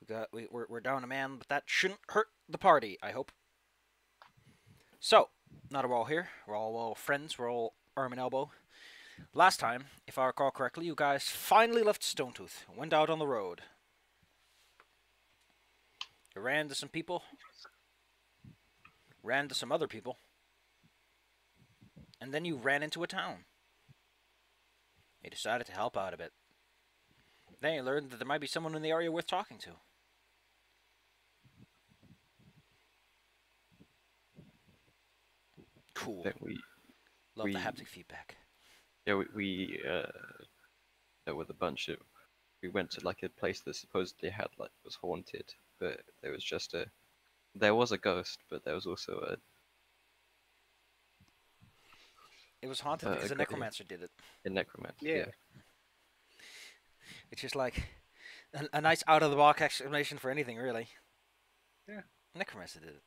We're down a man, but that shouldn't hurt the party, I hope. So, now that we're all here, we're all friends, we're all arm and elbow. Last time, if I recall correctly, you guys finally left Stonetooth and went out on the road. You ran into some people, ran into some other people, and then you ran into a town. You decided to help out a bit. Then you learned that there might be someone in the area worth talking to. Cool. Then Love we the haptic feedback. yeah there was a bunch of we went to like a place that supposedly had like was haunted, but there was a ghost, but there was also It was haunted because a necromancer did it. a necromancer. Yeah. It's just like a nice out-of-the-box explanation for anything, really. Yeah. Necromancer did it.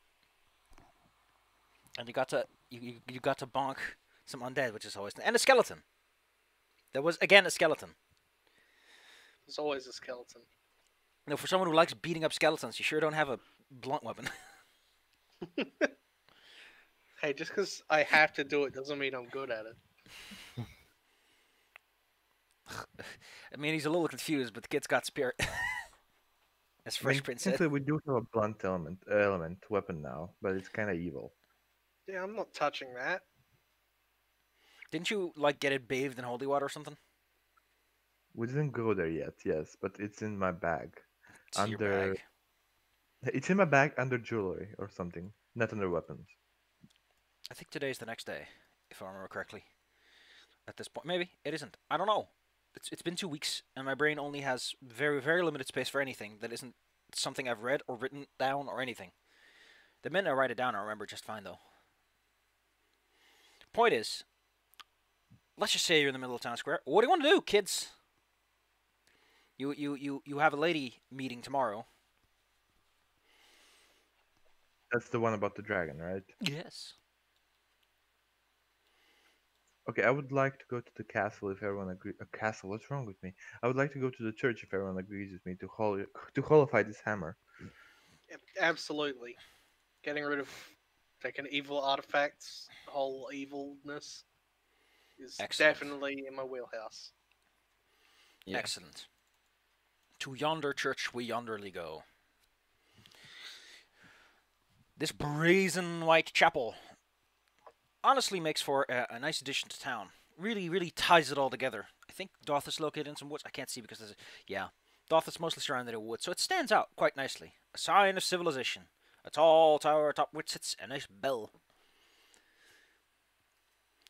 And you got to bonk some undead, which is always... And a skeleton. There was, again, a skeleton. There's always a skeleton. You know, for someone who likes beating up skeletons, you sure don't have a blunt weapon. Hey, just because I have to do it doesn't mean I'm good at it. I mean, he's a little confused, but the kid's got spirit. As Fresh Prince said. Technically, we do have a blunt element weapon now, but it's kind of evil. Yeah, I'm not touching that. Didn't you, like, get it bathed in holy water or something? We didn't go there yet, yes, but it's in my bag. It's in your bag. It's in my bag under jewelry or something, not under weapons. I think today's the next day, if I remember correctly. At this point, maybe it isn't. I don't know. It's been 2 weeks, and my brain only has very, very limited space for anything that isn't something I've read or written down or anything. The minute I write it down, I remember just fine, though. Point is, let's just say you're in the middle of town square. What do you want to do, kids? You have a lady meeting tomorrow. That's the one about the dragon, right? Yes. Okay, I would like to go to the castle if everyone agrees. A castle? What's wrong with me? I would like to go to the church if everyone agrees with me to holify this hammer. Absolutely. Getting rid of taking evil artifacts, whole evilness is Excellent. definitely in my wheelhouse. Yeah. Excellent. To yonder church we yonderly go. This brazen white chapel honestly makes for a nice addition to town. Really, really ties it all together. I think Doth is located in some woods. I can't see because there's Doth is mostly surrounded in woods, so it stands out quite nicely. A sign of civilization. A tall tower atop which sits a nice bell.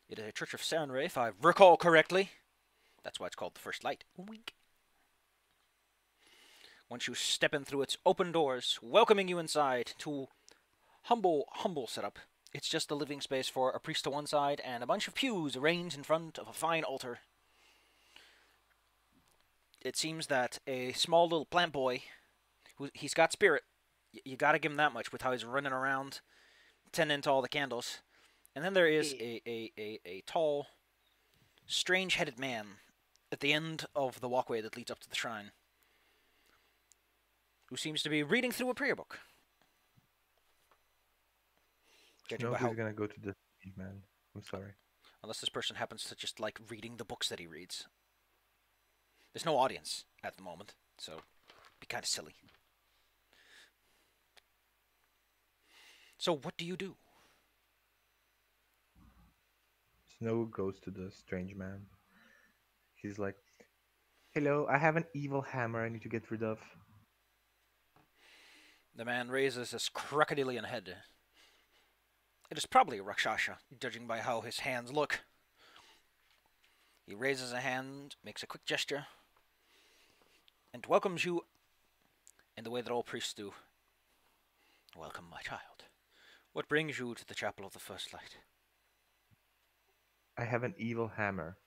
It is a church of Sarenrae, if I recall correctly. That's why it's called the First Light. Wink. Once you step in through its open doors, welcoming you inside to humble setup. It's just a living space for a priest to one side and a bunch of pews arranged in front of a fine altar. It seems that a small little plant boy, he's got spirit. You gotta give him that much with how he's running around, tending to all the candles. And then there is a tall, strange-headed man at the end of the walkway that leads up to the shrine, who seems to be reading through a prayer book. Nobody's gonna go to the man. I'm sorry. Unless this person happens to just like reading the books that he reads. There's no audience at the moment, so it'd be kind of silly. So what do you do? Snow goes to the strange man. He's like, "Hello, I have an evil hammer I need to get rid of." The man raises his crocodilian head. It is probably a Rakshasa, judging by how his hands look. He raises a hand, makes a quick gesture, and welcomes you in the way that all priests do. Welcome, my child. What brings you to the Chapel of the First Light? I have an evil hammer.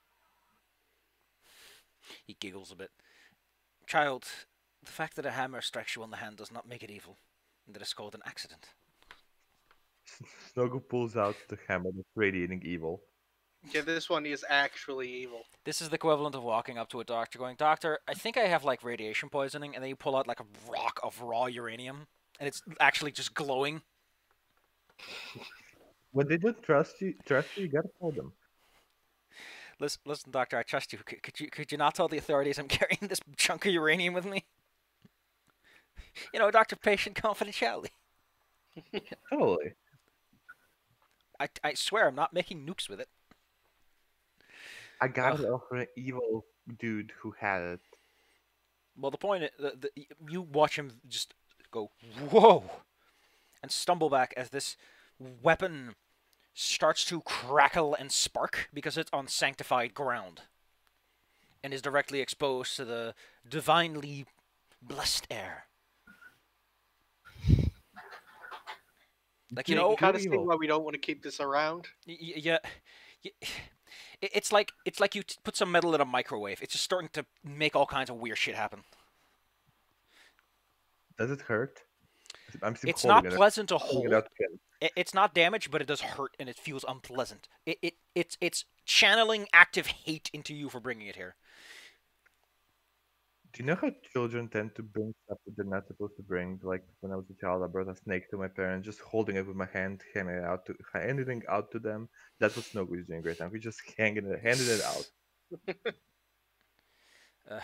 He giggles a bit. Child, the fact that a hammer strikes you on the hand does not make it evil, and that is called an accident. Snogo pulls out the hammer that's radiating evil. Yeah, this one is actually evil. This is the equivalent of walking up to a doctor going, "Doctor, I think I have like radiation poisoning," and then you pull out like a rock of raw uranium, and it's actually just glowing. When they don't trust you, you gotta tell them. Listen, doctor, I trust you. Could you not tell the authorities I'm carrying this chunk of uranium with me? You know, doctor-patient confidentiality. Totally. I swear I'm not making nukes with it. I got Ugh. it off an evil dude who had it. Well, the point is, you watch him just go, whoa, and stumble back as this weapon starts to crackle and spark because it's on sanctified ground and is directly exposed to the divinely blessed air. Like, you Dude, know, You kind of you're see evil. why we don't want to keep this around. yeah, it's like you put some metal in a microwave. It's just starting to make all kinds of weird shit happen. Does it hurt? I'm still It's not holding it. pleasant to Holding it hold. out again. It's not damage, but it does hurt and it feels unpleasant. It's channeling active hate into you for bringing it here. Do you know how children tend to bring stuff that they're not supposed to bring? Like when I was a child, I brought a snake to my parents, just holding it with my hand, handing it out to them. That's what Snow is doing right now. He's just handing it out. Uh,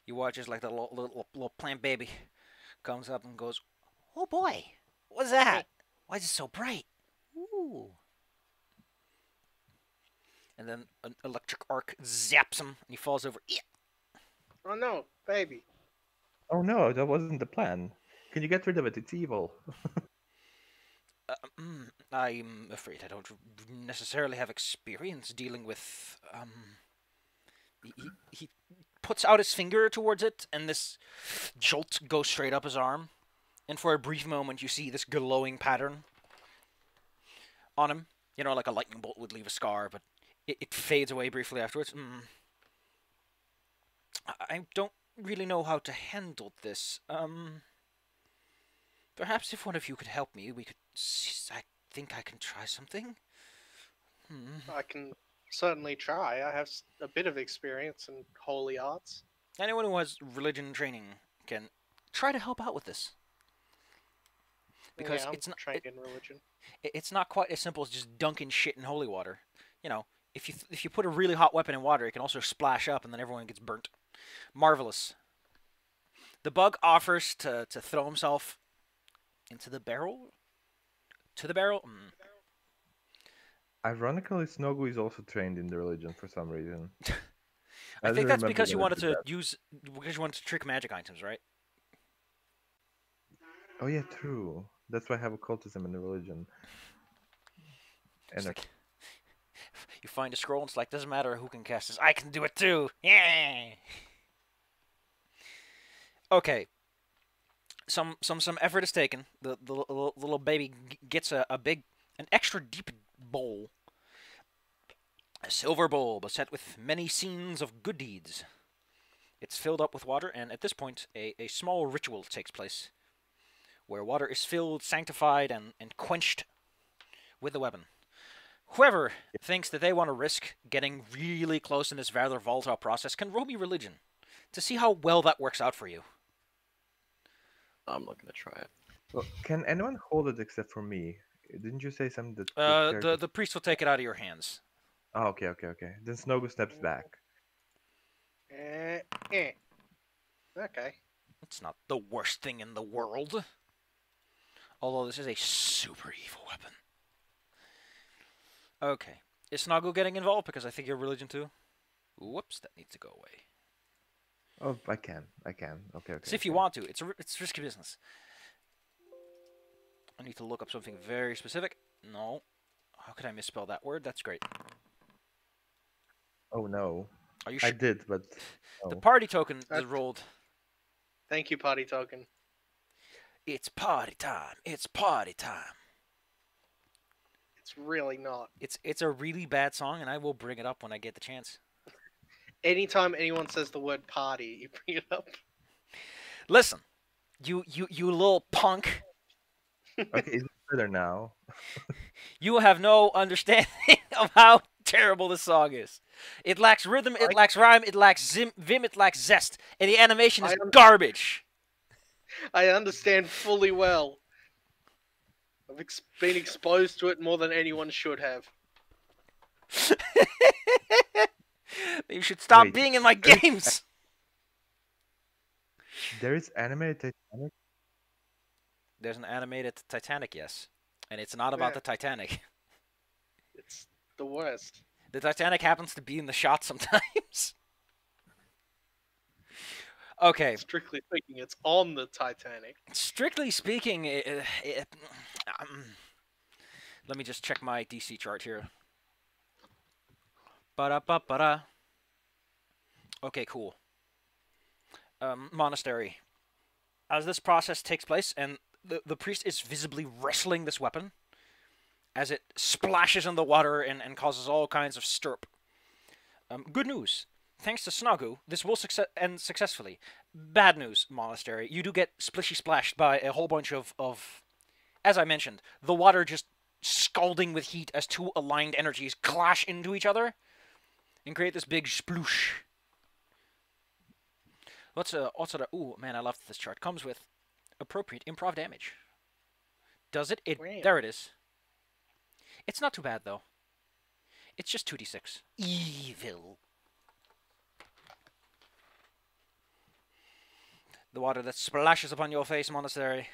you watch as like the little plant baby comes up and goes, "Oh boy, what's that? Why is it so bright? Ooh!" And then an electric arc zaps him, and he falls over. Yeah. Oh no, baby. Oh no, that wasn't the plan. Can you get rid of it? It's evil. I'm afraid I don't necessarily have experience dealing with. He puts out his finger towards it, and this jolt goes straight up his arm. And for a brief moment, you see this glowing pattern on him. You know, like a lightning bolt would leave a scar, but it fades away briefly afterwards. I don't really know how to handle this. Perhaps if one of you could help me, we could. I think I can try something. I can certainly try. I have a bit of experience in holy arts. Anyone who has religion training can try to help out with this. Because Yeah, I'm it's not trained in religion. it's not quite as simple as just dunking shit in holy water. You know, if you put a really hot weapon in water, it can also splash up and then everyone gets burnt. Marvelous. The bug offers to throw himself into the barrel. To the barrel. Ironically, Snogu is also trained in the religion for some reason. I think don't that's remember because you when I wanted did to that. because you wanted to trick magic items, right? Oh yeah, true. That's why I have occultism in the religion. It's And like you find a scroll and it's like, doesn't matter who can cast this, I can do it too. Yeah. Okay. Some effort is taken. The little baby gets an extra deep bowl, a silver bowl beset with many scenes of good deeds. It's filled up with water, and at this point, a small ritual takes place, where water is filled, sanctified, and quenched with the weapon. Whoever thinks that they want to risk getting really close in this rather volatile process can roll me religion to see how well that works out for you. I'm not gonna try it. well, can anyone hold it except for me? Didn't you say something that The priest will take it out of your hands. Oh, okay. Then Snogu steps back. Okay. It's not the worst thing in the world. Although this is a super evil weapon. Okay. Is Snoggle getting involved? Because I think you're religion too. Whoops, that needs to go away. Oh, I can. Okay. See if you want to. It's risky business. I need to look up something very specific. No. How could I misspell that word? That's great. Oh no. Are you I sure? did, but The no. party token is That's- rolled. Thank you, potty token. It's party time. It's party time. It's really not. It's a really bad song, and I will bring it up when I get the chance. Anytime anyone says the word party, you bring it up. Listen, you little punk. Okay, better now. You have no understanding of how terrible this song is. It lacks rhythm, it lacks rhyme, it lacks vim, it lacks zest, and the animation is garbage. I understand fully well. I've been exposed to it more than anyone should have. You should stop Wait, being in my games. There is animated Titanic? There's an animated Titanic, yes. And it's not about Yeah. the Titanic. It's the worst. The Titanic happens to be in the shot sometimes. Okay. Strictly speaking, it's on the Titanic. Strictly speaking, let me just check my DC chart here. Ba-da-ba-ba-da. Okay, cool. Monastery. As this process takes place, and the priest is visibly wrestling this weapon, as it splashes in the water and causes all kinds of stirp. Good news. Thanks to Snagu, this will end successfully. Bad news, Monastery. You do get splishy splashed by a whole bunch of, as I mentioned, the water just scalding with heat as two aligned energies clash into each other and create this big sploosh. Ooh, man, I love this chart. Comes with appropriate improv damage. Does it? There it is. It's not too bad, though. It's just 2d6. Evil. The water that splashes upon your face, Monastery,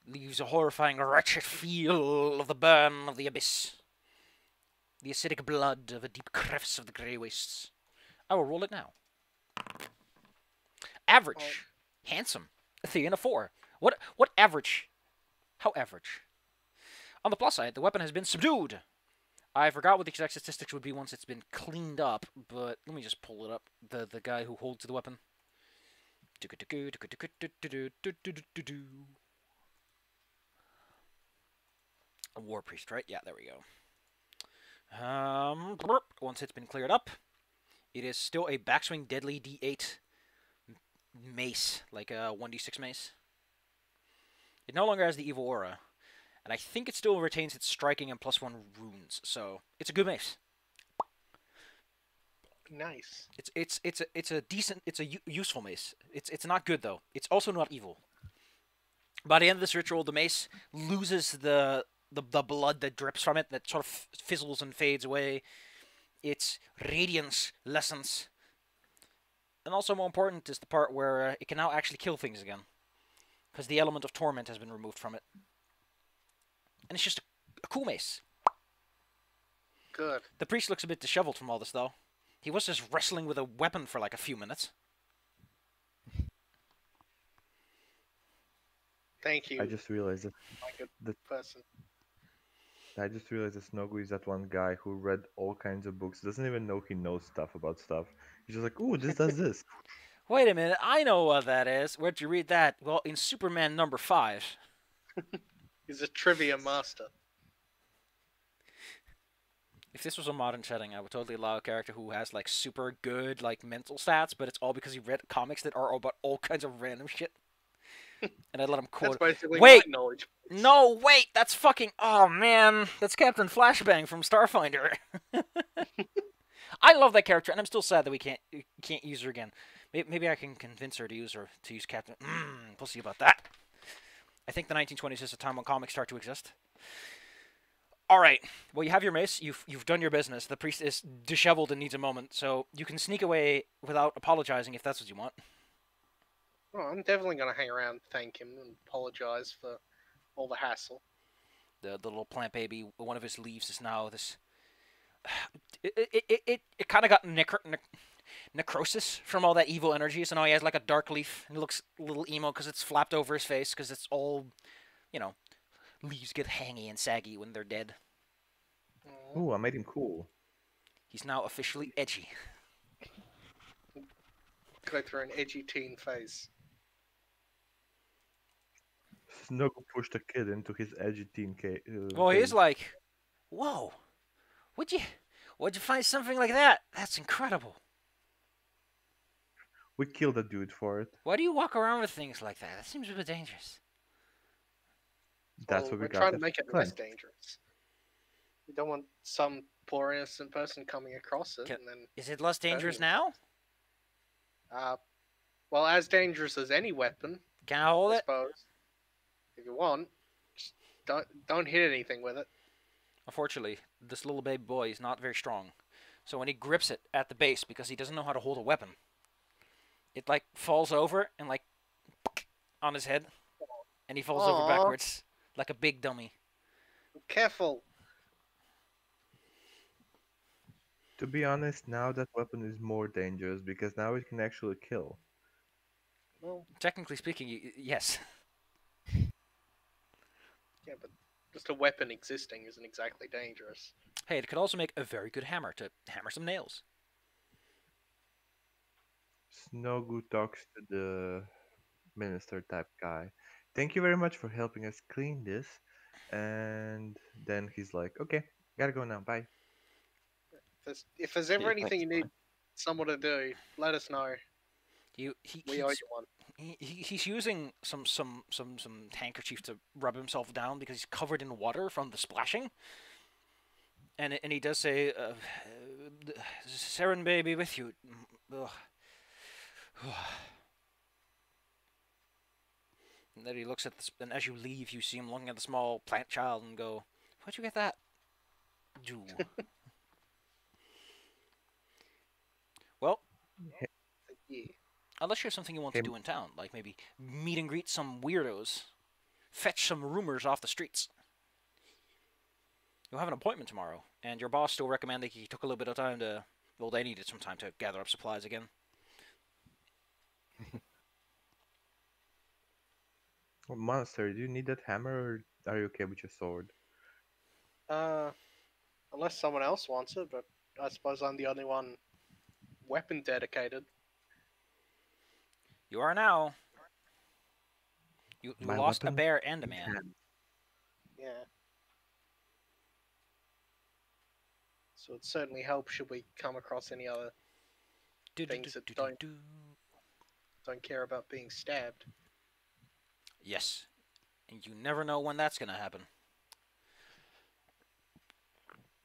leaves a horrifying, wretched feel of the burn of the abyss. The acidic blood of a deep crevice of the grey wastes. I will roll it now. Average. Handsome. A 3 and a 4. What average? How average? On the plus side, the weapon has been subdued. I forgot what the exact statistics would be once it's been cleaned up, but let me just pull it up. The guy who holds the weapon. A war priest, right? Yeah, there we go. Once it's been cleared up, it is still a backswing deadly D8 mace, like a 1d6 mace. It no longer has the evil aura, and I think it still retains its striking and +1 runes, so it's a good mace. Nice. It's a decent, useful mace. It's not good though. It's also not evil. By the end of this ritual, the mace loses the blood that drips from it, that sort of fizzles and fades away. Its radiance lessens. And also more important is the part where it can now actually kill things again. Because the element of torment has been removed from it. And it's just a cool mace. Good. The priest looks a bit disheveled from all this, though. He was just wrestling with a weapon for like a few minutes. Thank you. I just realized that person. Snogu is that one guy who read all kinds of books, doesn't even know he knows stuff about stuff. He's just like, ooh, this does this. Wait a minute, I know what that is. Where'd you read that? Well, in Superman number 5. He's a trivia master. If this was a modern setting, I would totally allow a character who has like super good like mental stats, but it's all because he read comics that are about all kinds of random shit. And I'd let him quote. That's basically Wait, my knowledge. no, wait, that's fucking. Oh man, that's Captain Flashbang from Starfinder. I love that character, and I'm still sad that we can't use her again. Maybe I can convince her to use Captain. We'll see about that. I think the 1920s is a time when comics start to exist. All right. Well, you have your mace. You've done your business. The priest is disheveled and needs a moment, so you can sneak away without apologizing if that's what you want. Oh, I'm definitely going to hang around, thank him, and apologize for all the hassle. The little plant baby, one of his leaves is now this. It kind of got necrosis from all that evil energy, so now he has like a dark leaf, and he looks a little emo because it's flapped over his face, because it's all, leaves get hangy and saggy when they're dead. Ooh, I made him cool. He's now officially edgy. Go through an edgy teen phase. Snogu pushed a kid into his edgy teen Well, phase. he's like, whoa, would you find something like that? That's incredible. We killed a dude for it. Why do you walk around with things like that? That seems a bit dangerous. That's Well, what we we're got trying to at make it less Flint. dangerous. We don't want some poor innocent person coming across it and then. Is it less dangerous hurting now? Well, as dangerous as any weapon, Can I hold I it? suppose. If you want, just don't hit anything with it. Unfortunately, this little baby boy is not very strong. So when he grips it at the base, because he doesn't know how to hold a weapon, it like falls over and like on his head, and he falls over Aww. backwards like a big dummy. Careful. To be honest, now that weapon is more dangerous because now it can actually kill. Well, Technically speaking, yes. yeah, but just a weapon existing isn't exactly dangerous. Hey, it could also make a very good hammer to hammer some nails. Snogu talks to the minister type guy. Thank you very much for helping us clean this. And then he's like, okay, gotta go now. Bye. If there's Yeah, ever anything thanks, you need someone to do, let us know. We owe you one. He's using some handkerchief to rub himself down because he's covered in water from the splashing. And he does say, "Seren baby with you." Ugh. And then he looks at this, and as you leave, you see him looking at the small plant child and go, "Where'd you get that?" Do. Well, Yeah. unless you have something you want Hey, to do in town, like maybe meet and greet some weirdos, fetch some rumors off the streets. You'll have an appointment tomorrow, and your boss still recommended he took a little bit of time to. Well, they needed some time to gather up supplies again. Monster, do you need that hammer or are you okay with your sword? Unless someone else wants it, but I suppose I'm the only one weapon dedicated. You are now. You My lost a weapon bear and a in man. hand. Yeah. So it certainly helps should we come across any other things that don't care about being stabbed. Yes. And you never know when that's going to happen.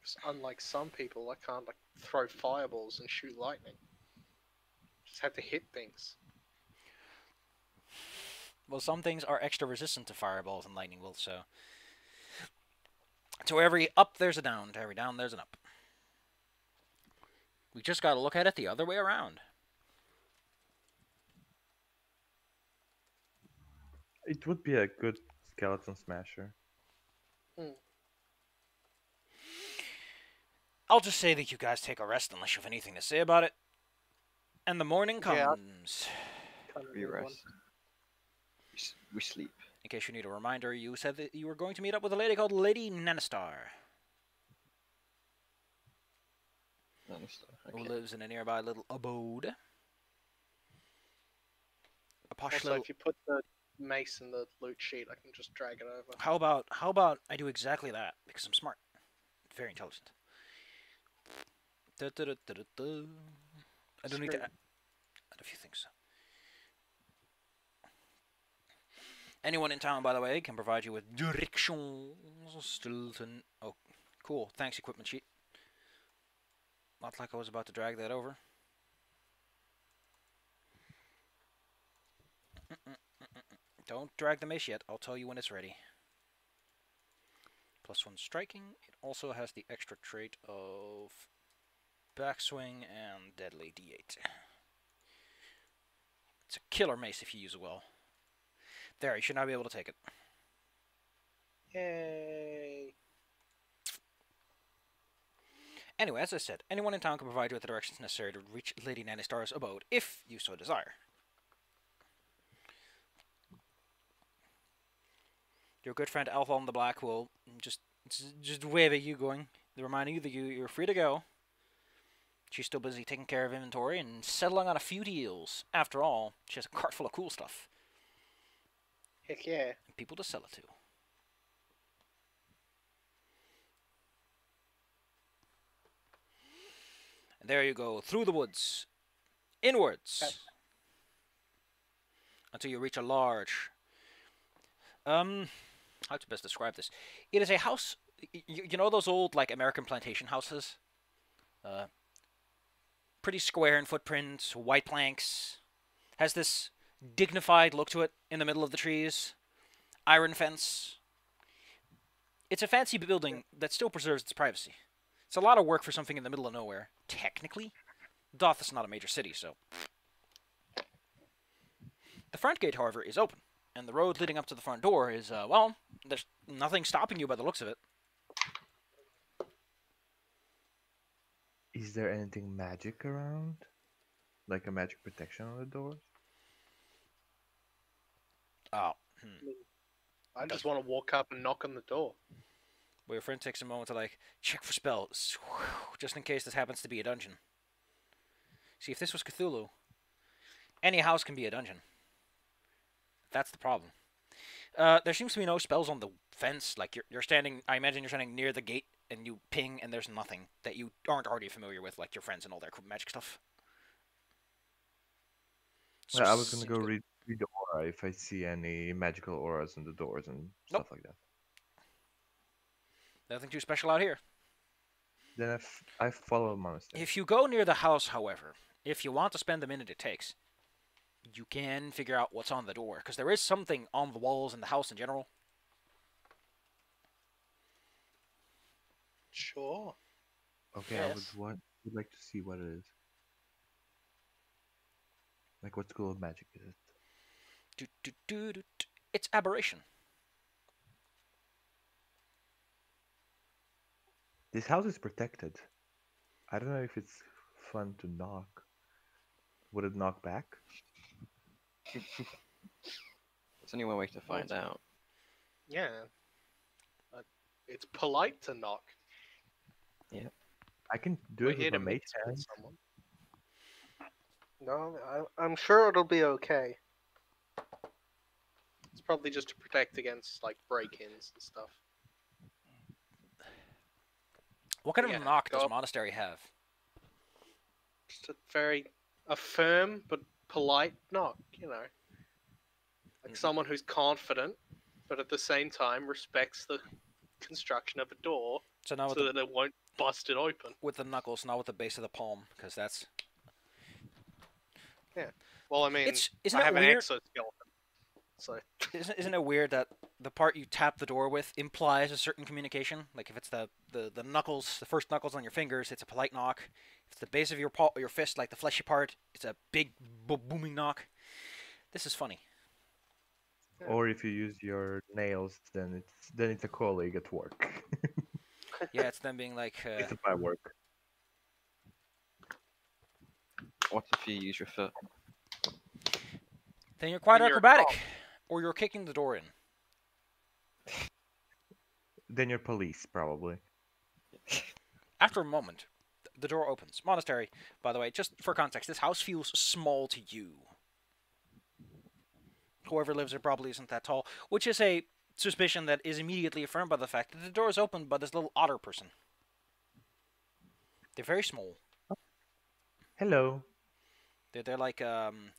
'Cause unlike some people, I can't like throw fireballs and shoot lightning. Just have to hit things. Well, some things are extra resistant to fireballs and lightning bolts, so. To every up, there's a down. To every down, there's an up. We just got to look at it the other way around. It would be a good skeleton smasher. I'll just say that you guys take a rest unless you have anything to say about it. And the morning comes. We rest. We sleep. In case you need a reminder, you said that you were going to meet up with a lady called Lady Nanistar, who Okay. lives in a nearby little abode. A posh Also, little. if you put the mace in the loot sheet, I can just drag it over. How about I do exactly that because I'm smart, very intelligent. I don't need to add a few things. Anyone in town, by the way, can provide you with directions. Stilton. Oh, cool. Thanks, equipment sheet. Not like I was about to drag that over. Don't drag the mace yet. I'll tell you when it's ready. +1 striking. It also has the extra trait of backswing and deadly D8. It's a killer mace if you use it well. There, you should now be able to take it. Yay! Anyway, as I said, anyone in town can provide you with the directions necessary to reach Lady Nanistar's abode, if you so desire. Your good friend Alphon the Black will just wave at you, reminding you that you're free to go. She's still busy taking care of inventory and settling on a few deals. After all, she has a cart full of cool stuff. Heck yeah. And people to sell it to. And there you go, through the woods, inwards, until you reach a large, how to best describe this? It is a house. You know those old like American plantation houses? Uh, Pretty square in footprint, white planks. Has this dignified look to it in the middle of the trees. Iron fence. It's a fancy building that still preserves its privacy. It's a lot of work for something in the middle of nowhere. Technically, Doth is not a major city, so. The front gate, however, is open, and the road leading up to the front door is, well, there's nothing stopping you by the looks of it. Is there anything magic around? Like a magic protection on the doors? Oh, I just want to walk up and knock on the door. Well, your friend takes a moment to, like, check for spells, just in case this happens to be a dungeon. See, if this was Cthulhu, any house can be a dungeon. That's the problem. There seems to be no spells on the fence. Like, you're standing, I imagine you're standing near the gate, and you ping, and there's nothing that you aren't already familiar with, like your friends and all their magic stuff. So I was gonna go read the aura if I see any magical auras on the doors and stuff like that. Nothing too special out here. Then I follow monastery. If you go near the house, however, if you want to spend the minute it takes, you can figure out what's on the door, because there is something on the walls in the house in general. Sure. Okay, yes. I would like to see what it is. Like, what school of magic is it? It's aberration. This house is protected. I don't know if it's fun to knock. Would it knock back? There's only one way to find out. Yeah. It's polite to knock. Yeah. I can do it with a mage hand. No, I'm sure it'll be okay. It's probably just to protect against, like, break-ins and stuff. What kind of knock does Monastery have? Just a firm but polite knock, you know. Like someone who's confident, but at the same time respects the construction of a door so that it won't bust it open. With the knuckles, not with the base of the palm, because that's... Yeah. Well, I mean, isn't I have an weird? exoskeleton. So isn't it weird that the part you tap the door with implies a certain communication? Like if it's the knuckles, the first knuckles on your fingers, it's a polite knock. If it's the base of your paw, your fist, like the fleshy part, it's a big booming knock. This is funny. Yeah. Or if you use your nails, then it's a colleague at work. Yeah, it's them being like. It's at my work. What if you use your foot? Then you're quite acrobatic. Or you're kicking the door in. Then you're police, probably. After a moment, the door opens. Monastery, by the way, just for context, this house feels small to you. Whoever lives there probably isn't that tall, which is a suspicion that is immediately affirmed by the fact that the door is opened by this little otter person. They're very small. Hello. They're like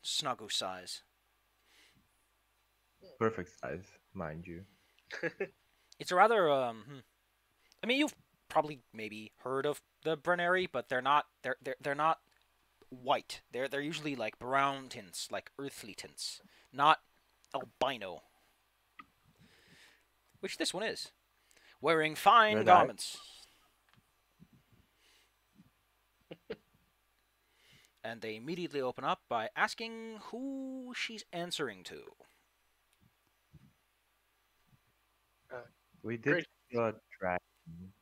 Snuggle size. Perfect size, mind you. It's a rather I mean, you've probably maybe heard of the Brenneri, but they're not white. They're usually like brown tints, like earthly tints, not albino. Which this one is. Wearing fine garments. And they immediately open up by asking who she's answering to. We did a dragon.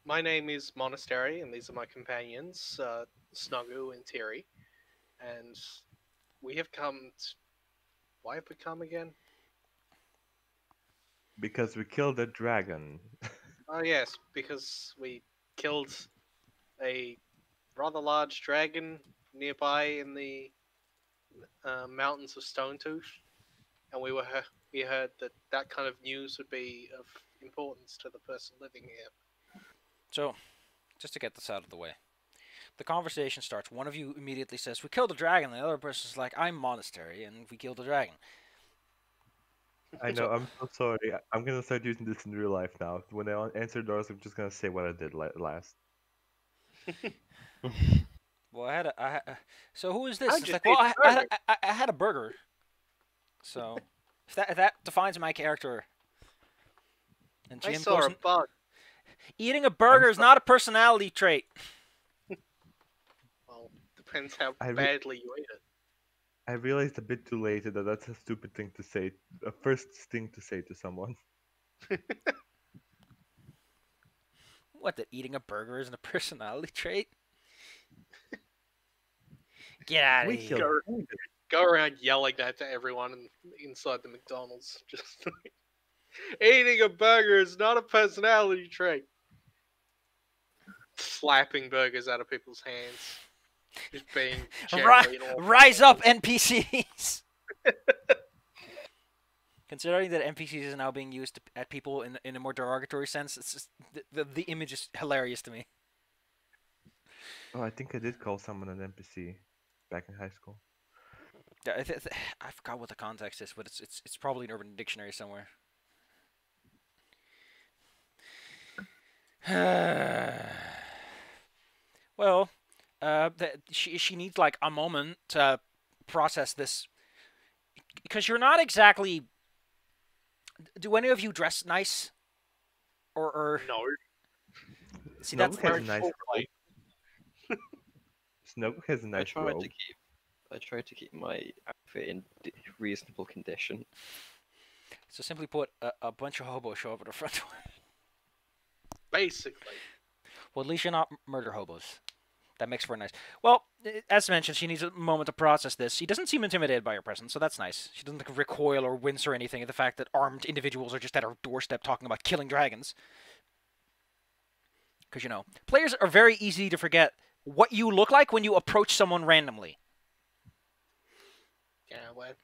My name is Monastery, and these are my companions, Snuggu and Terry. And we have come... Why have we come again? Because we killed a dragon. Oh yes, because we killed a rather large dragon nearby in the mountains of Stonetooth, and we heard that kind of news would be of importance to the person living here. So, just to get this out of the way, the conversation starts. One of you immediately says, "We killed a dragon," and the other person's like, "I'm Monastery, and we killed a dragon." I know. I'm so sorry. I'm gonna start using this in real life now. When I answer doors, I'm just gonna say what I did last. Well, so who is this? How'd It's you like, eat well, I, the I, burger? I had a burger. So, if that defines my character, and I GM saw goes, a bug. eating a I'm burger is so, not a personality trait. Well, depends how I re badly you eat I realized a bit too late that that's a stupid thing to say. A first thing to say to someone. it. What, that eating a burger isn't a personality trait? Get out of We here. killed. Go around yelling that to everyone inside the McDonald's. Just eating a burger is not a personality trait. Slapping burgers out of people's hands. Just being generally an awful Rise up, person. NPCs! Considering that NPCs is now being used at people in a more derogatory sense, it's just, the image is hilarious to me. Oh, I think I did call someone an NPC back in high school. Yeah, I forgot what the context is, but it's probably an Urban Dictionary somewhere. Well, she needs like a moment to process this because you're not exactly. Do any of you dress nice? Or No. see Snow that's has a Very nice full robe. Snow has a I nice tried robe. to keep. I tried to keep my outfit in reasonable condition. so simply put, a bunch of hobos show up at the front door. Basically. Well, at least you're not murder hobos. That makes for a nice. Well, as mentioned, she needs a moment to process this. She doesn't seem intimidated by your presence, so that's nice. She doesn't like, recoil or wince or anything at the fact that armed individuals are just at her doorstep talking about killing dragons. Because, players are very easy to forget what you look like when you approach someone randomly. Yeah, well.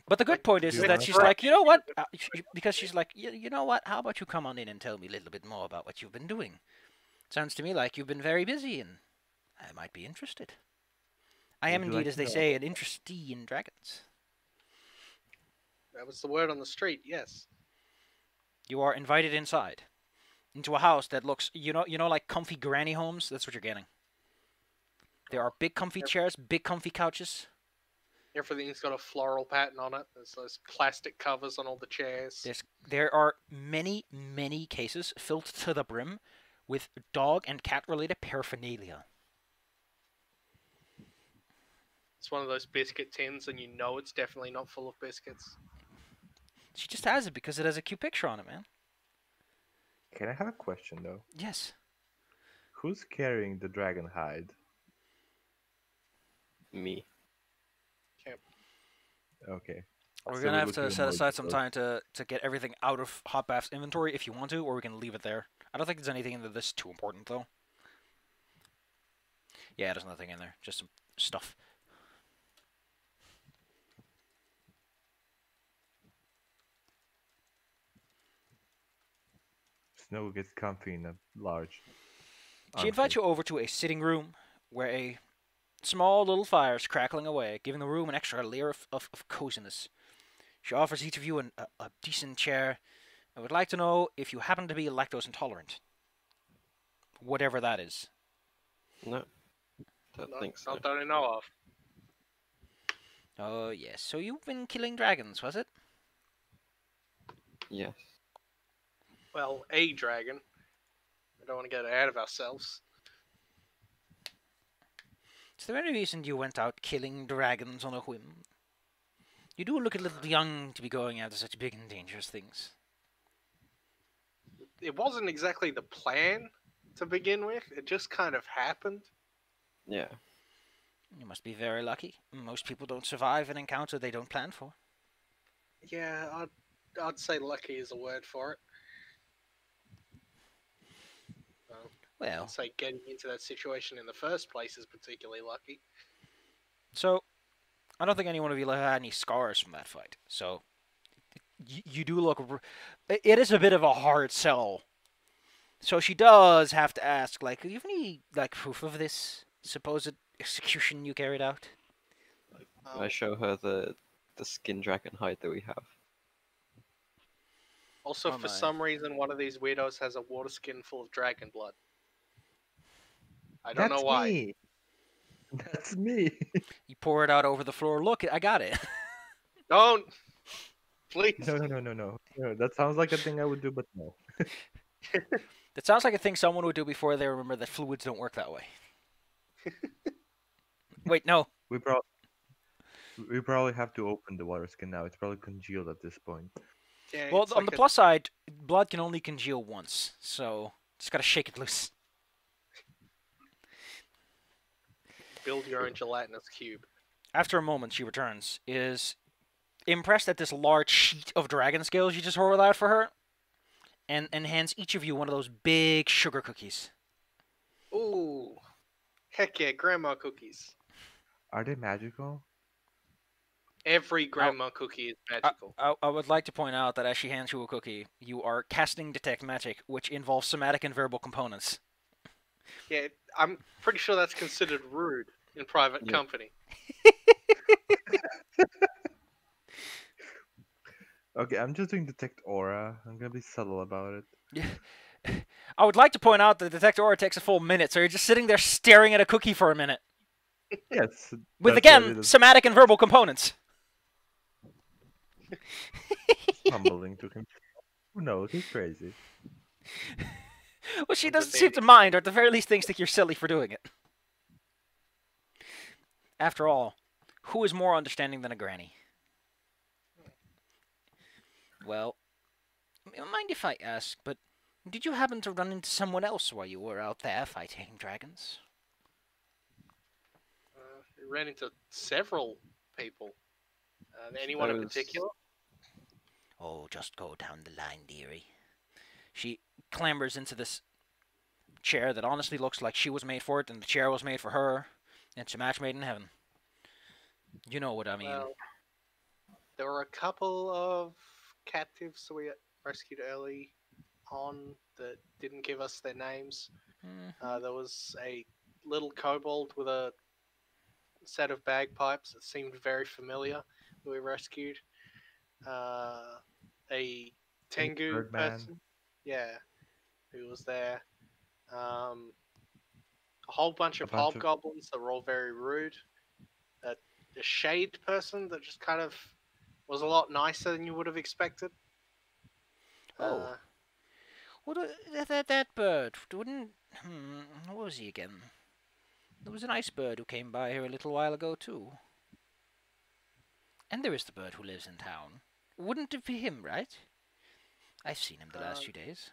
But the good Like, point is you that know? she's like, you know what? Because she's like, you know what? How about you come on in and tell me a little bit more about what you've been doing? Sounds to me like you've been very busy and I might be interested. I am Would you indeed, like as to they know? say, an interestee in dragons. That was the word on the street, yes. You are invited inside into a house that looks, like comfy granny homes. That's what you're getting. There are big comfy chairs, big comfy couches. Everything's got a floral pattern on it. There's those plastic covers on all the chairs. There are many, many cases filled to the brim with dog and cat related paraphernalia. It's one of those biscuit tins, and you know it's definitely not full of biscuits. She just has it because it has a cute picture on it, man. Can I have a question though? Yes. Who's carrying the dragon hide? Me. Okay. We're So gonna we're have to looking set more aside some detailed. time to get everything out of Hot Bath's inventory if you want to, or we can leave it there. I don't think there's anything in this too important though. Yeah, there's nothing in there. Just some stuff. Snow gets comfy in a large. She invites you over to a sitting room where a small little fire is crackling away, giving the room an extra layer of coziness. She offers each of you a decent chair and would like to know if you happen to be lactose intolerant. Whatever that is. No. Don't think so. Not that I know of. Oh, yes. So you've been killing dragons, was it? Yes. Well, a dragon. I don't want to get ahead of ourselves. Is there any reason you went out killing dragons on a whim? You do look a little young to be going after such big and dangerous things. It wasn't exactly the plan to begin with. It just kind of happened. Yeah. You must be very lucky. Most people don't survive an encounter they don't plan for. Yeah, I'd say lucky is a word for it. Well, I'd say getting into that situation in the first place is particularly lucky. so I don't think any one of you had any scars from that fight. So you do look. It is a bit of a hard sell. So she does have to ask, like, do you have any proof of this supposed execution you carried out? I show her the skin dragon hide that we have. Also, Oh for my. some reason, one of these weirdos has a water skin full of dragon blood. I don't know That's why. me. That's me. You pour it out over the floor. Look, I got it. Don't! Please! No. That sounds like a thing I would do, but no. That sounds like a thing someone would do before they remember that fluids don't work that way. Wait, no. We probably have to open the water skin now. It's probably congealed at this point. Yeah, Well, it's on like the plus side, blood can only congeal once, so just gotta shake it loose. build your own gelatinous cube. After a moment, she returns, is impressed at this large sheet of dragon scales you just rolled out for her, and hands each of you one of those big sugar cookies. Ooh. Heck yeah, grandma cookies. Are they magical? Every grandma cookie is magical. I would like to point out that as she hands you a cookie, you are casting Detect Magic, which involves somatic and verbal components. Yeah, I'm pretty sure that's considered rude in private Yeah. company. Okay, I'm just doing detect aura. I'm gonna be subtle about it. I would like to point out that Detect Aura takes a full minute, so you're just sitting there staring at a cookie for a minute. Yes. With, that's again, what it is. somatic and verbal components. Humbling to him. Who knows? He's crazy. Well, she I'm doesn't just seem to dating. mind, or at the very least thinks that you're silly for doing it. After all, who is more understanding than a granny? Well, mind if I ask, but did you happen to run into someone else while you were out there fighting dragons? We ran into several people. Anyone in Those- particular? Oh, just go down the line, dearie. She clambers into this chair that honestly looks like she was made for it, and the chair was made for her. It's a match made in heaven. You know what I mean. Well, there were a couple of captives that we rescued early on that didn't give us their names. There was a little kobold with a set of bagpipes that seemed very familiar that we rescued. A Tengu Birdman. person, yeah, who was there. A whole bunch of bunch of- hobgoblins that were all very rude. A shade person that just kind of was a lot nicer than you would have expected. Oh. What that bird wouldn't? What was he again? There was a nice bird who came by here a little while ago too. And there is the bird who lives in town. Wouldn't it be him, right? I've seen him the last few days.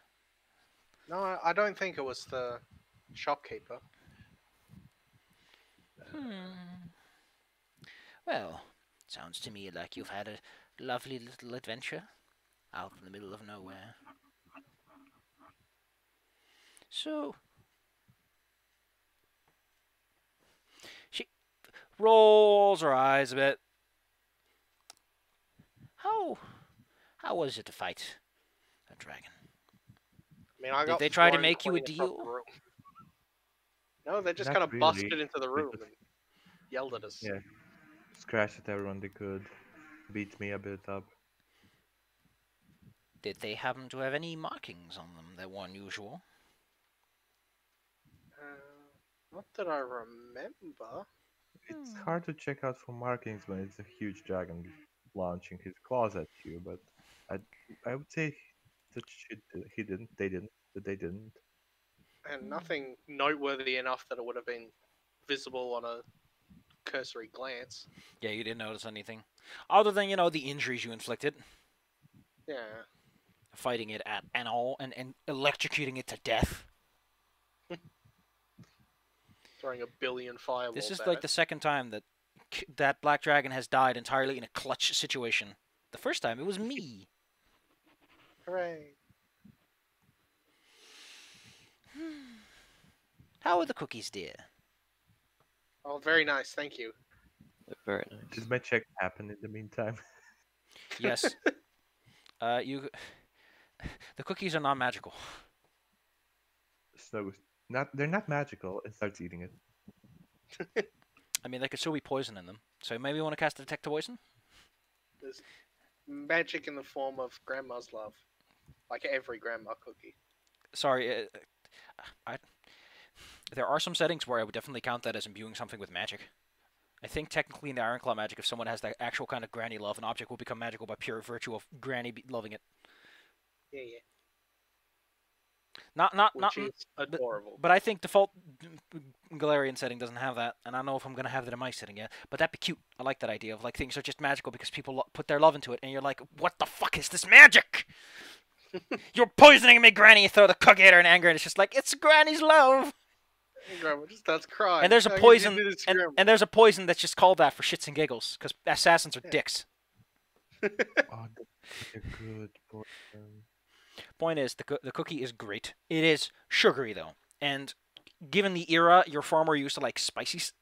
No, I don't think it was the shopkeeper. Well, sounds to me like you've had a lovely little adventure out in the middle of nowhere. So, she rolls her eyes a bit. How was it to fight a dragon? I mean, I Did got they try to thrown make you a clean across deal? the room. No, they just Not kind of really. busted into the They room just- and yelled at us. Yeah. Scratched at everyone they could. Beat me a bit up. Did they happen to have any markings on them that were unusual? Not that I remember. It's hard to check out for markings when it's a huge dragon launching his claws at you, but I would say that they didn't. And nothing noteworthy enough that it would have been visible on a cursory glance. Yeah, you didn't notice anything. Other than, the injuries you inflicted, Yeah. fighting it at and all, and electrocuting it to death. Throwing a billion fireballs This is at like it. the second time that black dragon has died entirely in a clutch situation. The first time, it was me. Hooray. How are the cookies, dear? Oh, very nice, thank you. They're very nice. Did my check happen in the meantime? Yes. The cookies are not magical. So they're not magical and starts eating it. I mean, there could still be poison in them. So maybe you want to cast Detect Poison? There's magic in the form of grandma's love. Like every grandma cookie. Sorry, there are some settings where I would definitely count that as imbuing something with magic. I think technically in the Ironclaw magic, if someone has that actual kind of granny love, an object will become magical by pure virtue of granny loving it. Yeah, yeah. Not Which is adorable. but I think default Galarian setting doesn't have that, and I don't know if I'm gonna have that in my setting yet. But that'd be cute. I like that idea of like things are just magical because people put their love into it, and you're like, what the fuck is this magic? You're poisoning me, Granny. You throw the cookie at her in anger, and it's just like it's Granny's love. And grandma just starts crying. And there's a How poison, you do this to and, grandma? and there's a poison that's just called that for shits and giggles because assassins are Yeah. dicks. Oh, that's a good poison. Point is, the cookie is great. It is sugary though, and given the era, you're far more used to like spiced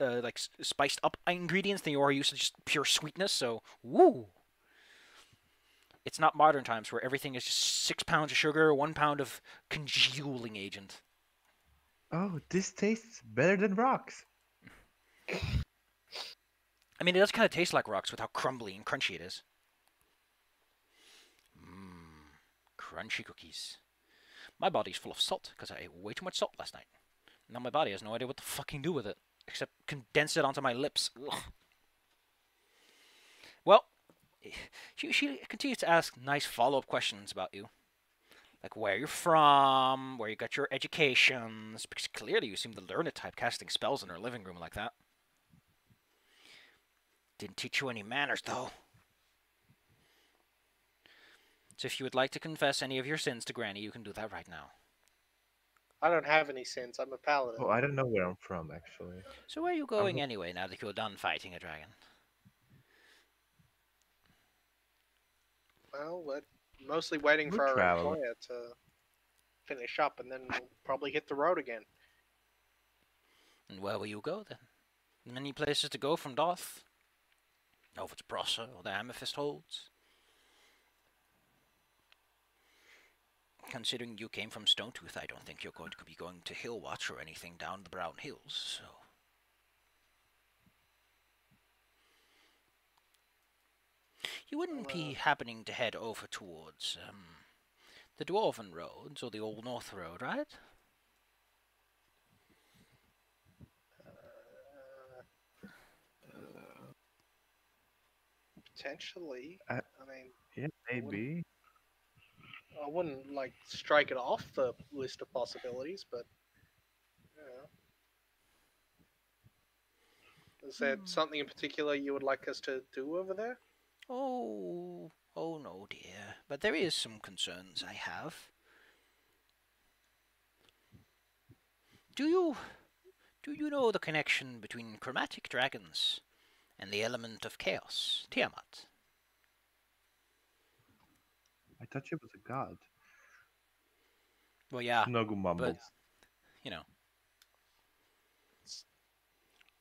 up ingredients than you are used to just pure sweetness. So, woo! It's not modern times where everything is just 6 pounds of sugar, 1 pound of congealing agent. Oh, this tastes better than rocks. I mean, it does kind of taste like rocks with how crumbly and crunchy it is. Crunchy cookies. My body's full of salt because I ate way too much salt last night. Now my body has no idea what to fucking do with it except condense it onto my lips. Ugh. Well, she continues to ask nice follow-up questions about you. Like where you're from, where you got your educations, because clearly you seem to learn at type casting spells in her living room like that. Didn't teach you any manners, though. So if you would like to confess any of your sins to Granny, you can do that right now. I don't have any sins. I'm a paladin. Oh, I don't know where I'm from, actually. So where are you going anyway, now that you're done fighting a dragon? Well, we're mostly waiting We're for our traveling. employer to finish up, and then we'll probably hit the road again. And where will you go, then? Many places to go from Darth? Over to Brossa or the Amethyst Holds? Considering you came from Stonetooth, I don't think you're going to be going to Hillwatch or anything down the Brown Hills, so... You wouldn't be happening to head over towards, the Dwarven Roads or the Old North Road, right? Potentially. I- I mean, Yeah, maybe. I wouldn't like strike it off the list of possibilities, but is there something in particular you would like us to do over there? Oh no, dear. But there is some concerns I have. Do you know the connection between chromatic dragons and the element of chaos, Tiamat? I thought she was a god. Well, yeah, Snogu mumbles. you know.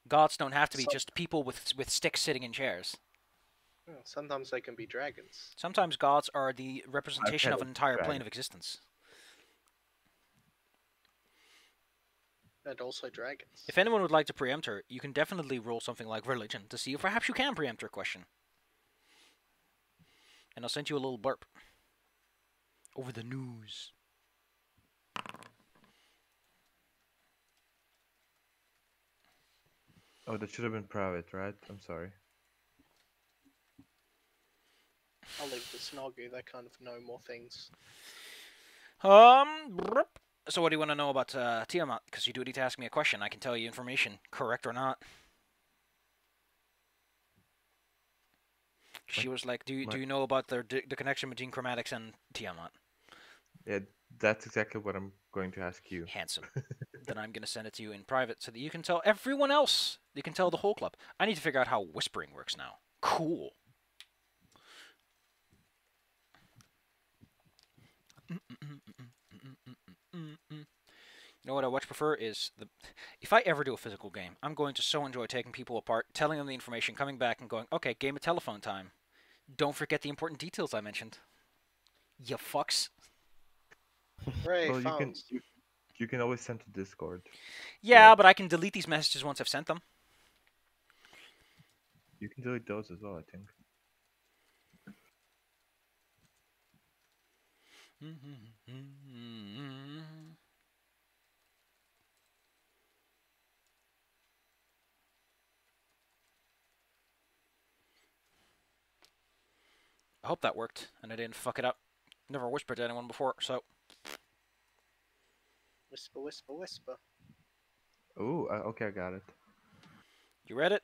Gods don't have to be So- just people with sticks sitting in chairs. Well, sometimes they can be dragons. Sometimes gods are the representation had of a an entire plane dragon. of existence. And also dragons. If anyone would like to preempt her, you can definitely roll something like religion to see if perhaps you can preempt her question. And I'll send you a little burp. Over the news. Oh, that should have been private, right? I'm sorry. I'll leave the Snogu, they kind of know more things. Brrp. So what do you want to know about Tiamat? Because you do need to ask me a question. I can tell you information, correct or not. She was like, do you know about the connection between chromatics and Tiamat? Yeah, that's exactly what I'm going to ask you. Handsome. Then I'm going to send it to you in private so that you can tell everyone else. You can tell the whole club. I need to figure out how whispering works now. Cool. You know what I much prefer is if I ever do a physical game, I'm going to so enjoy taking people apart, telling them the information, coming back and going, okay, game of telephone time. Don't forget the important details I mentioned. You fucks. Hooray, Well, phones. you can always send to Discord. Yeah, Yeah. but I can delete these messages once I've sent them. You can delete those as well, I think. I hope that worked and I didn't fuck it up. Never whispered to anyone before, so Whisper, whisper, whisper. Ooh, okay, I got it. you read it?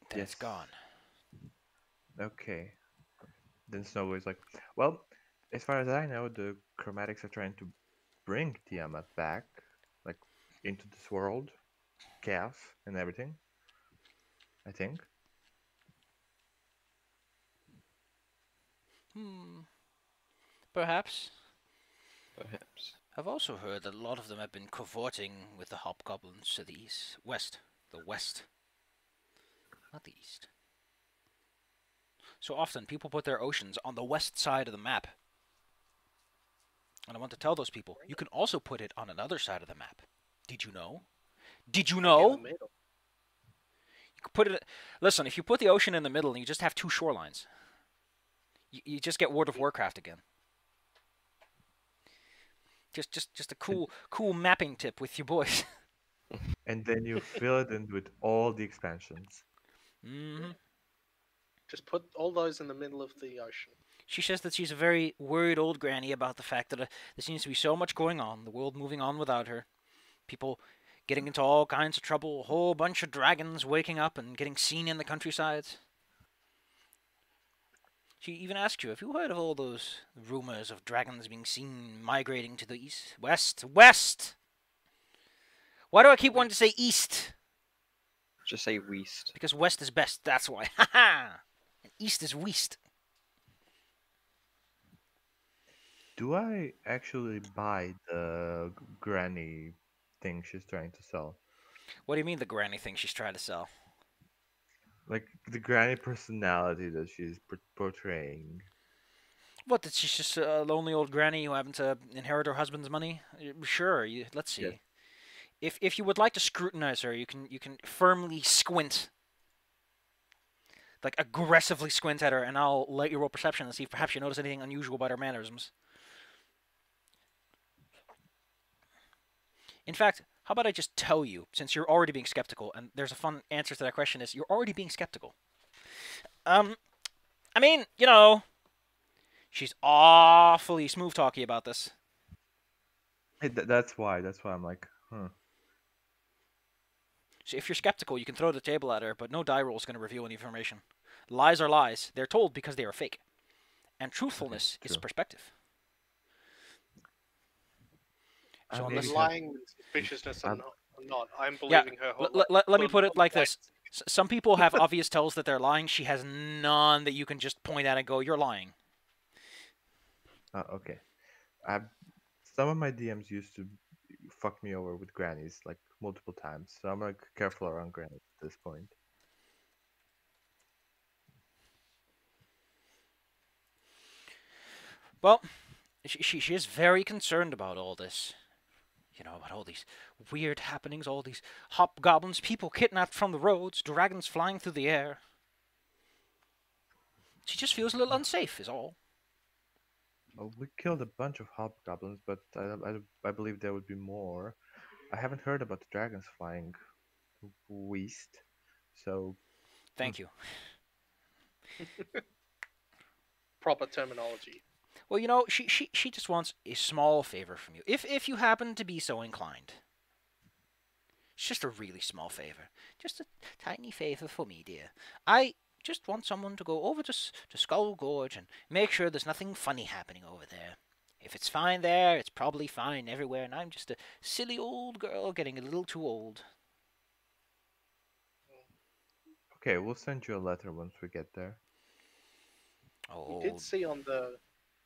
Then it's Yes. gone. Okay. Then Snow is like, well, as far as I know, the Chromatics are trying to bring Tiamat back, like, into this world, chaos and everything. I think. Perhaps. Perhaps. I've also heard that a lot of them have been cavorting with the hobgoblins to the east. West. The west. Not the east. So often, people put their oceans on the west side of the map. And I want to tell those people, you can also put it on another side of the map. Did you know? Did you In know? the middle. You could put it... Listen, if you put the ocean in the middle and you just have two shorelines, you just get World of Warcraft again. Just a cool mapping tip with you boys. And then you fill it in with all the expansions. Mm-hmm. Just put all those in the middle of the ocean. She says that she's a very worried old granny about the fact that there seems to be so much going on, the world moving on without her, people getting into all kinds of trouble, a whole bunch of dragons waking up and getting seen in the countrysides. She even asked you, have you heard of all those rumors of dragons being seen migrating to the east? West? West! Why do I keep wanting to say east? Just say Weast. Because west is best, that's why. Ha ha! And east is west. Do I actually buy the granny thing she's trying to sell? What do you mean the granny thing she's trying to sell? Like the granny personality that she's portraying. What, that she's just a lonely old granny who happened to inherit her husband's money? Sure, let's see. Yes. If you would like to scrutinize her, you can firmly squint. Like, aggressively squint at her, and I'll let you roll perception and see if perhaps you notice anything unusual about her mannerisms. In fact, how about I just tell you, since you're already being skeptical, and there's a fun answer to that question is, you're already being skeptical. I mean, you know, she's awfully smooth-talky about this. Hey, that's why I'm like, So if you're skeptical, you can throw the table at her, but no die roll is going to reveal any information. Lies are lies. They're told because they are fake. And truthfulness is true. perspective. So I unless maybe Lying and suspiciousness are I'm- not. I'm believing her whole let me full put it like this. context. Some people have obvious tells that they're lying. She has none that you can just point at and go, you're lying. Okay. Some of my DMs used to fuck me over with grannies like multiple times, so I'm like careful around grannies at this point. Well, she is very concerned about all this. You know, about all these weird happenings, all these hobgoblins, people kidnapped from the roads, dragons flying through the air. She just feels a little unsafe, is all. Oh, we killed a bunch of hobgoblins, but I believe there would be more. I haven't heard about the dragons flying west, so Thank you. Proper terminology. Well, you know, she just wants a small favor from you. If you happen to be so inclined. It's just a really small favor. Just a tiny favor for me, dear. I just want someone to go over to Skull Gorge and make sure there's nothing funny happening over there. If it's fine there, it's probably fine everywhere, and I'm just a silly old girl getting a little too old. okay, we'll send you a letter once we get there. Oh, You did see on the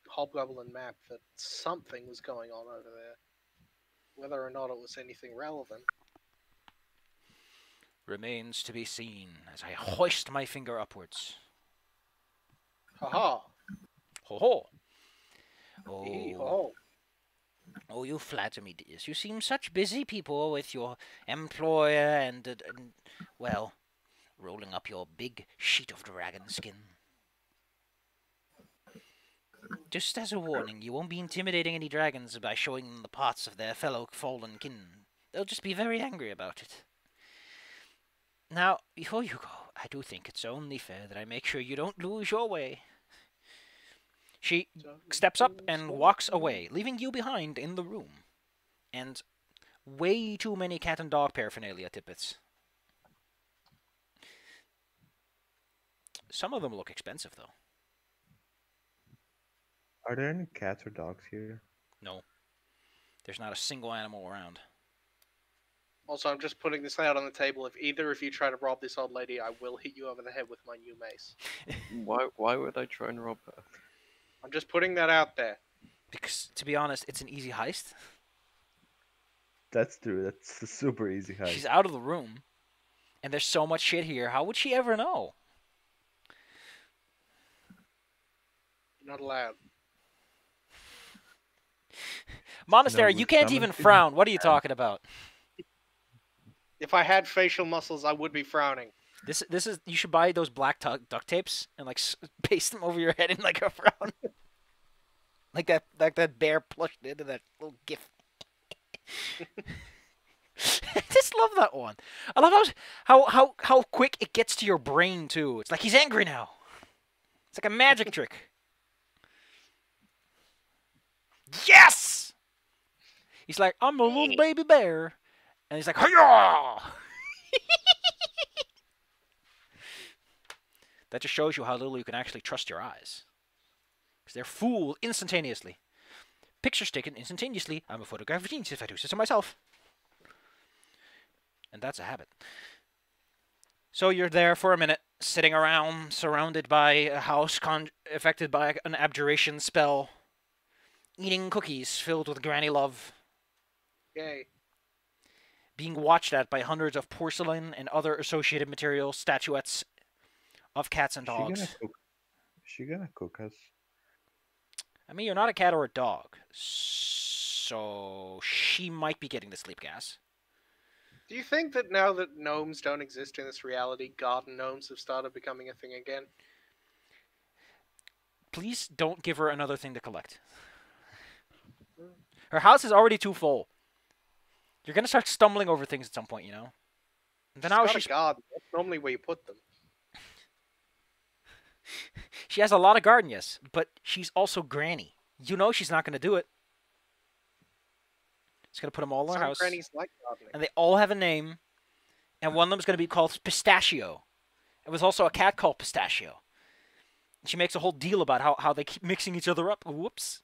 Hobgoblin map that something was going on over there. Whether or not it was anything relevant. remains to be seen as I hoist my finger upwards. Haha! Ho ho! Hee Oh, ho! oh, you flatter me, dears. You seem such busy people with your employer and well, rolling up your big sheet of dragon skin. Just as a warning, you won't be intimidating any dragons by showing them the parts of their fellow fallen kin. They'll just be very angry about it. Now, before you go, I do think it's only fair that I make sure you don't lose your way. She steps up and walks away, leaving you behind in the room. And way too many cat and dog paraphernalia tidbits. Some of them look expensive, though. Are there any cats or dogs here? No. There's not a single animal around. Also, I'm just putting this out on the table. If either of you try to rob this old lady, I will hit you over the head with my new mace. Why would I try and rob her? I'm just putting that out there. Because, to be honest, it's an easy heist. That's true. That's a super easy heist. She's out of the room. And there's so much shit here. How would she ever know? You're not allowed. Monastery, No, you we can't summoned even him. frown. What are you talking about? If I had facial muscles, I would be frowning. This is you should buy those black duct tapes and like paste them over your head in like a frown, like that bear plushed into that little gif. I just love that one. I love how quick it gets to your brain too. It's like he's angry now. It's like a magic trick. Yes. He's like, I'm a little baby bear, and he's like, hi-yah! That just shows you how little you can actually trust your eyes. Because they're fooled instantaneously. Pictures taken instantaneously. I'm a photographer genius if I do so myself. And that's a habit. So you're there for a minute, sitting around, surrounded by a house affected by an abjuration spell, eating cookies filled with granny love, Yay. being watched at by hundreds of porcelain and other associated materials, statuettes of cats and dogs. Is she gonna cook us? I mean, you're not a cat or a dog, so she might be getting the sleep gas. Do you think that now that gnomes don't exist in this reality, garden gnomes have started becoming a thing again? Please don't give her another thing to collect. Her house is already too full. You're gonna start stumbling over things at some point, you know. And then now She's got she's a garden. That's normally where you put them. she has a lot of garden, yes, but she's also granny. You know she's not gonna do it. She's gonna put them all in her Some house, grannies like gardening. and they all have a name, and one of them's gonna be called Pistachio. It was also a cat called Pistachio. And she makes a whole deal about how they keep mixing each other up. Whoops.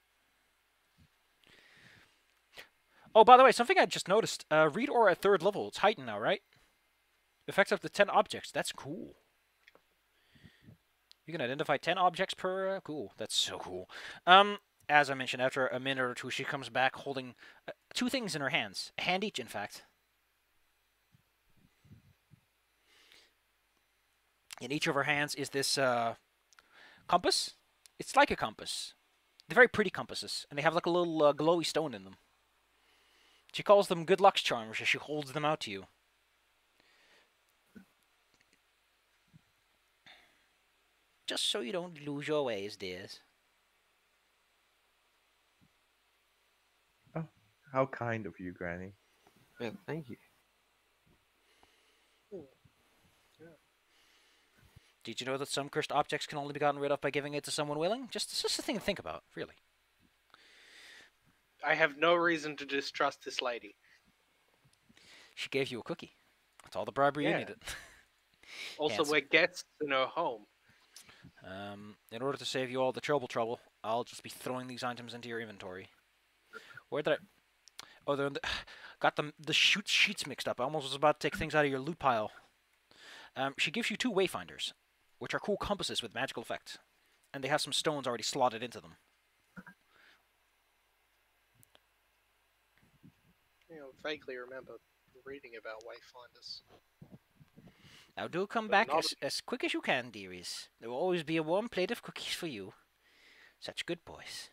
Oh, by the way, something I just noticed. Read aura at 3rd level. It's heightened now, right? Affects up to 10 objects. That's cool. You can identify 10 objects per... cool. That's so cool. As I mentioned, after a minute or two, she comes back holding 2 things in her hands. A hand each, in fact. In each of her hands is this compass. It's like a compass. They're very pretty compasses, and they have like a little glowy stone in them. She calls them good luck charms as she holds them out to you. Just so you don't lose your ways, dears. Oh, how kind of you, Granny. Yeah, thank you. Did you know that some cursed objects can only be gotten rid of by giving it to someone willing? Just a thing to think about, really. I have no reason to distrust this lady. She gave you a cookie. That's all the bribery you Yeah. needed. Also, Handsome. we're guests in her home. In order to save you all the trouble, I'll just be throwing these items into your inventory. Where did I... Oh, they're in the... Got the sheets mixed up. I almost was about to take things out of your loot pile. She gives you 2 wayfinders, which are cool compasses with magical effects. And they have some stones already slotted into them. Vaguely remember reading about wayfinders. Now do come But back not- as quick as you can, dearies. There will always be a warm plate of cookies for you. Such good boys.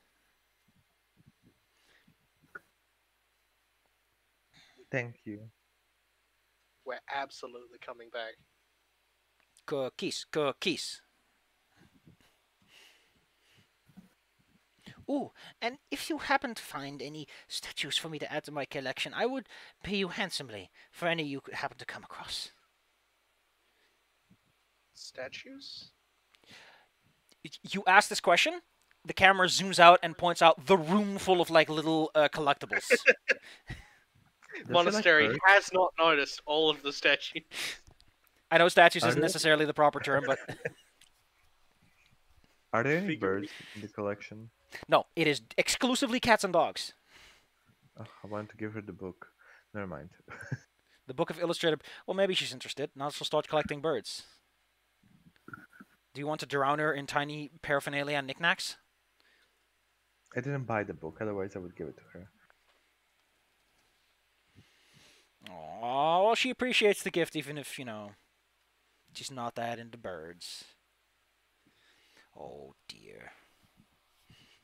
Thank you. We're absolutely coming back. Cookies, cookies. Ooh, and if you happen to find any statues for me to add to my collection, I would pay you handsomely for any you could happen to come across. Statues? You ask this question, the camera zooms out and points out the room full of like little collectibles. Does she like Monastery birds? has not noticed all of the statues. I know statues Are isn't there- necessarily the proper term, but Are there any Figurines. birds in the collection? no, it is exclusively cats and dogs. Oh, I wanted to give her the book. Never mind. The Book of Illustrated. Well, maybe she's interested. Now she'll start collecting birds. Do you want to drown her in tiny paraphernalia and knickknacks? I didn't buy the book, otherwise I would give it to her. Oh, well, she appreciates the gift, even if, she's not that into birds. Oh, dear.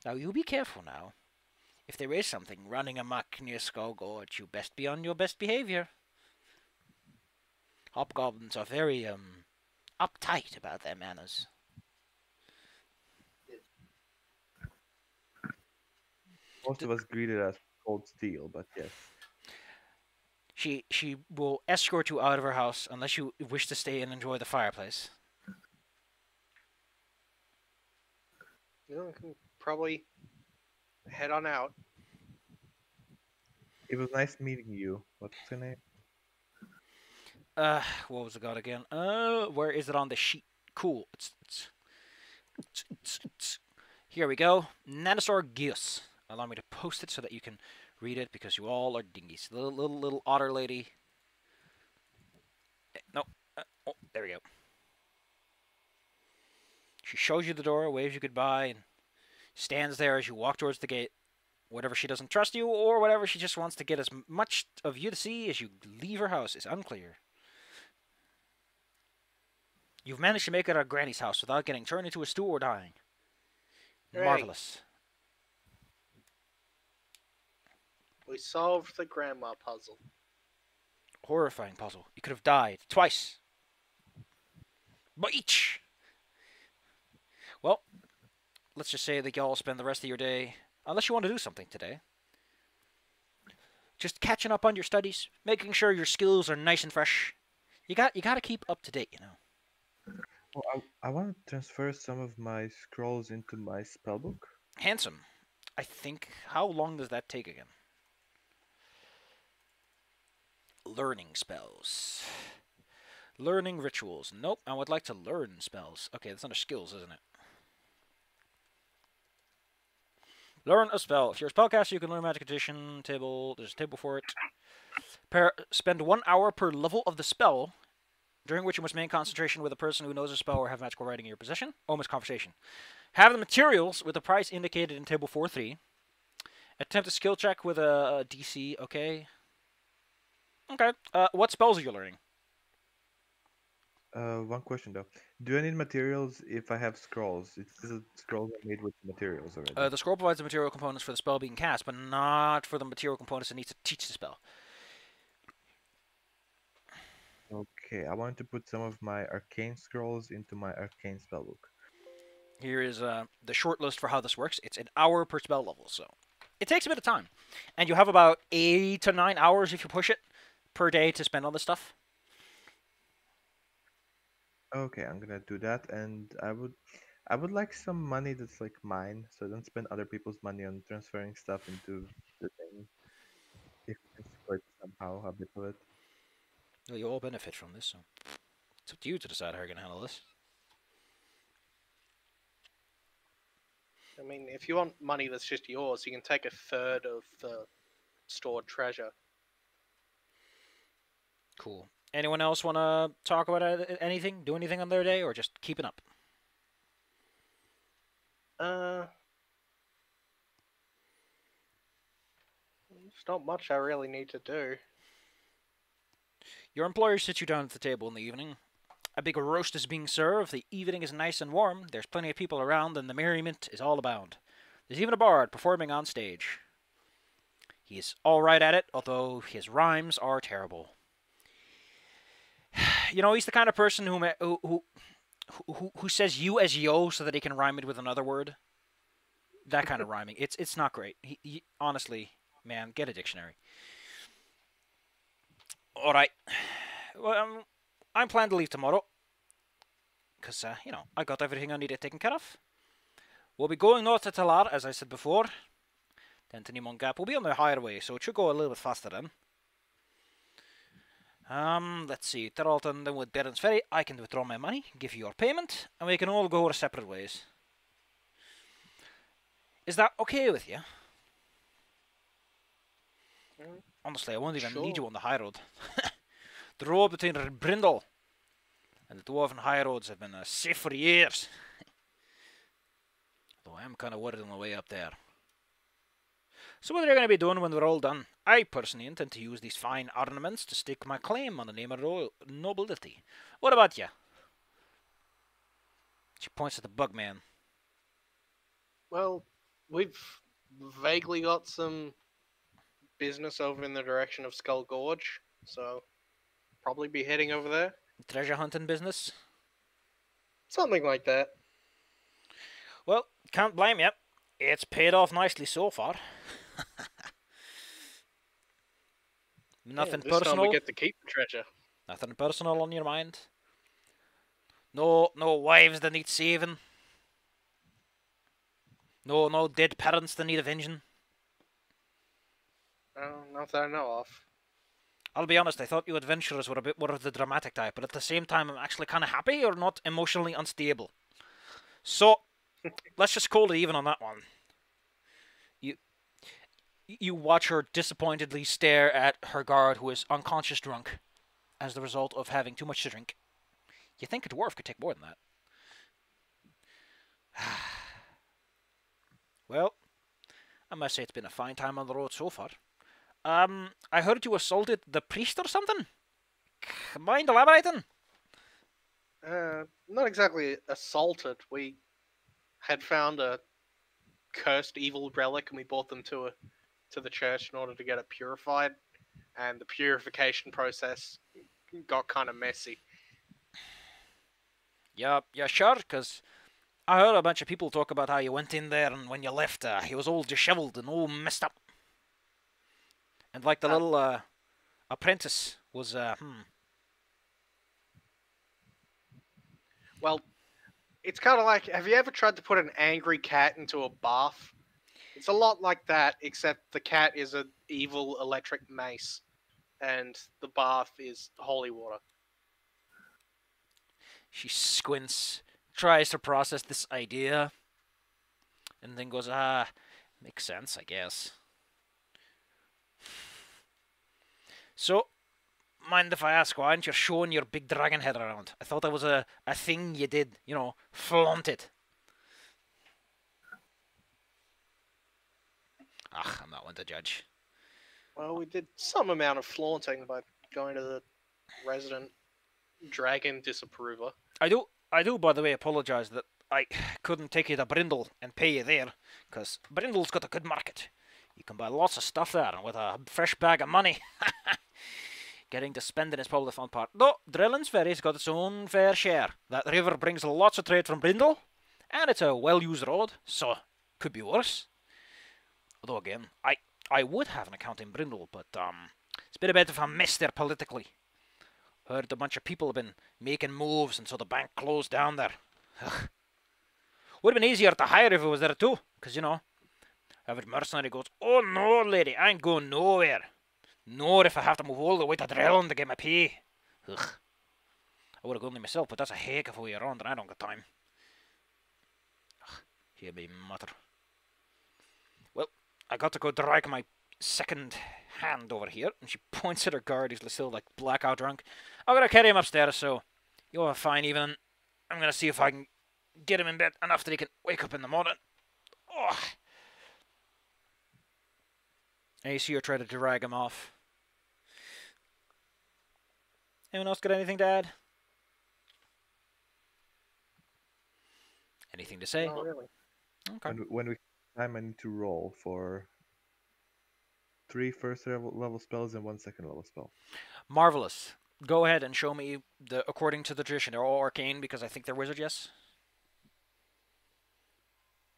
Now, you be careful now. If there is something running amok near Skull Gorge, you best be on your best behavior. Hobgoblins are very, uptight about their manners. Most of us greeted as cold steel, but yes. She will escort you out of her house unless you wish to stay and enjoy the fireplace. You know, we can probably head on out. It was nice meeting you. What's your name? What was the god again? Where is it on the sheet? Cool. Here we go. Nanosaur Geus. Allow me to post it so that you can read it because you all are dingies. Little otter lady. No. Oh, there we go. She shows you the door, waves you goodbye, and stands there as you walk towards the gate. Whatever she doesn't trust you, or whatever she just wants to get as much of you to see as you leave her house is unclear. You've managed to make it out of Granny's house without getting turned into a stew or dying. Hooray. Marvelous. We solved the grandma puzzle. Horrifying puzzle. You could have died twice. But each. Well, let's just say that y'all spend the rest of your day, unless you want to do something today, just catching up on your studies, making sure your skills are nice and fresh. You got to keep up to date, Well, I want to transfer some of my scrolls into my spellbook. Handsome. I think. How long does that take again? Learning spells. Learning rituals. Nope, I would like to learn spells. Okay, that's under skills, isn't it? Learn a spell. If you're a spellcaster, you can learn magic edition table. There's a table for it. Spend 1 hour per level of the spell, during which you must maintain concentration with a person who knows a spell or have magical writing in your possession. Almost conversation. Have the materials with the price indicated in table 4.3. Attempt a skill check with a DC. Okay. Okay. What spells are you learning? One question though. Do I need materials if I have scrolls? It says that scrolls are made with materials already. The scroll provides the material components for the spell being cast, but not for the material components it needs to teach the spell. Okay, I want to put some of my arcane scrolls into my arcane spellbook. Here is the short list for how this works. It's an hour per spell level, so it takes a bit of time. And you have about 8 to 9 hours, if you push it, per day to spend on this stuff. Okay, I'm gonna do that, and I would like some money that's like mine, so I don't spend other people's money on transferring stuff into the thing. If I can split somehow a bit of it. Well, you all benefit from this, so it's up to you to decide how you're going to handle this. I mean, if you want money that's just yours, you can take a third of the stored treasure. Cool. Anyone else want to talk about anything, do anything on their day, or just keeping up? There's not much I really need to do. Your employer sits you down at the table in the evening. A big roast is being served, the evening is nice and warm, there's plenty of people around, and the merriment is all abound. There's even a bard performing on stage. He's alright at it, although his rhymes are terrible. You know, he's the kind of person who says you as yo so that he can rhyme it with another word. That kind of rhyming. It's not great. Honestly, man, get a dictionary. All right. Well, I'm planning to leave tomorrow because I got everything I needed taken care of. We'll be going north to Talar, as I said before. Then to Nimon Gap. We'll be on the higher way, so it should go a little bit faster then. Let's see. Tarleton, then with Baron's Ferry, I can withdraw my money, give you your payment, and we can all go our separate ways. Is that okay with you? Honestly, I won't even need you on the high road. The road between Brindle and the Dwarven high roads have been safe for years. Though I am kind of worried on the way up there. So what are you going to be doing when we're all done? I personally intend to use these fine ornaments to stake my claim on the name of royal nobility. What about you? She points at the Bugman. Well, we've vaguely got some business over in the direction of Skull Gorge, so probably be heading over there. Treasure hunting business? Something like that. Well, can't blame you. It's paid off nicely so far. Nothing this personal. time we get to keep the treasure. Nothing personal on your mind. No wives that need saving. No dead parents that need avenging. Not that I know of. I'll be honest, I thought you adventurers were a bit more of the dramatic type, but at the same time I'm actually kind of happy you're not emotionally unstable. So, let's just call it even on that one. You watch her disappointedly stare at her guard who is unconscious drunk as the result of having too much to drink. You think a dwarf could take more than that. Well, I must say it's been a fine time on the road so far. I heard you assaulted the priest or something? Mind elaborating? Not exactly assaulted. We had found a cursed evil relic and we brought them to the church in order to get it purified. And the purification process got kind of messy. Yeah, sure, because I heard a bunch of people talk about how you went in there and when you left, he was all disheveled and all messed up. And like the little apprentice was, Well, it's kind of like, have you ever tried to put an angry cat into a bath? It's a lot like that, except the cat is an evil electric mace, and the bath is holy water. She squints, tries to process this idea, and then goes, makes sense, I guess. So, mind if I ask, why aren't you showing your big dragon head around? I thought that was a thing you did, flaunt it. I'm not one to judge. Well, we did some amount of flaunting by going to the resident dragon disapprover. I do, by the way, apologise that I couldn't take you to Brindle and pay you there, because Brindle's got a good market. You can buy lots of stuff there, and with a fresh bag of money. Getting to spending is probably the fun part. Though, Drellin's Ferry's got its own fair share. That river brings lots of trade from Brindle, and it's a well-used road, so could be worse. Although, again, I would have an account in Brindle, but it's been a bit of a mess there politically. Heard a bunch of people have been making moves, and so the bank closed down there. Would have been easier to hire if it was there too, because, every mercenary goes, "Oh no, lady, I ain't going nowhere. Nor if I have to move all the way to Drellon to get my pay." Ugh. I would have gone there myself, but that's a heck of a way around, and I don't got time. Hear me mutter. Well, I got to go drag my second hand over here, and she points at her guard, he's still like blackout drunk. I'm gonna carry him upstairs, so you'll have a fine evening. I'm gonna see if I can get him in bed enough that he can wake up in the morning. Oh. And you see her try to drag him off. Anyone else got anything to add? Anything to say? Not really. Okay. When we time, I need to roll for 3 first level spells and 1 second level spell. Marvelous. Go ahead and show me according to the tradition. They're all arcane because I think they're wizard, yes?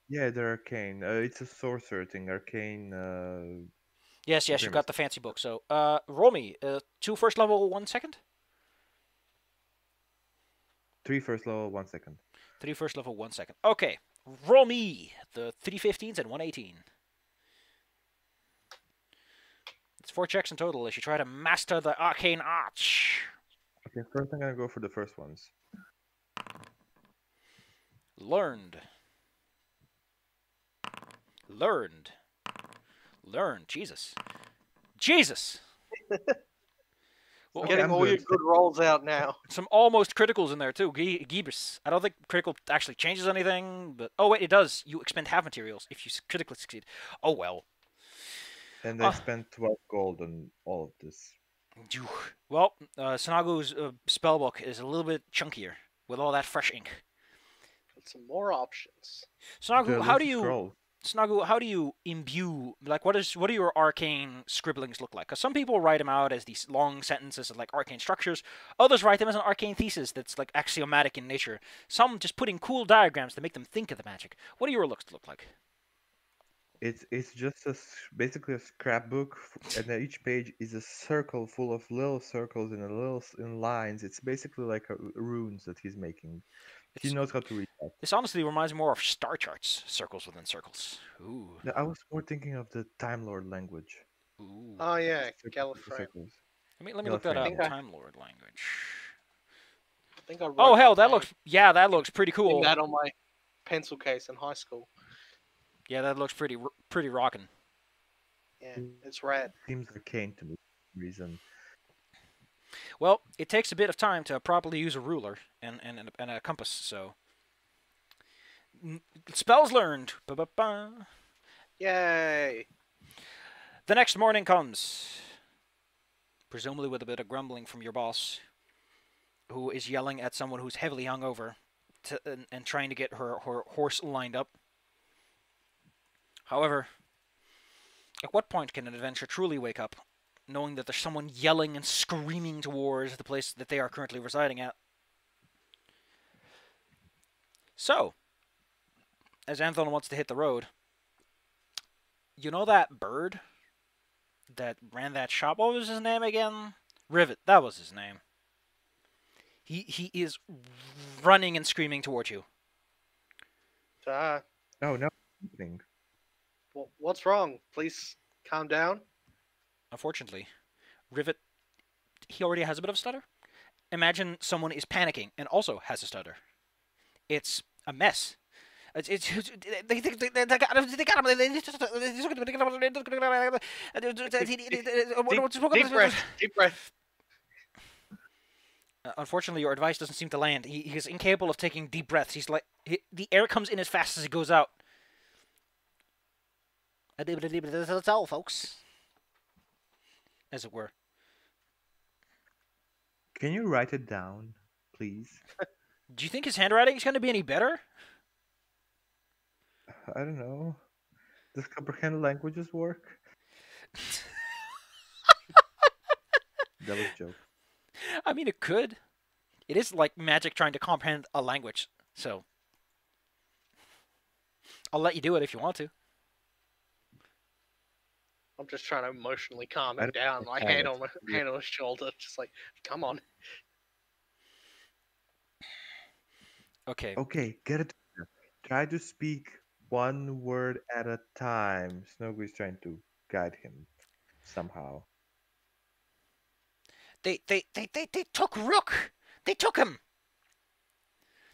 Yeah, they're arcane. It's a sorcerer thing. Arcane. Yes, you got Grimace. the fancy book. So, roll me 2 first level, 1 second. 3 first level, 1 second. 3 first level, 1 second. Okay, roll me the 3 15s and 1 18. It's 4 checks in total as you try to master the arcane arch. Okay, first I'm gonna go for the first ones. Learned. Learned. Learned. Jesus. Jesus! Well, Okay, Getting I'm all your good. good rolls out now. some almost criticals in there too. Giebus. I don't think critical actually changes anything, but oh wait, it does. You expend half materials if you critically succeed. Oh well. And I spent 12 gold on all of this. Phew. Well, Sanagu's spellbook is a little bit chunkier with all that fresh ink. Got some more options. Sanagu, The how do Lucy you Scroll. Snagu, how do you imbue, like, what do your arcane scribblings look like? Because some people write them out as these long sentences of, like, arcane structures. Others write them as an arcane thesis that's, like, axiomatic in nature. Some just put in cool diagrams to make them think of the magic. What do your looks look like? It's just basically a scrapbook, and then each page is a circle full of little circles and in lines. It's basically like runes that he's making. He knows how to read that. This honestly reminds me more of star charts, circles within circles. Ooh. No, I was more thinking of the Time Lord language. Ooh. Oh yeah, Circles, Gallifrey. circles. Let me look that I up. think I- Time Lord language. I think I wrote Oh hell, my that looks pretty name cool. in that on my pencil case in high school. Yeah, that looks pretty rockin'. Yeah, it's rad. Seems arcane to me for some reason. Well, it takes a bit of time to properly use a ruler and a compass, so. Spells learned. Ba-ba-ba. Yay! The next morning comes, presumably with a bit of grumbling from your boss, who is yelling at someone who's heavily hungover and trying to get her horse lined up. However, at what point can an adventurer truly wake up, knowing that there's someone yelling and screaming towards the place that they are currently residing at? So, as Anthon wants to hit the road, you know that bird that ran that shop? What was his name again? Rivet. That was his name. He is running and screaming towards you. Uh, Oh no! Thing. what's wrong? Please calm down. Unfortunately, Rivet, he already has a bit of a stutter. Imagine someone is panicking and also has a stutter. It's a mess. They got him. Deep breath. Deep breath. Unfortunately, your advice doesn't seem to land. He's incapable of taking deep breaths. He's like the air comes in as fast as it goes out. That's all, folks. As it were. Can you write it down, please? Do you think his handwriting is going to be any better? I don't know. Does comprehend languages work? That was a joke. I mean, it could. It is like magic trying to comprehend a language, so I'll let you do it if you want to. I'm just trying to emotionally calm I him don't down. My understand hand it. on my hand on his shoulder, just like, come on. Okay. Okay, get it together. Try to speak one word at a time. Snogu is trying to guide him somehow. They took Rook. They took him.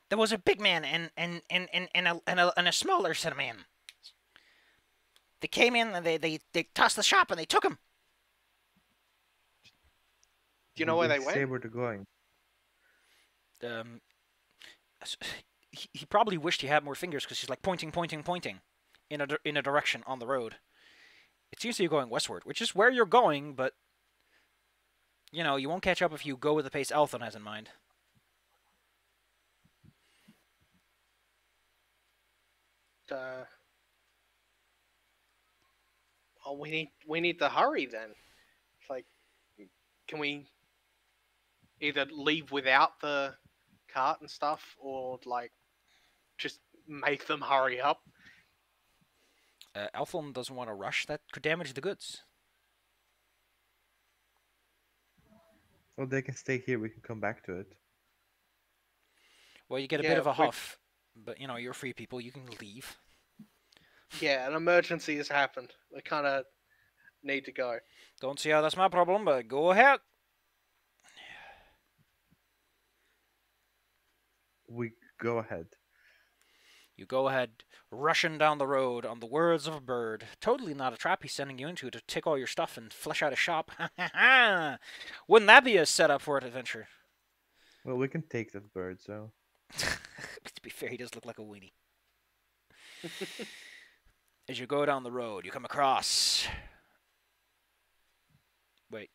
There was a big man and a smaller set of men. They came in and they tossed the shop and they took him. Do you know where they Say went? where they're going. He probably wished he had more fingers because he's like pointing in a direction on the road. It seems to be going westward, which is where you're going, but you know, you won't catch up if you go with the pace Althon has in mind. Oh, we need to hurry then. It's like, can we either leave without the cart and stuff, or like just make them hurry up? Alphon doesn't want to rush. That could damage the goods. Well, they can stay here. We can come back to it. Well, you get a bit Yeah, of a we- huff, but you're free people. You can leave. Yeah, an emergency has happened. We kind of need to go. Don't see how that's my problem, but go ahead. We go ahead. You go ahead, rushing down the road on the words of a bird. Totally not a trap he's sending you into to take all your stuff and flesh out a shop. Wouldn't that be a setup for an adventure? Well, we can take that bird, so. To be fair, he does look like a weenie. As you go down the road, you come across. Wait.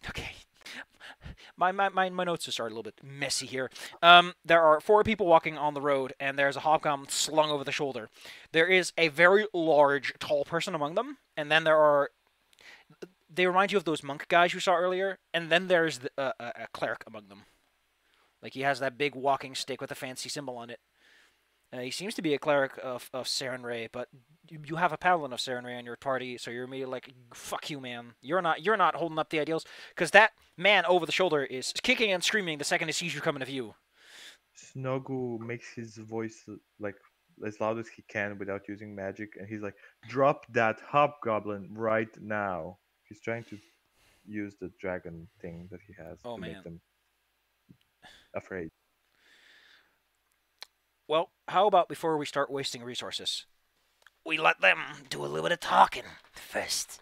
Okay. My notes just are a little bit messy here. There are 4 people walking on the road, and there's a hobgoblin slung over the shoulder. There is a very large, tall person among them, and then there are. They remind you of those monk guys you saw earlier, and then there's a cleric among them. Like he has that big walking stick with a fancy symbol on it. He seems to be a cleric of Sarenrae, but you have a paladin of Sarenrae in your party, so you're immediately like, "Fuck you, man! You're not holding up the ideals." Because that man over the shoulder is kicking and screaming the second he sees you coming to view. Snogu makes his voice like as loud as he can without using magic, and he's like, "Drop that hobgoblin right now!" He's trying to use the dragon thing that he has Oh, to man. make them afraid. Well, how about before we start wasting resources, we let them do a little bit of talking first.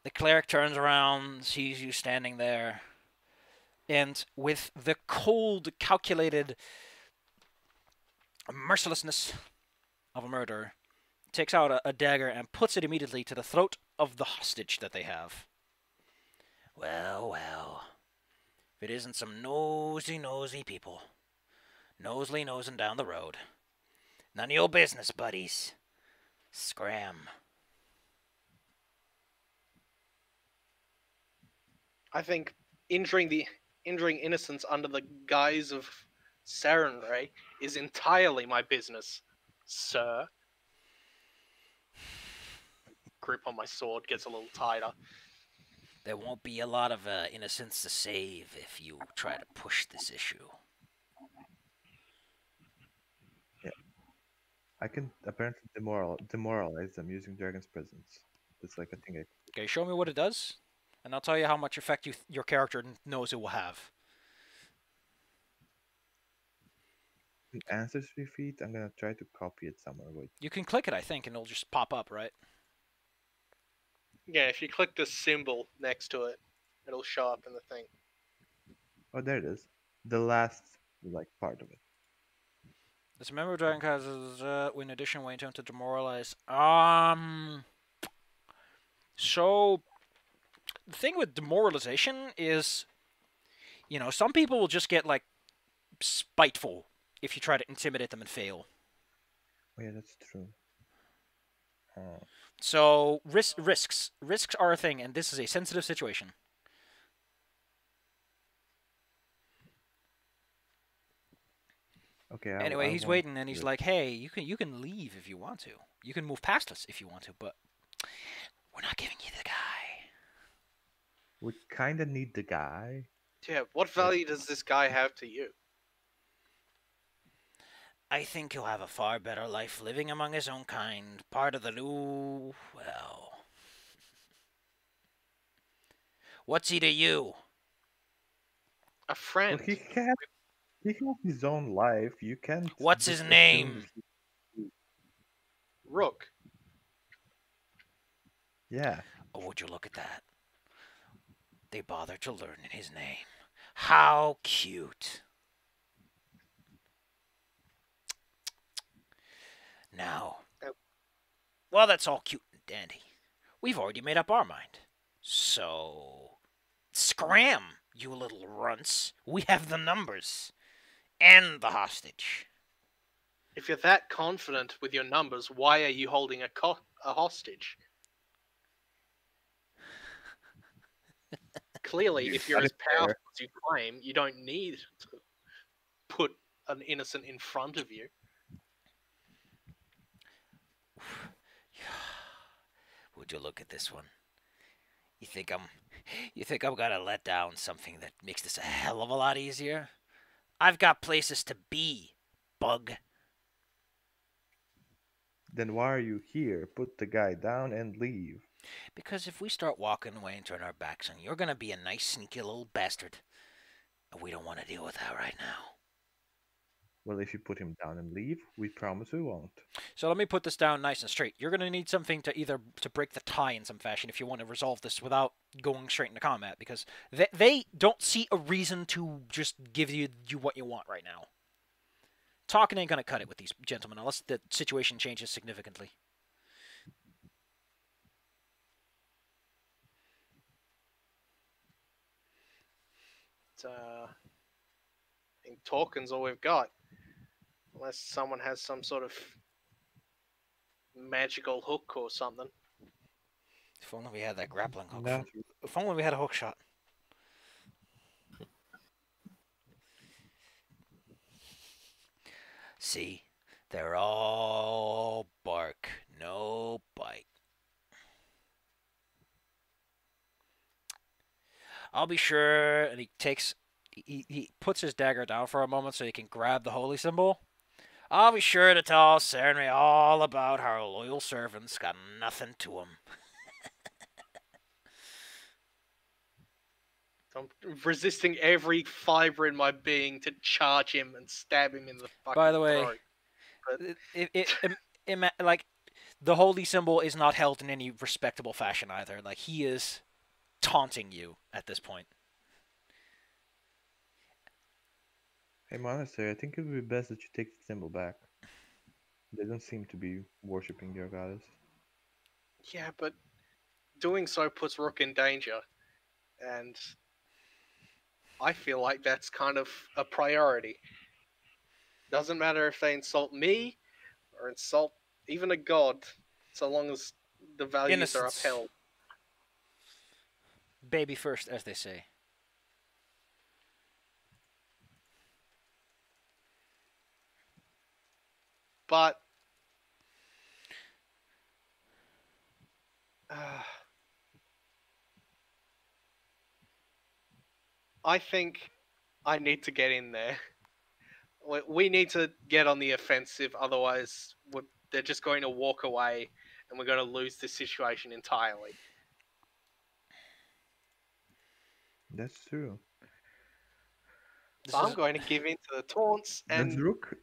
The cleric turns around, sees you standing there, and with the cold, calculated mercilessness of a murderer, takes out a dagger and puts it immediately to the throat of the hostage that they have. Well, well. If it isn't some nosy people. Nosing down the road. None of your business, buddies. Scram. I think injuring innocents under the guise of Sarenrae is entirely my business, sir. Grip on my sword gets a little tighter. There won't be a lot of innocents to save if you try to push this issue. I can apparently demoralize them using Dragon's Presence. That's like a thing. Okay, show me what it does, and I'll tell you how much effect your character knows it will have. Ancestry feat. I'm gonna try to copy it somewhere. Wait. You can click it, I think, and it'll just pop up, right? Yeah, if you click the symbol next to it, it'll show up in the thing. Oh, there it is. The last part of it. This member of Dragon causes, in addition, when attempt to demoralize. So, the thing with demoralization is, some people will just get, spiteful if you try to intimidate them and fail. Oh, yeah, that's true. So, risks. Risks are a thing, and this is a sensitive situation. Okay. Anyway, he's waiting, and he's like, "Hey, you can leave if you want to. You can move past us if you want to, but we're not giving you the guy." We kind of need the guy. Yeah, what value does this guy have to you? I think he'll have a far better life living among his own kind, part of the new. Well, what's he to you? A friend. Well, he has his own life. You can't. What's just his assume name? Rook. Yeah. Oh, would you look at that? They bothered to learn his name. How cute. Now, well, that's all cute and dandy. We've already made up our mind. So, scram, you little runts. We have the numbers. And the hostage. If you're that confident with your numbers, why are you holding a hostage? Clearly, if you're as powerful as you claim, you don't need to put an innocent in front of you. Would you look at this one? You think I'm gonna let down something that makes this a hell of a lot easier? I've got places to be, bug. Then why are you here? Put the guy down and leave. Because if we start walking away and turn our backs on you, you're gonna be a nice sneaky little bastard. And we don't want to deal with that right now. Well, if you put him down and leave, we promise we won't. So let me put this down nice and straight. You're gonna need something to either to break the tie in some fashion if you want to resolve this without going straight into combat, because they don't see a reason to just give you what you want right now. Talking ain't gonna cut it with these gentlemen unless the situation changes significantly. I think talking's all we've got. Unless someone has some sort of magical hook or something. If only we had that grappling hook. Nah. If only we had a hook shot. See, they're all bark, no bite. I'll be sure, and he puts his dagger down for a moment so he can grab the holy symbol. I'll be sure to tell Sarenrae all about how our loyal servants got nothing to him. I'm resisting every fiber in my being to charge him and stab him in the fucking By the way, throat. Like, the holy symbol is not held in any respectable fashion either. Like, he is taunting you at this point. Hey, Monastery, I think it would be best that you take the symbol back. They don't seem to be worshipping your goddess. Yeah, but doing so puts Rook in danger. And I feel like that's kind of a priority. Doesn't matter if they insult me or insult even a god, so long as the values are Innocence. upheld. Baby first, as they say. But I think I need to get in there. We need to get on the offensive, otherwise they're just going to walk away and we're going to lose this situation entirely. That's true. So I'm going to give in to the taunts That's and Rook.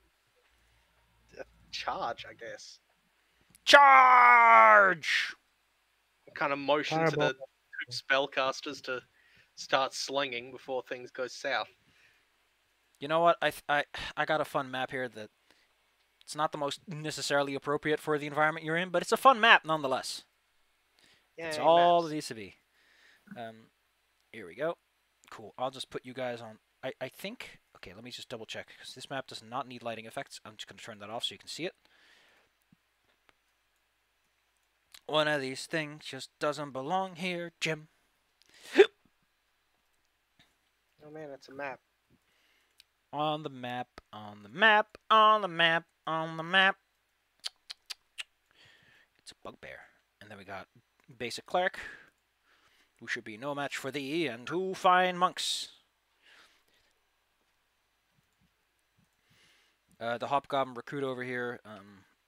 charge, I guess. Charge! Kind of motion to Fireball. the two spellcasters to start slinging before things go south. You know what? I got a fun map here that it's not the most necessarily appropriate for the environment you're in, but it's a fun map nonetheless. Yeah, It's all it needs to be. Here we go. Cool. I'll just put you guys on. I think. Okay, let me just double check because this map does not need lighting effects. I'm just going to turn that off so you can see it. One of these things just doesn't belong here, Jim. Oh man, it's a map. On the map, on the map, on the map, on the map. It's a bugbear. And then we got basic cleric, who should be no match for thee, and two fine monks. The hobgoblin recruit over here,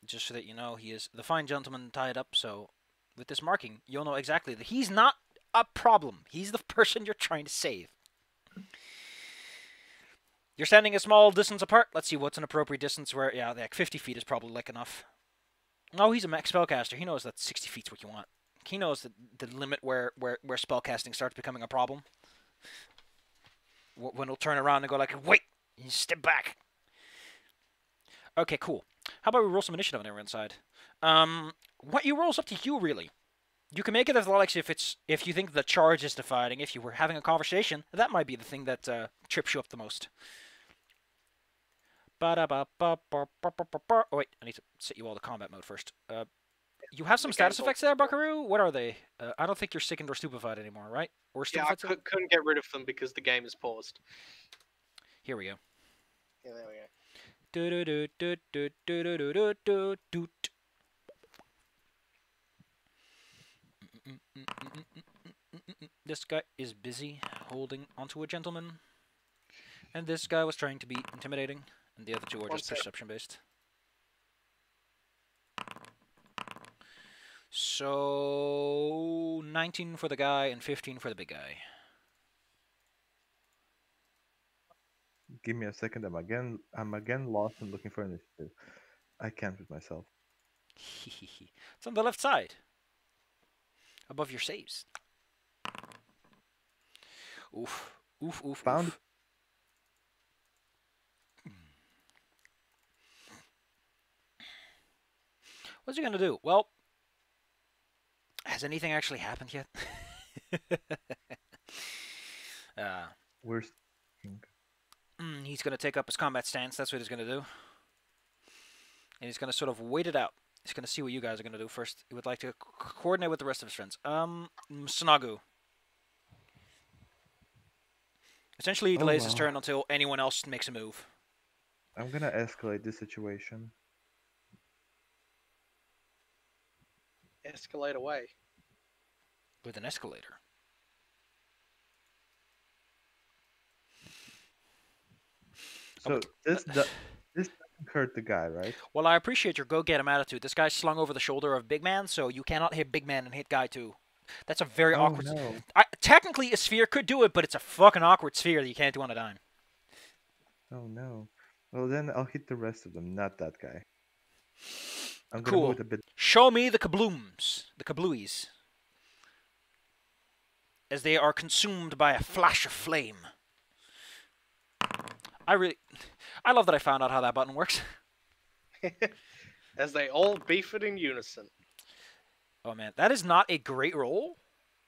just so that you know, he is the fine gentleman tied up, so with this marking, you'll know exactly that he's not a problem. He's the person you're trying to save. You're standing a small distance apart. Let's see what's an appropriate distance where, yeah, like 50 feet is probably like enough. Oh, he's a max spellcaster. He knows that 60 feet's what you want. He knows the limit where spellcasting starts becoming a problem. When he'll turn around and go like, wait, you step back. Okay, cool. How about we roll some initiative on everyone's side? What you roll's up to you, really. You can make it as like if you think the charge is dividing. If you were having a conversation, that might be the thing that trips you up the most. Oh wait, I need to set you all to combat mode first. You have some status effects there, Buckaroo? What are they? I don't think you're sickened or stupefied anymore, right? Or Yeah, I stupefied? couldn't get rid of them because the game is paused. Here we go. Yeah, there we go. This guy is busy holding onto a gentleman. And this guy was trying to be intimidating. And the other two are One just sec. perception based. So 19 for the guy and 15 for the big guy. Give me a second. I'm again lost and looking for initiative. I can't with myself. It's on the left side. Above your saves. Oof. Oof, oof, Found oof. What's he gonna do? Well, has anything actually happened yet? We're He's gonna take up his combat stance. That's what he's gonna do. And he's gonna sort of wait it out. He's gonna see what you guys are gonna do first. He would like to coordinate with the rest of his friends. Snagu. Essentially, he Oh, delays his wow. turn until anyone else makes a move. I'm gonna escalate this situation. Escalate away. With an escalator. So this doesn't hurt the guy, right? Well, I appreciate your go-get-him attitude. This guy's slung over the shoulder of Big Man, so you cannot hit Big Man and hit Guy too. That's a very Oh awkward... no. Technically, a sphere could do it, but it's a fucking awkward sphere that you can't do on a dime. Oh no. Well then I'll hit the rest of them, not that guy. I'm gonna Cool. move it a bit. Show me the kablooms. The kablooies. As they are consumed by a flash of flame. I love that I found out how that button works. As they all beef it in unison. Oh man, that is not a great roll,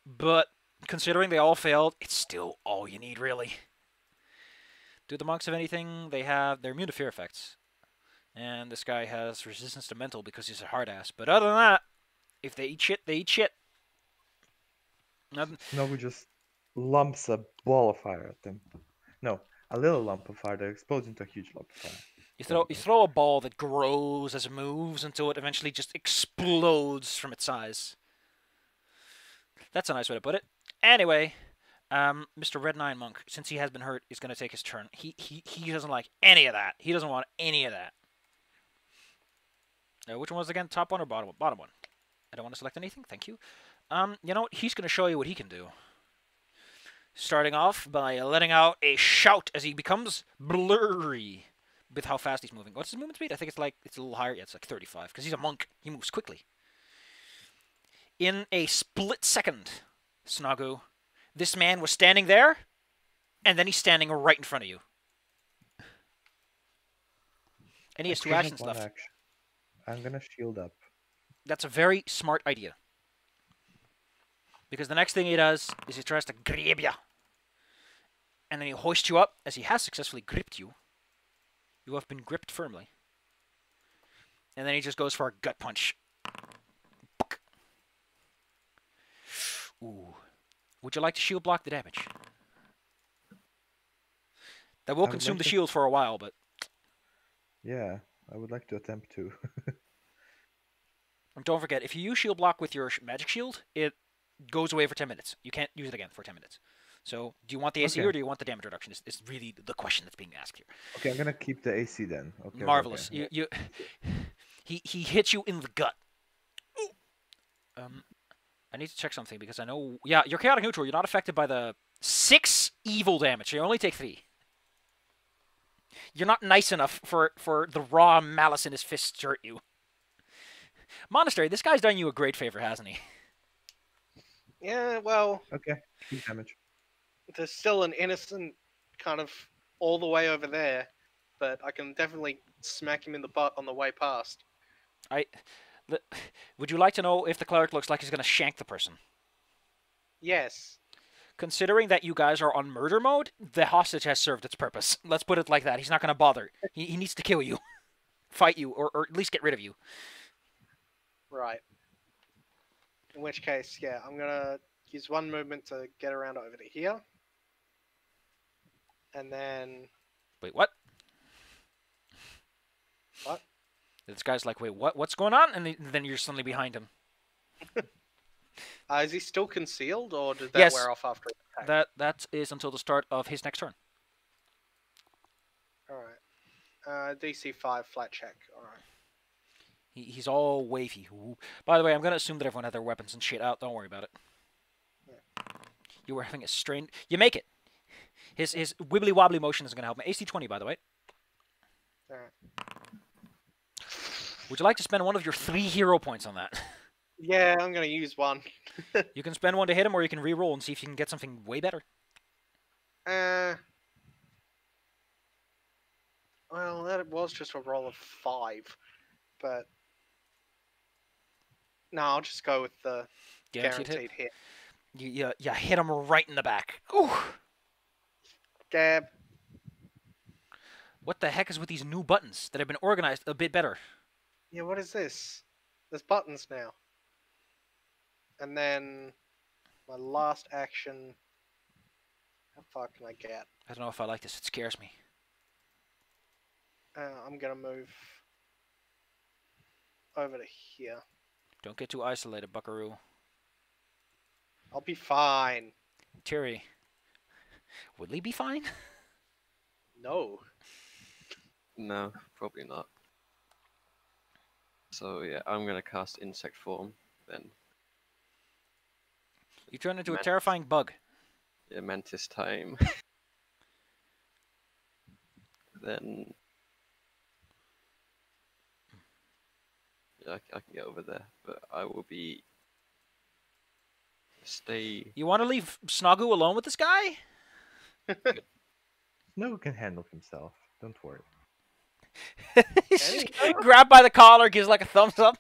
but considering they all failed, it's still all you need, really. Do the monks have anything? They're immune to fear effects. And this guy has resistance to mental because he's a hard ass. But other than that, if they eat shit, they eat shit. Nothing. Snowy just lumps a ball of fire at them. No, a little lump of fire that explodes into a huge lump of fire. You throw a ball that grows as it moves until it eventually just explodes from its size. That's a nice way to put it. Anyway, Mr. Red Nine Monk, since he has been hurt, is going to take his turn. He doesn't like any of that. He doesn't want any of that. Which one was it again? Top one or bottom one? Bottom one. I don't want to select anything. Thank you. You know what? He's going to show you what he can do. Starting off by letting out a shout as he becomes blurry with how fast he's moving. What's his movement speed? I think it's a little higher. Yeah, it's like 35 because he's a monk. He moves quickly. In a split second, Snagu, this man was standing there, and then he's standing right in front of you. And he has two actions left. Action. I'm gonna shield up. That's a very smart idea. Because the next thing he does is he tries to grab you. And then he hoists you up as he has successfully gripped you. You have been gripped firmly. And then he just goes for a gut punch. Ooh. Would you like to shield block the damage? That will consume the shield for a while, but... Yeah, I would like to attempt to. And don't forget, if you use shield block with your magic shield, it goes away for 10 minutes. You can't use it again for 10 minutes. So, do you want the AC or do you want the damage reduction? Is really the question that's being asked here. Okay, I'm gonna keep the AC then. Okay. Marvelous. Okay. He hits you in the gut. I need to check something because I know... Yeah, you're chaotic neutral. You're not affected by the 6 evil damage. You only take 3. You're not nice enough for the raw malice in his fists to hurt you. Monastery, this guy's done you a great favor, hasn't he? Yeah, well, Okay, 2 damage. there's still an innocent kind of all the way over there, but I can definitely smack him in the butt on the way past. Would you like to know if the cleric looks like he's going to shank the person? Yes. Considering that you guys are on murder mode, the hostage has served its purpose. Let's put it like that. He's not going to bother. He needs to kill you. Fight you, or at least get rid of you. Right. In which case, yeah, I'm gonna use one movement to get around over to here. And then... Wait, what? What? This guy's like, wait, what? What's going on? And then you're suddenly behind him. Is he still concealed, or did that Yes. wear off after an attack? That is until the start of his next turn. Alright. DC 5 flat check. Alright. He's all wavy. Ooh. By the way, I'm gonna assume that everyone had their weapons and shit out. Don't worry about it. Yeah. You were having a strain. You make it. His wibbly wobbly motion is gonna help me. AC 20, by the way. Alright. Would you like to spend one of your 3 hero points on that? Yeah, I'm gonna use one. You can spend one to hit him, or you can re-roll and see if you can get something way better. Well, that was just a roll of 5, but no, I'll just go with the guaranteed hit. You hit him right in the back. Ooh! Gab. What the heck is with these new buttons that have been organized a bit better? Yeah, what is this? There's buttons now. And then my last action. How far can I get? I don't know if I like this. It scares me. I'm gonna move over to here. Don't get too isolated, buckaroo. I'll be fine. Terry, would Lee be fine? No. No, probably not. So yeah, I'm gonna cast insect form then. You turn into a Man- terrifying bug. Yeah, mantis time. Then yeah, I can get over there, but I will be stay. You want to leave Snogu alone with this guy? No, can handle himself. Don't worry. He's just grabbed by the collar, gives like a thumbs up.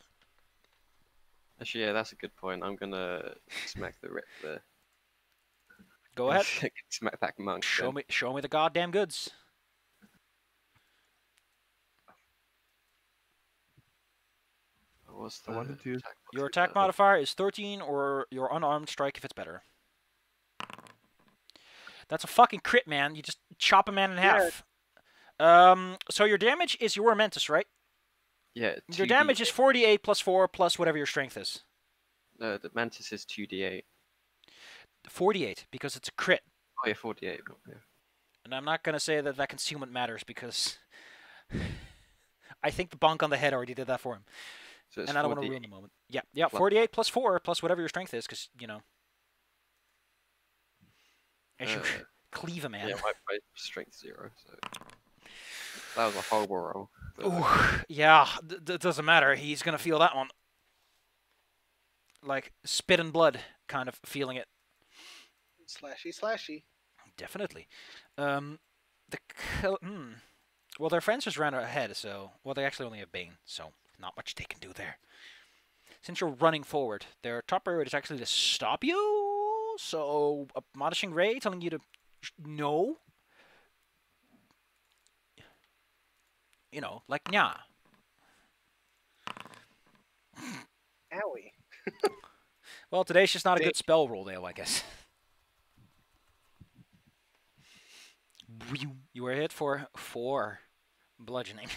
Actually, yeah, that's a good point. I'm gonna smack the Go ahead. smack that monk. Show then. me the goddamn goods. What's I the wanted to use Your attack modifier is 13, or your unarmed strike if it's better. That's a fucking crit, man. You just chop a man in half. So your damage is your Mentis, right? Yeah. Your damage is 48 plus 4 plus whatever your strength is. No, the mantis is 2d8. 48, because it's a crit. Oh yeah, 48. Yeah. And I'm not going to say that that concealment matters, because I think the bonk on the head already did that for him. So it's And I don't want to 48. ruin the moment. Yeah, 48 plus 4 plus whatever your strength is, because, you know. As you cleave a man. Yeah, my strength 0. So that was a horrible roll. But, Ooh, yeah, it doesn't matter. He's going to feel that one. Like, spit and blood kind of feeling it. Slashy. Definitely. Well, their friends just ran ahead, so... Well, they actually only have Bane, so not much they can do there. Since you're running forward, their top priority is actually to stop you, so admonishing Ray, telling you to no. You know, like, nya. Owie. Well, today's just not a good spell roll, though, I guess. You were hit for 4 bludgeoning.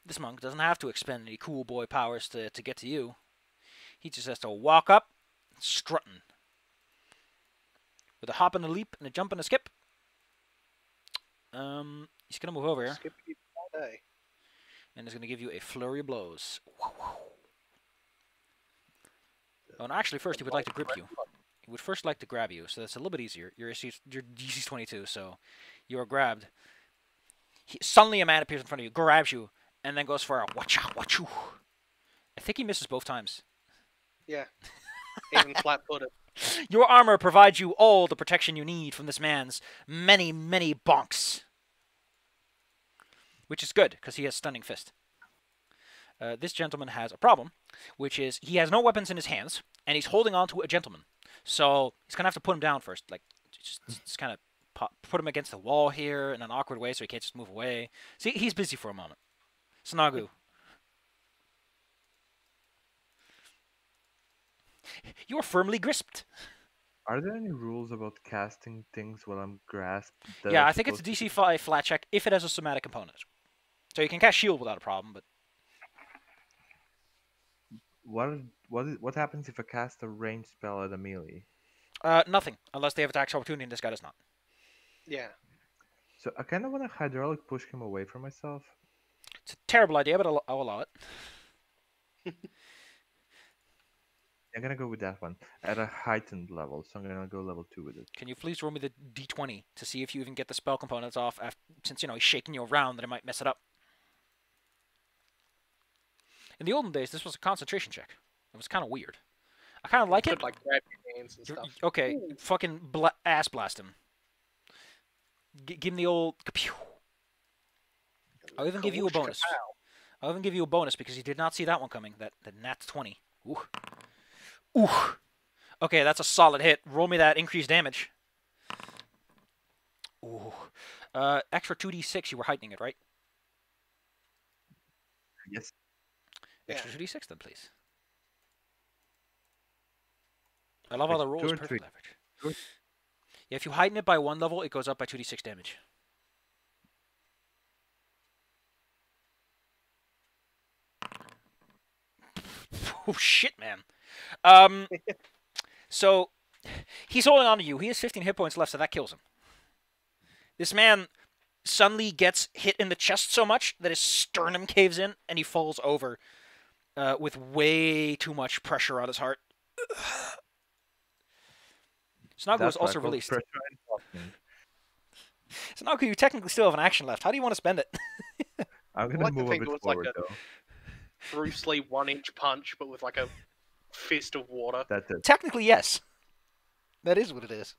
This monk doesn't have to expend any cool boy powers to get to you. He just has to walk up, strutting. With a hop and a leap and a jump and a skip. He's going to move over here. Skippy all day. And is going to give you a flurry of blows. Oh, and actually, first he would like to grip you. He would first like to grab you, so that's a little bit easier. Your DC's 22, so you are grabbed. Suddenly a man appears in front of you, grabs you, and then goes for a wachu. I think he misses both times. Yeah. Even flat-footed. Your armor provides you all the protection you need from this man's many, many bonks. Which is good, because he has Stunning Fist. This gentleman has a problem, which is he has no weapons in his hands, and he's holding on to a gentleman. So he's going to have to put him down first. Like, just kind of put him against the wall here in an awkward way so he can't just move away. See, he's busy for a moment. Snagu. You're firmly gripped. Are there any rules about casting things while I'm grasped? Yeah, I think it's a DC 5 flat check if it has a somatic component. So you can cast shield without a problem, but... what happens if I cast a ranged spell at a melee? Nothing, unless they have attacks opportunity, and this guy does not. Yeah. So I kind of want to hydraulic push him away from myself. It's a terrible idea, but I'll allow it. I'm gonna go with that one at a heightened level, so I'm gonna go level 2 with it. Can you please roll me the d20 to see if you even get the spell components off, since, he's shaking you around, that it might mess it up. In the olden days, this was a concentration check. It was kind of weird. I kind of like You it. could, like, grab your hands and stuff. Okay, Ooh. fucking ass blast him. Give him the old... Kapew. I'll even give you a Kalush bonus. kapow. I'll even give you a bonus because you did not see that one coming. That nat 20. Ooh. Ooh. Okay, that's a solid hit. Roll me that increased damage. Ooh. Extra 2d6. You were heightening it, right? Yes. Extra 2d6 then, please. I love how the roll is 2 or perfect 3? leverage. Yeah, if you heighten it by 1 level, it goes up by 2d6 damage. Oh, shit, man. So, he's holding on to you. He has 15 hit points left, so that kills him. This man suddenly gets hit in the chest so much that his sternum caves in, and he falls over with way too much pressure on his heart. Snoggle was also released. Snoggle, you technically still have an action left. How do you want to spend it? I I'm gonna like to move a think bit it was like forward a though. Bruce Lee 1-inch punch, but with like a fist of water. That's it. Technically, yes. That is what it is.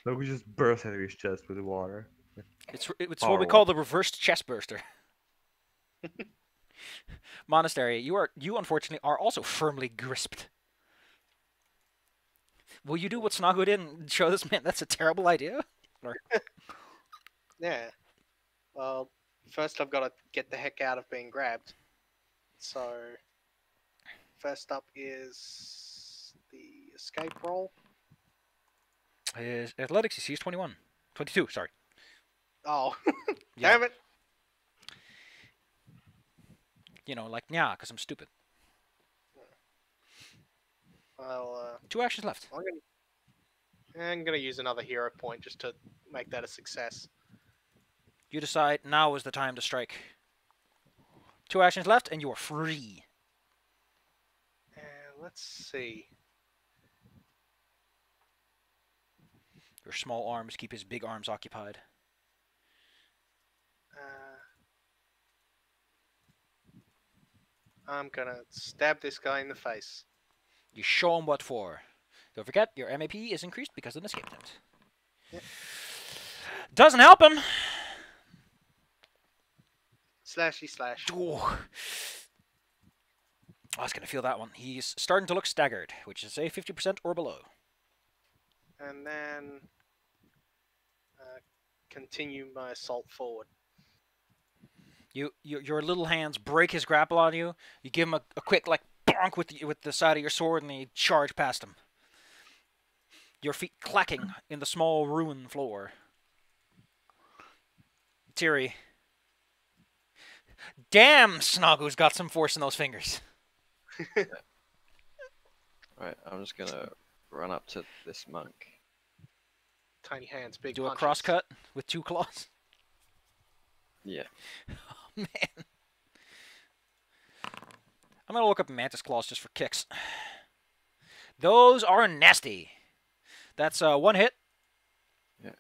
No, we just burst out of his chest with the water. It's what Power we call the reversed chest burster. Monastery, you unfortunately are also firmly grisped. Will you do what Snoggle did and show this man that's a terrible idea? Or... Yeah. Well, first I've got to get the heck out of being grabbed. So, first up is the escape roll. His athletics, he sees 21. 22, sorry. Oh, Yeah. damn it! Like, yeah, because I'm stupid. Well, 2 actions left. I'm gonna use another hero point just to make that a success. You decide now is the time to strike. 2 actions left, and you are free. And let's see. Your small arms keep his big arms occupied. I'm gonna stab this guy in the face. You show him what for. Don't forget, your MAP is increased because of an escape attempt. Yep. Doesn't help him. Slashy slash. Ooh. I was going to feel that one. He's starting to look staggered, which is a 50% or below. And then continue my assault forward. Your little hands break his grapple on you. You give him a quick, like, bonk with the side of your sword, and then you charge past him. Your feet clacking in the small ruin floor. Tiri. Damn, Snoggle's got some force in those fingers. Right, I'm just gonna run up to this monk. Tiny hands, big Do punches. a cross cut with 2 claws. Yeah. Oh, man. I'm gonna look up Mantis Claws just for kicks. Those are nasty. That's 1 hit. Yeah.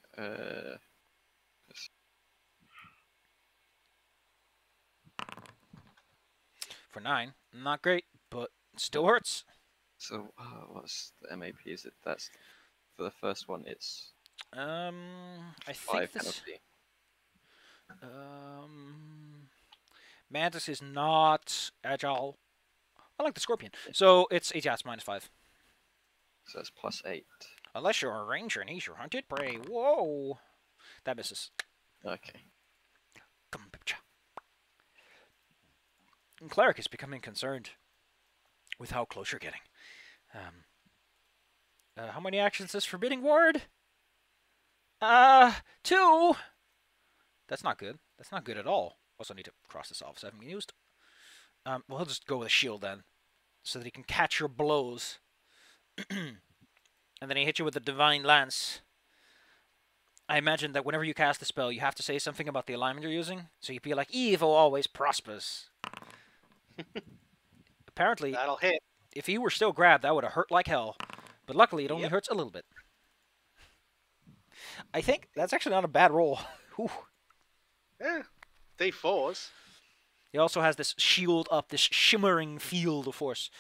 For 9. Not great, but still hurts. So what's the MAP? Is it that's for the first one? It's I think 5 this. penalty. Mantis is not agile. I like the scorpion. So it's -5. So that's +8. Unless you're a ranger and he's your hunted prey. Whoa. That misses. Okay. And Cleric is becoming concerned with how close you're getting. How many actions is Forbidding Ward? 2. That's not good. That's not good at all. Also need to cross this off so I haven't been used. Well, he'll just go with a shield then. so that he can catch your blows. And then he hits you with the Divine Lance. I imagine that whenever you cast the spell, you have to say something about the alignment you're using. So you'd be like, evil always prospers. Apparently, That'll hit. if he were still grabbed, that would have hurt like hell. But luckily, it only Yep. hurts a little bit. I think that's actually not a bad roll. Whew. Yeah. D4s. He also has this shield up, this shimmering field of force.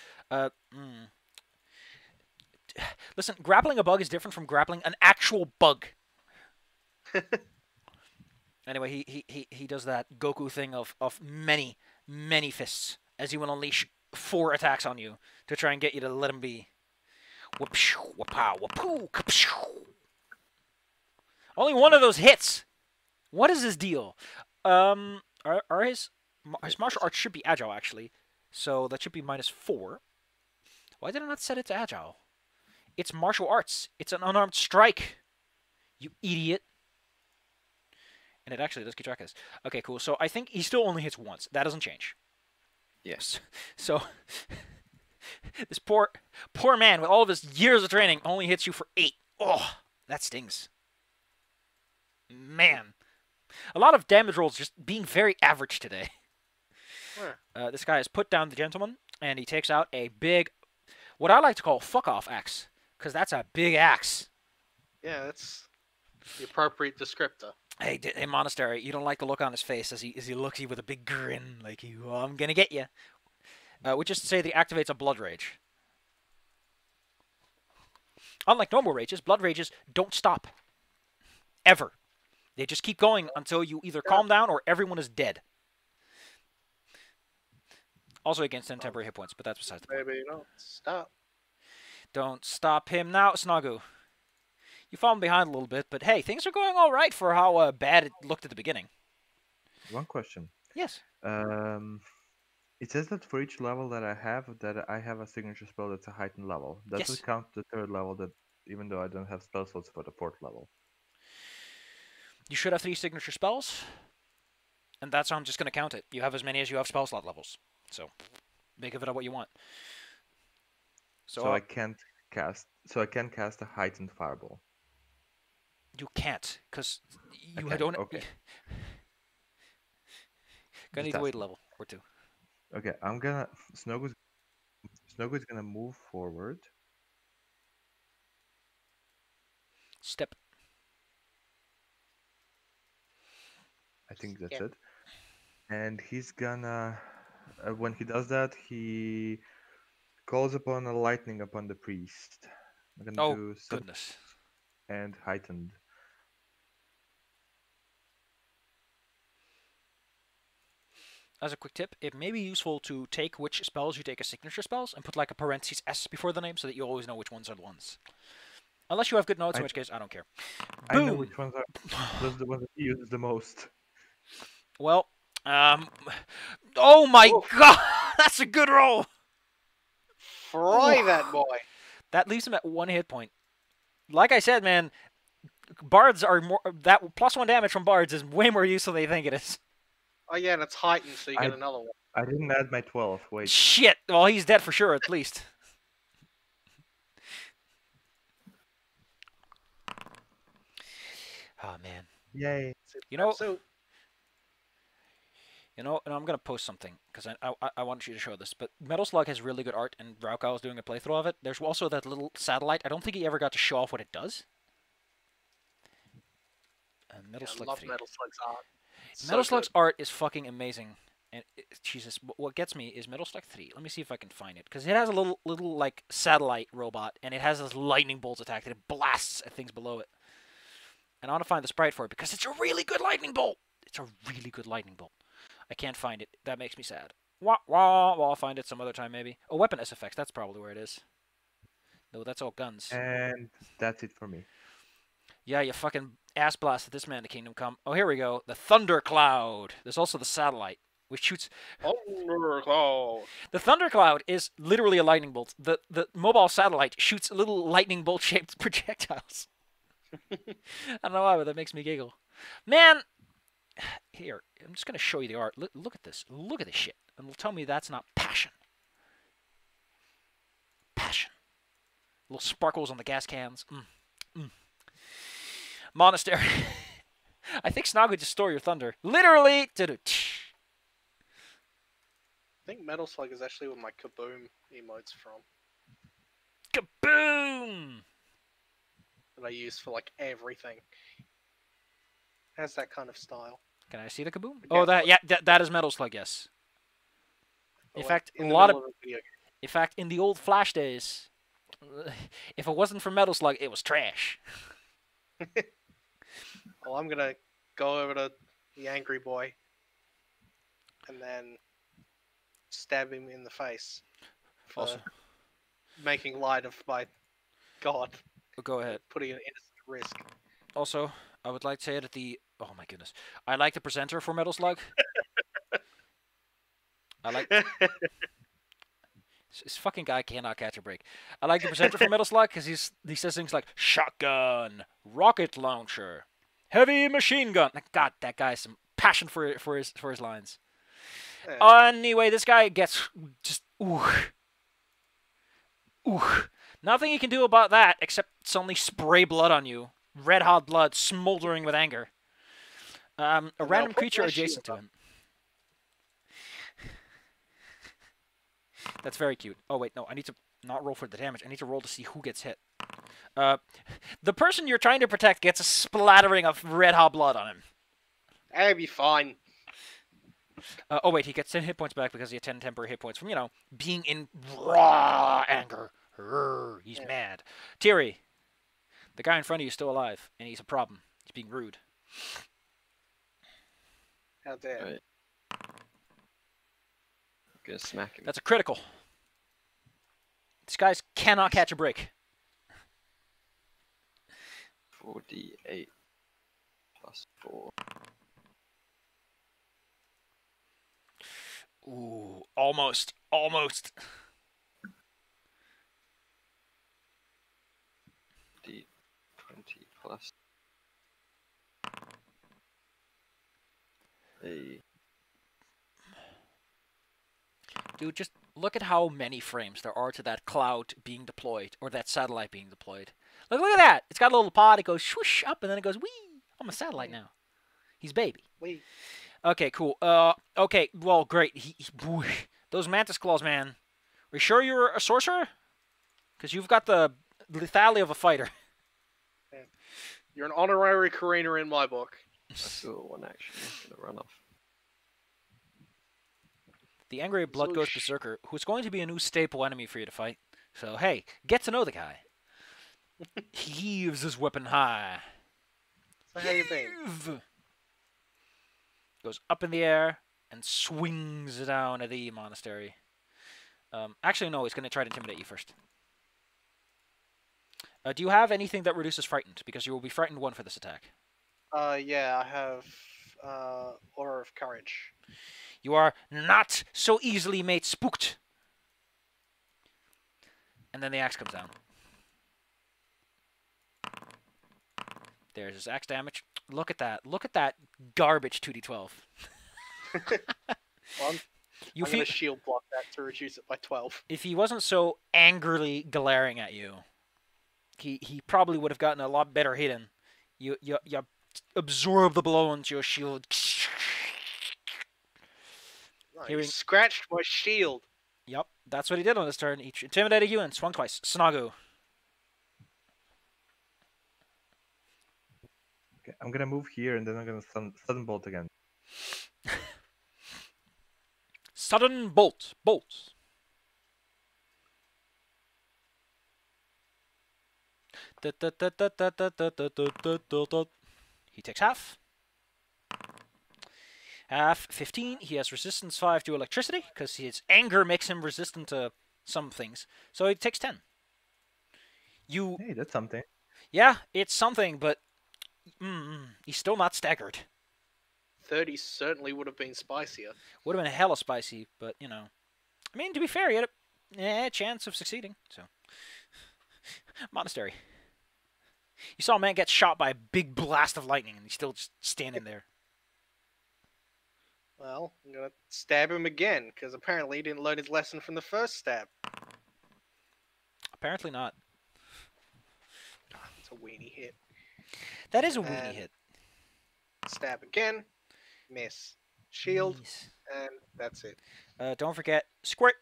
Listen, grappling a bug is different from grappling an actual bug. Anyway, he does that Goku thing of many, many fists, as he will unleash 4 attacks on you to try and get you to let him be. Whoop-shoo, whoop-pow, whoop-poo, ka-pshoo. Only one of those hits. What is his deal? Are his martial arts should be agile actually, so that should be -4. Why did I not set it to agile? It's martial arts. It's an unarmed strike. You idiot. And it actually does keep track of this. Okay, cool. So I think he still only hits once. That doesn't change. Yes. So this poor man with all of his years of training only hits you for 8. Oh, that stings. Man. A lot of damage rolls just being very average today. This guy has put down the gentleman, and he takes out a big, what I like to call fuck-off axe, because that's a big axe. Yeah, that's the appropriate descriptor. Hey, Monastery, you don't like the look on his face as he looks at you with a big grin, like, I'm gonna get you. Which is to say that he activates a Blood Rage. Unlike normal rages, Blood Rages don't stop. Ever. They just keep going until you either calm down or everyone is dead. Also against 10 temporary hit points, but that's besides the point. Maybe don't stop. Don't stop him now, Snagu. You've fallen behind a little bit, but hey, things are going all right for how bad it looked at the beginning. One question. Yes. It says that for each level that I have a signature spell that's a heightened level. Does Yes. it count the 3rd level, that even though I don't have spell slots for the 4th level? You should have 3 signature spells, and that's how I'm just going to count it. You have as many as you have spell slot levels, so make of it what you want. So I can't cast a heightened fireball. You can't, because you Okay, don't. okay. Gonna need Just to wait a asking. level or 2. Okay, Snogu's gonna move forward. Step. I think that's Yeah. it. And he's gonna, when he does that, he calls upon a lightning upon the priest. I'm gonna Oh, do goodness. and heightened. As a quick tip, it may be useful to take which spells you take as signature spells and put like a parentheses S before the name so that you always know which ones are the ones. Unless you have good notes, in which case I don't care. I know Boom! which ones are those are the ones that he uses the most. Well, oh my Oof. god! That's a good roll! Fry Oof. that boy. That leaves him at 1 hit point. Like I said, man, bards are more. That +1 damage from bards is way more useful than you think it is. Oh yeah, and it's heightened, so you get I- another one. I didn't add my 12. Wait. Shit! Well, he's dead for sure, at least. Oh man. Yay. You know, So and I'm gonna post something because I want you to show this. But Metal Slug has really good art, and Raukal is doing a playthrough of it. There's also that little satellite. I don't think he ever got to show off what it does. Metal I Slug love 3. Metal Slug's art. It's Metal so Slug's good. art is fucking amazing. And Jesus, what gets me is Metal Slug 3. Let me see if I can find it, because it has a little like satellite robot, and it has this lightning bolt attack that it blasts at things below it. And I want to find the sprite for it because it's a really good lightning bolt. It's a really good lightning bolt. I can't find it. That makes me sad. Wah wah. Well, I'll find it some other time maybe. Oh, weapon SFX. That's probably where it is. No, that's all guns. And that's it for me. Yeah, you fucking ass blasted this man to Kingdom Come. Oh, here we go. The Thundercloud. There's also the satellite, which shoots. Thundercloud. The Thundercloud is literally a lightning bolt. The mobile satellite shoots little lightning bolt shaped projectiles. I don't know why, but that makes me giggle. Man, here, I'm just gonna show you the art. Look at this. Look at this shit, and tell me that's not passion. Little sparkles on the gas cans. Monastery. I think Snog would just store your thunder. Literally. I think Metal Slug is actually where my Kaboom emote's from. Kaboom! That I use for like everything. Has that kind of style. Can I see the kaboom? Yeah, Oh, that that is Metal Slug. Yes. In Like, fact, in a the lot of middle a video in fact, in the old Flash days, if it wasn't for Metal Slug, it was trash. game. Well, I'm gonna go over to the angry boy and then stab him in the face for Also, making light of my god, go ahead. putting an innocent at risk. Also, I would like to say that oh my goodness, I like the presenter for Metal Slug. I like this fucking guy cannot catch a break. I like the presenter for Metal Slug because he says things like shotgun, rocket launcher, heavy machine gun. God, that guy has some passion for his lines. Yeah. Anyway, this guy gets just nothing you can do about that except suddenly spray blood on you, red hot blood, smoldering with anger. A now random put creature my adjacent shield to him. That's very cute. Oh wait, no, I need to not roll for the damage. I need to roll to see who gets hit. The person you're trying to protect gets a splattering of red hot blood on him. That'll be fine. Oh wait, he gets 10 hit points back because he had 10 temporary hit points from, being in raw anger. He's Yeah. mad. Tiri, the guy in front of you is still alive, and he's a problem. He's being rude. How dare. Right. I'm gonna smack him. That's a critical. These guys cannot catch a break. 4d8 plus 4. Ooh, almost. Almost. D20 plus a. Dude, just look at how many frames there are to that cloud being deployed, or that satellite being deployed. Look at that! It's got a little pod, it goes swoosh up, and then it goes whee! I'm a satellite now. He's baby. Wait. Okay, cool. Okay, well, great. Those mantis claws, man. Are you sure you're a sorcerer? Because you've got the lethality of a fighter. You're an honorary Karina in my book. I saw one action. I'm gonna run off. The angry Blood Ghost Swoosh. Berserker, who's going to be a new staple enemy for you to fight. So, hey, get to know the guy. He heaves his weapon high. So how you been? Heave! Goes up in the air and swings down at the monastery. Actually, no, he's going to try to intimidate you first. Do you have anything that reduces frightened? Because you will be frightened 1 for this attack. Yeah, I have Aura of Courage. You are not so easily made spooked. And then the axe comes down. There's his axe damage. Look at that. Look at that garbage 2d12. Well, I'm You gonna feel shield block that to reduce it by 12. if he wasn't so angrily glaring at you, he probably would have gotten a lot better hidden. You absorb the blow into your shield. No, Hearing- you scratched my shield. Yep, that's what he did on his turn. He intimidated you and swung twice. Snagu. Okay, I'm gonna move here and then I'm gonna sudden bolt again. Sudden bolt. Bolt. He takes half. Half 15. He has resistance 5 to electricity because his anger makes him resistant to some things. So he takes 10. You, Hey, that's something. yeah, it's something, but he's still not staggered. 30 certainly would have been spicier. Would have been hella spicy, but I mean, to be fair, he had a chance of succeeding. So, monastery. You saw a man get shot by a big blast of lightning, and he's still just standing there. Well, I'm gonna stab him again, because apparently he didn't learn his lesson from the first stab. Apparently not. a weenie hit. That is a weenie And hit. stab again. Miss. Shield. Nice. And that's it. Don't forget, squirt.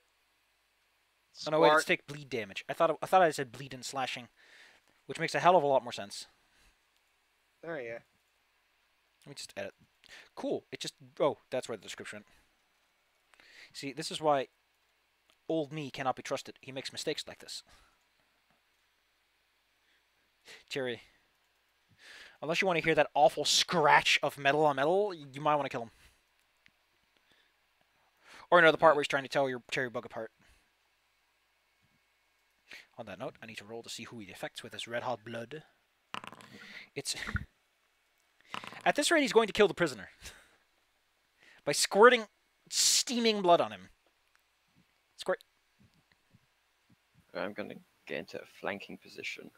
Oh no, wait, it's Squart. take bleed damage. I thought I said bleed and slashing, which makes a hell of a lot more sense. Oh, yeah. Let me just edit. Cool. It just... Oh, that's where the description went. See, this is why old me cannot be trusted. He makes mistakes like this. Jerry. Unless you want to hear that awful scratch of metal on metal, you might want to kill him. Or another part where he's trying to tear your cherry bug apart. On that note, I need to roll to see who he affects with his red hot blood. It's... At this rate, he's going to kill the prisoner. By squirting steaming blood on him. Squirt. I'm gonna get into a flanking position.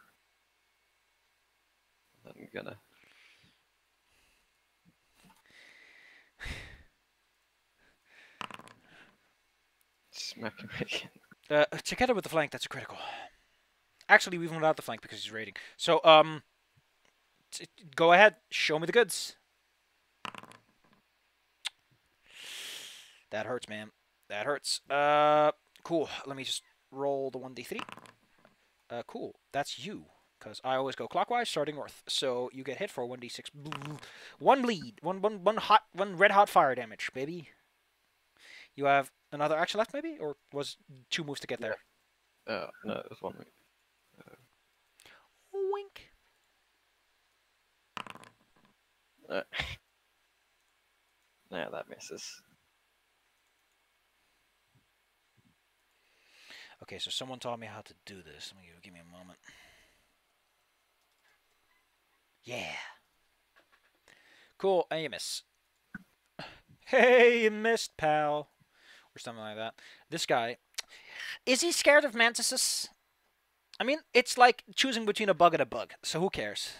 I'm gonna. Smack him again. Together with the flank, that's a critical. Actually, we've without the flank because he's raiding. So, go ahead. Show me the goods. That hurts, man. That hurts. Cool. Let me just roll the 1d3. Cool. That's you. Because I always go clockwise, starting north. So you get hit for 1d6. One bleed. One red hot fire damage, baby. You have another action left, maybe? Or was 2 moves to get there? No, it was 1 move. Wink. No, that misses. Okay, so someone taught me how to do this. Give me a moment. Yeah. Cool, and you miss. Hey, you missed, pal. Or something like that. This guy, is he scared of mantises? I mean, it's like choosing between a bug and a bug, so who cares?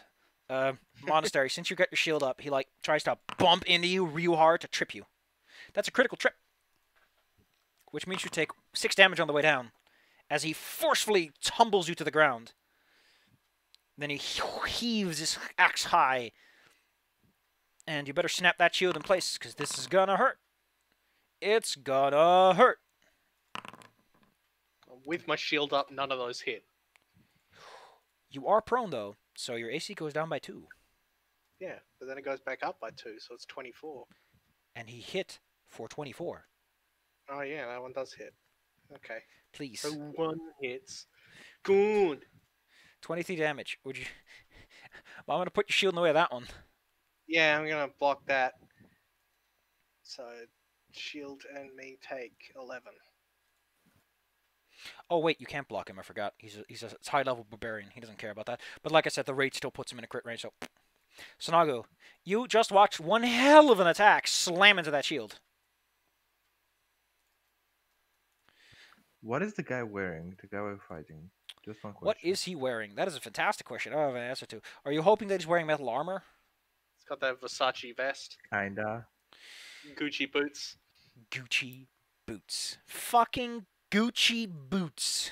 Monastery, since you got your shield up, he like tries to bump into you real hard to trip you. That's a critical trip. Which means you take 6 damage on the way down, as he forcefully tumbles you to the ground. Then he heaves his axe high. And you better snap that shield in place, because this is gonna hurt. It's gonna hurt. With my shield up, none of those hit. You are prone, though, so your AC goes down by 2. Yeah, but then it goes back up by 2, so it's 24. And he hit for 24. Oh yeah, that one does hit. Okay. Please. So 1 hits. Good. 23 damage. Would you... Well, I'm going to put your shield in the way of that one. Yeah, I'm gonna block that. So, shield and me take 11. Oh, wait, you can't block him. I forgot. He's a high-level barbarian. He doesn't care about that. But like I said, the rate still puts him in a crit range, so... Sonago, you just watched one hell of an attack slam into that shield. What is the guy wearing? The guy we're fighting? Just one question. What is he wearing? That is a fantastic question. I don't have an answer to. Are you hoping that he's wearing metal armor? It's got that Versace vest. Kinda. Gucci boots. Gucci boots. Fucking Gucci boots.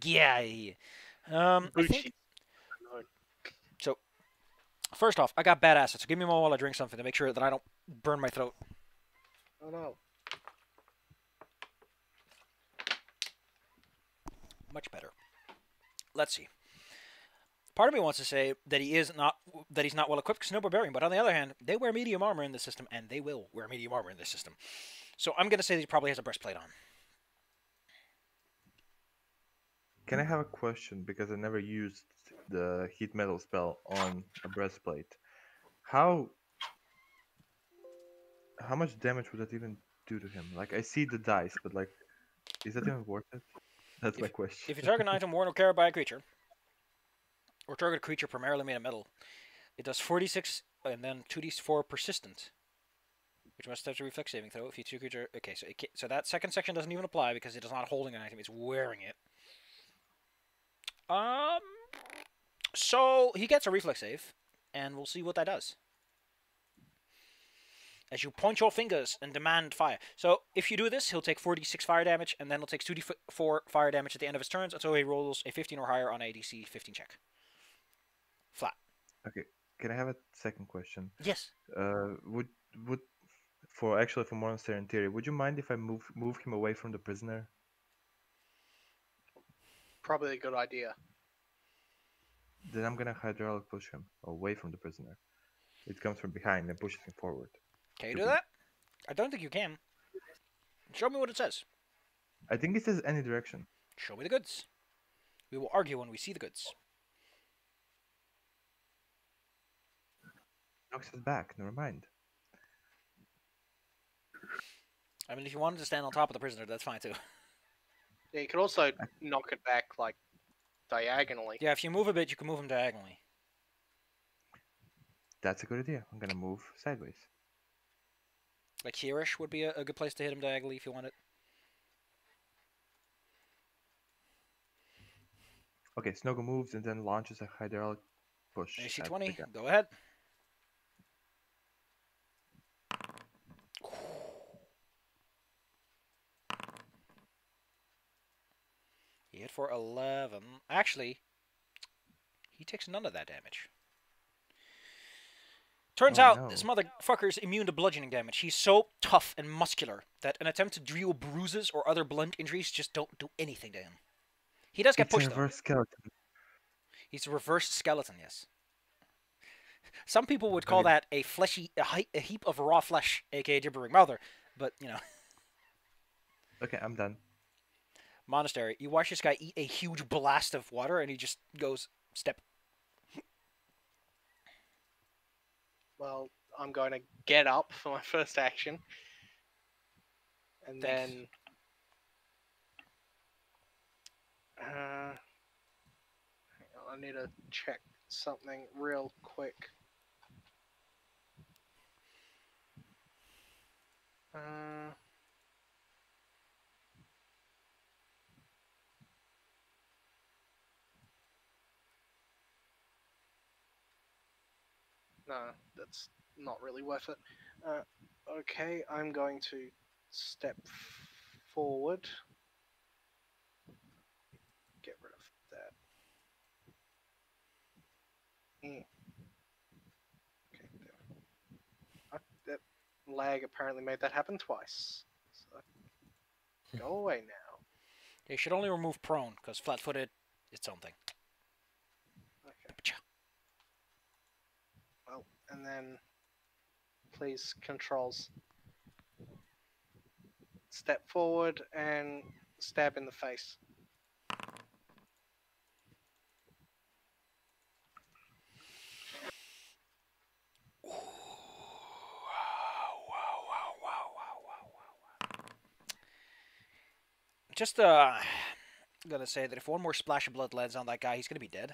Yeah. I think... So, first off, I got bad assets. So give me a moment while I drink something to make sure that I don't burn my throat. Oh no. Much better. Let's see. Part of me wants to say that he's not well equipped because no barbarian, but on the other hand, they wear medium armor in this system, and they will wear medium armor in this system. So I'm gonna say that he probably has a breastplate on. Can I have a question? Because I never used the heat metal spell on a breastplate. How much damage would that even do to him? Like, I see the dice, but like, is that even worth it? That's my question. If you target an item worn or carried by a creature, or target a creature primarily made of metal, it does 46 and then 2d4 persistent, which must have a reflex saving throw. If you two creature, okay, so that second section doesn't even apply because it is not holding an item; it's wearing it. So he gets a reflex save, and we'll see what that does. As you point your fingers and demand fire. So if you do this, he'll take 46 fire damage, and then he'll take 2d4 fire damage at the end of his turns until he rolls a 15 or higher on a DC 15 check. Flat. Okay. Can I have a second question? Yes. Would would for Monster in Theory, would you mind if I move him away from the prisoner? Probably a good idea. Then I'm gonna hydraulic push him away from the prisoner. It comes from behind and pushes him forward. Can you To do me. that? I don't think you can. Show me what it says. I think it says any direction. Show me the goods. We will argue when we see the goods. Knocks us back. Never mind. I mean, if you wanted to stand on top of the prisoner, that's fine too. Yeah, you could also knock it back like diagonally. Yeah, if you move a bit, you can move him diagonally. That's a good idea. I'm gonna move sideways. Like here-ish would be a good place to hit him diagonally if you want it. Okay, Snogo moves and then launches a hydraulic push. AC at the 20, guy. go ahead. He hit for 11. Actually, he takes none of that damage. Turns Oh, out no. this motherfucker's immune to bludgeoning damage. He's so tough and muscular that an attempt to deal bruises or other blunt injuries just don't do anything to him. He does get It's a pushed though. reverse skeleton. He's a reverse skeleton, yes. Some people would call Okay. that a fleshy, a heap of raw flesh, aka gibbering mouther. But you know, Okay, I'm done. monastery. You watch this guy eat a huge blast of water, and he just goes step. Well, I'm going to get up for my first action. And Thanks. then... hang on, I need to check something real quick. No, that's not really worth it. Okay, I'm going to step forward. Get rid of that. Okay, there. That lag apparently made that happen twice. So, go away now. They should only remove prone, because flat-footed, it's something. Okay. Well, and then please controls. Step forward and stab in the face. Just gonna say that if one more splash of blood lands on that guy, he's gonna be dead.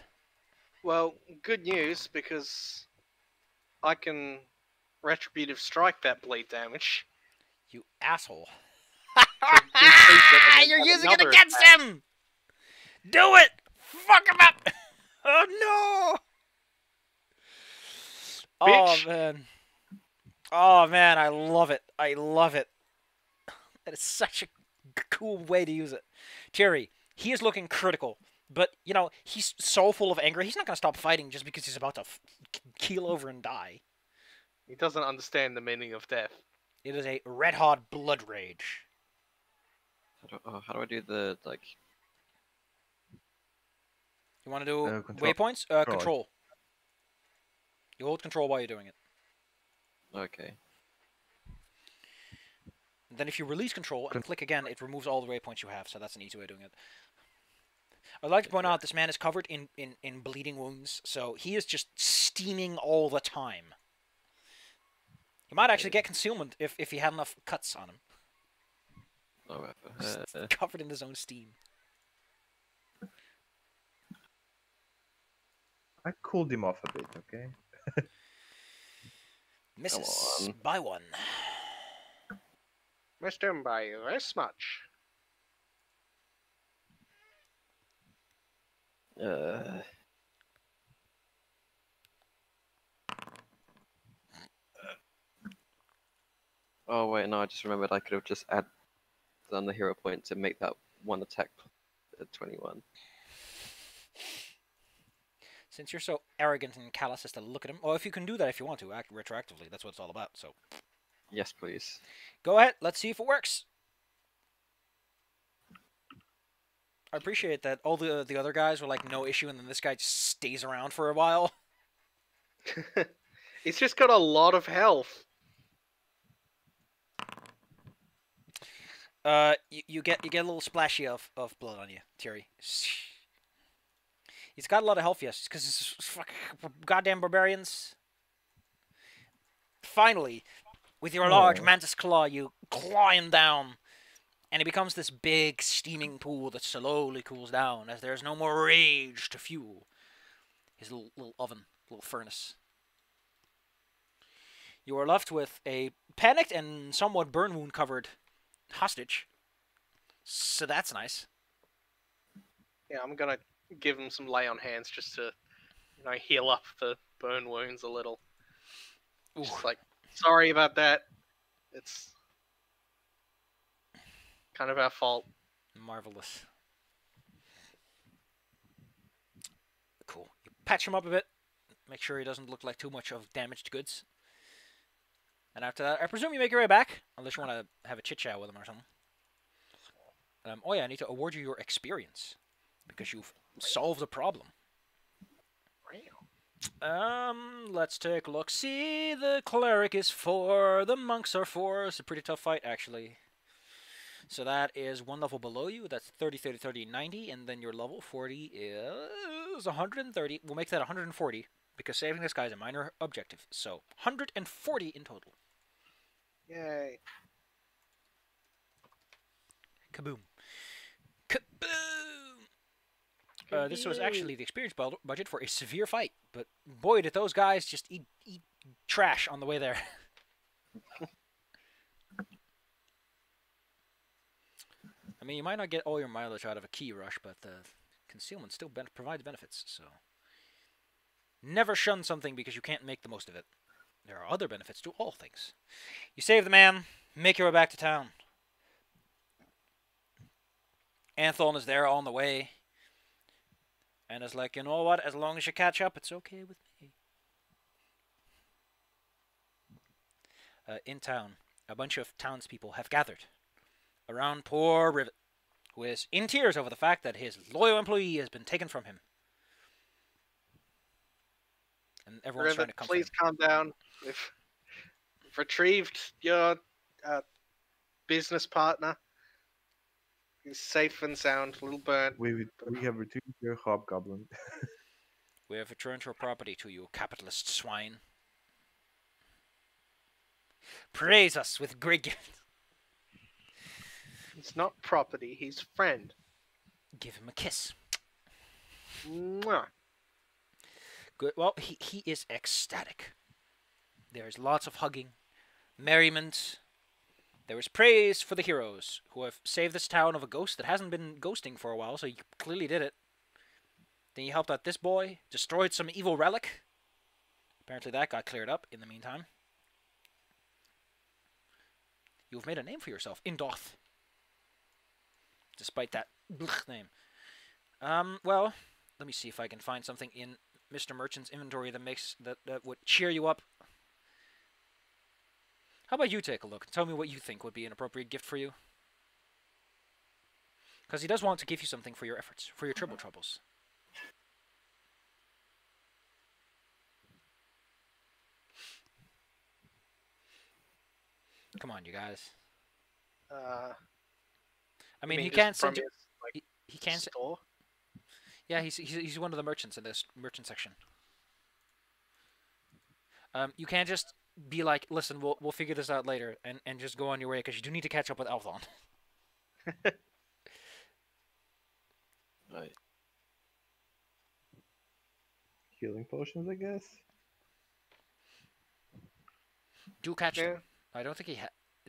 Well, good news because I can retributive strike that bleed damage. You asshole! decrease it and then You're have using it another against attack. him. Do it! Fuck him up! Oh no! Bitch. Oh man! Oh man! I love it! I love it! That is such a cool way to use it. Terry, he is looking critical, but you know he's so full of anger. He's not gonna stop fighting just because he's about to keel over and die. He doesn't understand the meaning of death. It is a red-hot blood rage. How do I do the like? You want to do Control. waypoints? Control. Control. You hold control while you're doing it. Okay. And then if you release control and click again, it removes all the waypoints you have, so that's an easy way of doing it. I'd like to point out this man is covered in bleeding wounds, so he is just steaming all the time. He might actually get concealment if he had enough cuts on him. Oh, Just covered in his own steam. I cooled him off a bit, okay? Misses on. by one. Missed him by this much. Oh wait, no, I just remembered I could have just done the hero point to make that one attack at 21. Since you're so arrogant and callous as to look at him, well, if you can do that if you want to, act retroactively. That's what it's all about. So Yes, please. go ahead. Let's see if it works. I appreciate that all the other guys were like no issue, and then this guy just stays around for a while. He's just got a lot of health. You get a little splashy of blood on you, Thierry. He's got a lot of health, yes, because it's fucking goddamn barbarians. Finally, with your large mantis claw, you claw him down, and it becomes this big steaming pool that slowly cools down as there's no more rage to fuel his little oven, little furnace. You are left with a panicked and somewhat burn wound covered hostage. So that's nice. Yeah, I'm gonna give him some lay on hands just to, heal up the burn wounds a little. Ooh. Just like, sorry about that. It's kind of our fault. Marvelous. Cool. You patch him up a bit. Make sure he doesn't look like too much of damaged goods. And after that, I presume you make your way back, unless you want to have a chit-chat with him or something. Oh yeah, I need to award you your experience, because you've solved a problem. Let's take a look. See, the cleric is 4, the monks are 4. It's a pretty tough fight, actually. So that is one level below you. That's 30, 30, 30, 90, and then your level 40 is 130. We'll make that 140, because saving this guy is a minor objective. So, 140 in total. Yay. Kaboom. Kaboom! This was actually the experience budget for a severe fight, but boy, did those guys just eat trash on the way there. I mean, you might not get all your mileage out of a key rush, but the concealment still provides benefits, so... Never shun something because you can't make the most of it. There are other benefits to all things. You save the man, make your way back to town. Anthon is there on the way. And is like, you know what, as long as you catch up, it's okay with me. In town, a bunch of townspeople have gathered around poor Rivet, who is in tears over the fact that his loyal employee has been taken from him. And everyone's trying to comfort please him. Calm down. We've retrieved your business partner. He's safe and sound, a little burnt. We have retrieved your hobgoblin. We have returned your property to you, capitalist swine. Praise us with great gifts. He's not property, he's friend. Give him a kiss. Mwah. Good. Well, he is ecstatic. There is lots of hugging, merriment. There is praise for the heroes who have saved this town of a ghost that hasn't been ghosting for a while, so you clearly did it. Then you helped out this boy, destroyed some evil relic. Apparently that got cleared up in the meantime. You've made a name for yourself in Doth. Despite that name. Well, let me see if I can find something in Mr. Merchant's inventory that would cheer you up. How about you take a look and tell me what you think would be an appropriate gift for you? Because he does want to give you something for your efforts, for your triple troubles. Come on, you guys. I mean, he can't send you. He can't. Store? Yeah, he's one of the merchants in this merchant section. You can't just be like, listen, we'll figure this out later, and just go on your way because you do need to catch up with Althon. Right. Healing potions, I guess. Do catch them. I don't think he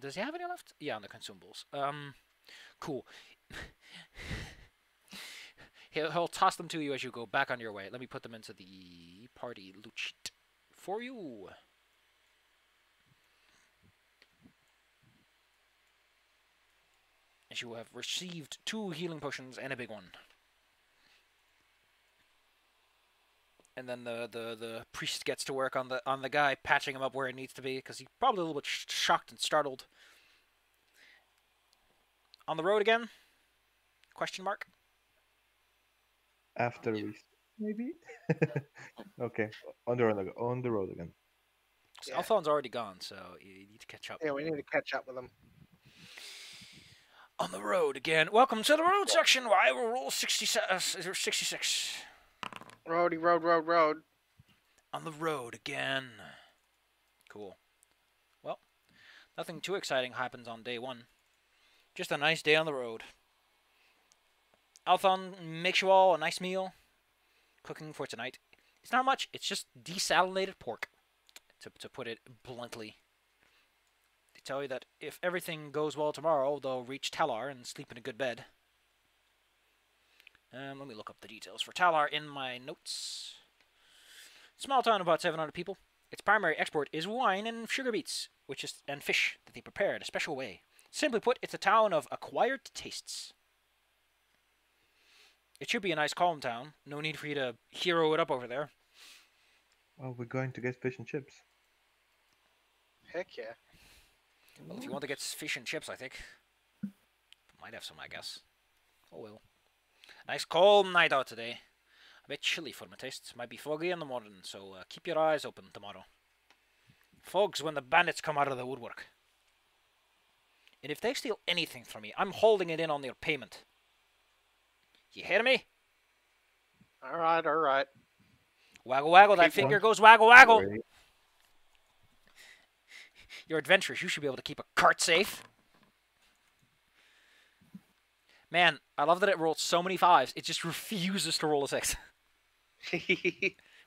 does. He have any left? Yeah, on the consumables. Cool. He'll toss them to you as you go back on your way. Let me put them into the party loot sheet for you. As you have received 2 healing potions and a big one. And then the priest gets to work on the guy, patching him up where it needs to be, because he's probably a little bit shocked and startled. On the road again? Question mark. After we maybe. Okay, on the road again. On the road again. Yeah. Alphon's already gone, so you need to catch up. Yeah, we need to catch up with him. On the road again. Welcome to the road section. Why will roll 66. Roady, road. On the road again. Cool. Well, nothing too exciting happens on day one. Just a nice day on the road. Althon makes you all a nice meal. Cooking for tonight. It's not much. It's just desalinated pork. To put it bluntly. They tell you that if everything goes well tomorrow, they'll reach Talar and sleep in a good bed. Let me look up the details for Talar in my notes. Small town of about 700 people. Its primary export is wine and sugar beets, and fish that they prepare in a special way. Simply put, it's a town of acquired tastes. It should be a nice calm town. No need for you to hero it up over there. Oh, we're going to get fish and chips. Heck yeah. Well, if you want to get fish and chips, I think. Might have some, I guess. Oh well. Nice calm night out today. A bit chilly for my taste. Might be foggy in the morning, so keep your eyes open tomorrow. Fog's when the bandits come out of the woodwork. And if they steal anything from me, I'm holding it in on their payment. You hear me? Alright. Waggle waggle, that Keep finger on. goes waggle waggle. Great. You're adventurous. You should be able to keep a cart safe. Man, I love that it rolled so many 5s. It just refuses to roll a 6.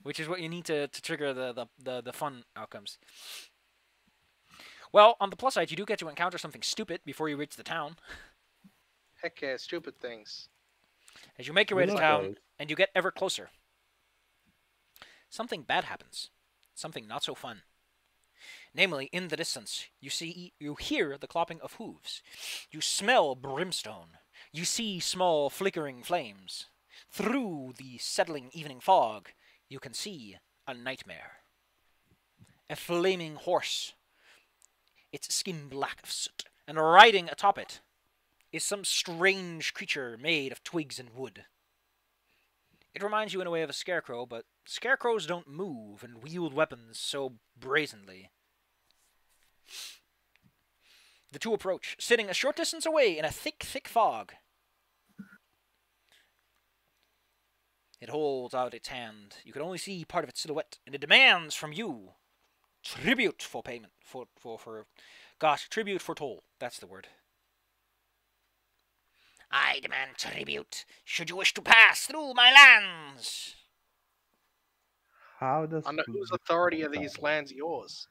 Which is what you need to trigger the fun outcomes. Well, on the plus side, you do get to encounter something stupid before you reach the town. Heck yeah, stupid things. As you make your way We to love town, those. and you get ever closer, something bad happens. Something not so fun. Namely, in the distance, you hear the clopping of hooves. You smell brimstone. You see small flickering flames. Through the settling evening fog, you can see a nightmare. A flaming horse. Its skin black of soot, and riding atop it is some strange creature made of twigs and wood. It reminds you in a way of a scarecrow, but scarecrows don't move and wield weapons so brazenly. The two approach, sitting a short distance away in a thick fog. It holds out its hand. You can only see part of its silhouette, and it demands from you tribute for payment. Tribute for toll. That's the word. I demand tribute, should you wish to pass through my lands. How does Under whose authority are these lands yours?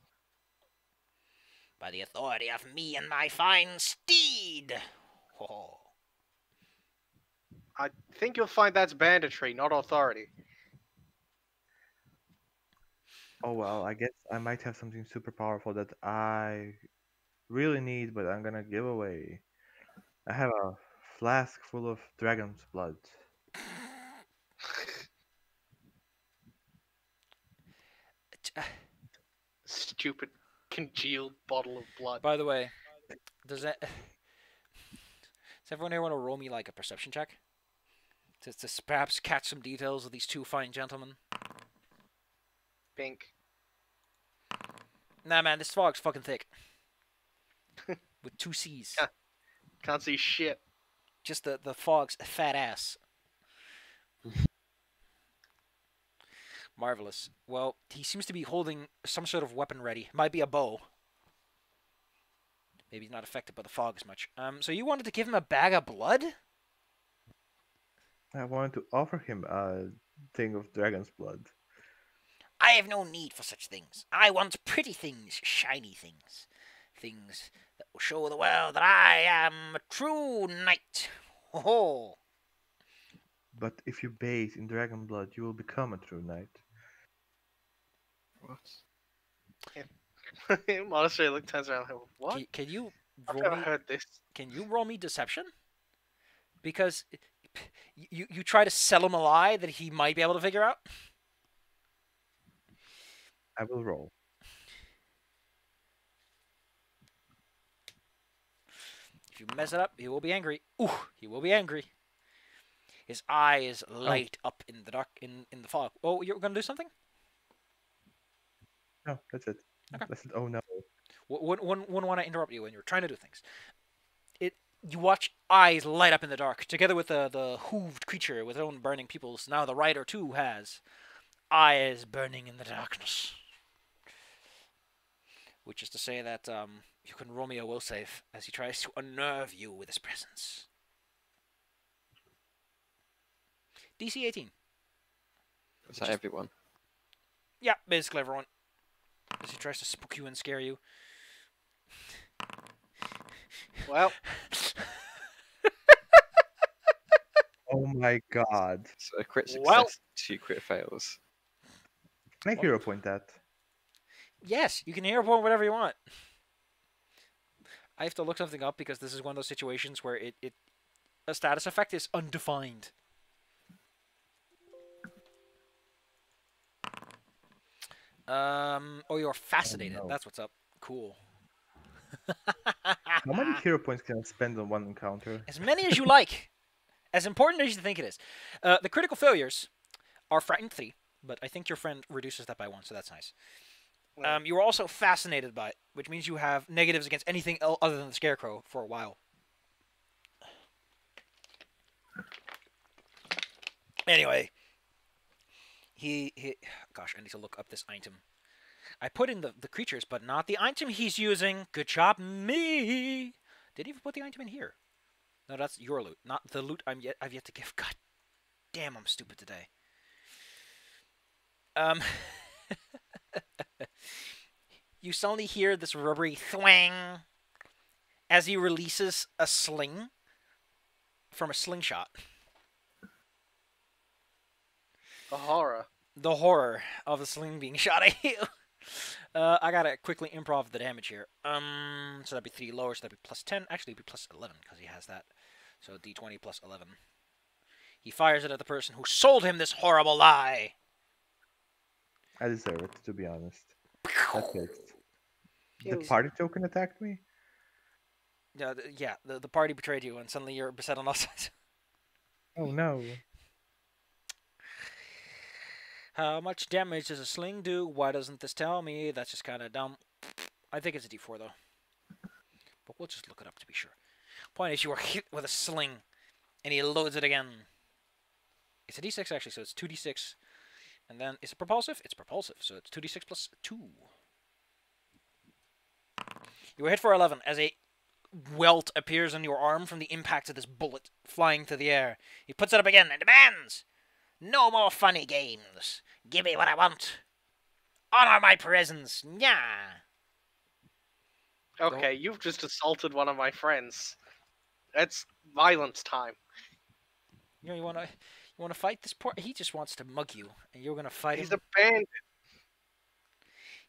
By the authority of me and my fine steed. Oh. I think you'll find that's banditry, not authority. Oh well, I guess I might have something super powerful that I really need, but I'm gonna give away. I have a flask full of dragon's blood. Stupid congealed bottle of blood. By the way, does everyone here want to roll me like a perception check? To perhaps catch some details of these two fine gentlemen? Pink. Nah, man, this fog's fucking thick. With 2 C's. Yeah. Can't see shit. Just the fog's fat ass. Marvelous. Well, he seems to be holding some sort of weapon ready. Might be a bow. Maybe he's not affected by the fog as much. So you wanted to give him a bag of blood? I wanted to offer him a thing of dragon's blood. I have no need for such things. I want pretty things, shiny things. Things that will show the world that I am a true knight. Ho ho! But if you bathe in dragon blood, you will become a true knight. What? Honestly, look, turns around like, what? Can you I've roll never me? heard this. Can you roll me deception? Because you try to sell him a lie that he might be able to figure out. I will roll. If you mess it up, he will be angry. Ooh, he will be angry. His eyes light up in the dark, in the fog. Oh, you're gonna do something? No, that's it. Okay. That's it. Oh no. Wouldn't want to interrupt you when you're trying to do things. You watch eyes light up in the dark, together with the hooved creature with its own burning pupils. Now the rider too has eyes burning in the darkness, which is to say that you can roll me a will save as he tries to unnerve you with his presence. DC 18. Is that everyone? Yeah, basically everyone. As he tries to spook you and scare you. Well, Oh my god. So a crit success, Well- 2 crit fails. Can I What? hero point that? Yes, you can hero point whatever you want. I have to look something up because this is one of those situations where a status effect is undefined. Oh, you're fascinated. no. That's what's up. Cool. How many hero points can I spend on one encounter? As many as you like. As important as you think it is. The critical failures are frightened 3, but I think your friend reduces that by 1, so that's nice. well, You are also fascinated by it, which means you have negatives against anything other than the scarecrow for a while. Anyway, gosh, I need to look up this item. I put in the creatures, but not the item he's using. Good job, me. Didn't even put the item in here. No, that's your loot, not the loot I've yet to give. God damn, I'm stupid today. You suddenly hear this rubbery thwang as he releases a sling from a slingshot. the horror. The horror of the sling being shot at you. I gotta quickly improv the damage here. So that'd be 3 lower, so that'd be plus 10. Actually, it'd be plus 11 because he has that. So d20 plus 11. He fires it at the person who sold him this horrible lie. I deserve it, to be honest. That hits. The Feels- party token attacked me? Yeah, the party betrayed you, and suddenly you're beset on all sides. Oh no. How much damage does a sling do? Why doesn't this tell me? That's just kind of dumb. I think it's a d4 though. But we'll just look it up to be sure. Point is, you are hit with a sling, and he loads it again. It's a d6 actually, so it's 2d6. And then, is it propulsive? It's propulsive, so it's 2d6 plus 2. You were hit for 11 as a welt appears on your arm from the impact of this bullet flying through the air. He puts it up again and demands, "No more funny games. Give me what I want. Honor my presence. Nya." Okay, you've just assaulted one of my friends. It's violence time. You know, you wanna fight this poor? He just wants to mug you, and you're gonna fight He's him. a bandit.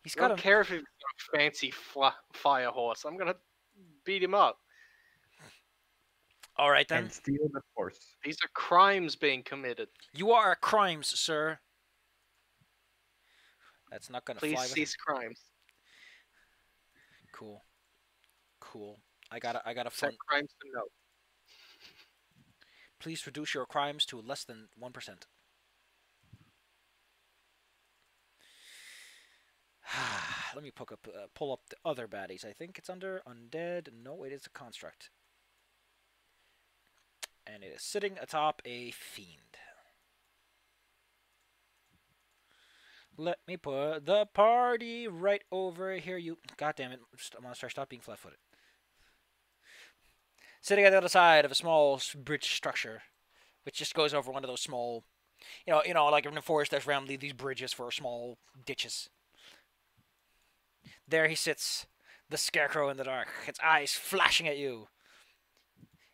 He's I got don't a. care if he's got a fancy fire horse. I'm gonna beat him up. All right then. And steal the horse. These are crimes being committed. You are crimes, sir. That's not gonna Please fly with him. cease crimes. Cool. Cool. I got a Set fun. crimes to no. Please reduce your crimes to less than 1%. Let me pull up the other baddies. I think it's under undead. No, it is a construct. And it is sitting atop a fiend. Let me put the party right over here. You, God damn it, monster! Stop being flat-footed. Sitting at the other side of a small bridge structure, which just goes over one of those small, like in the forest, there's randomly these bridges for small ditches. There he sits, the scarecrow in the dark, its eyes flashing at you.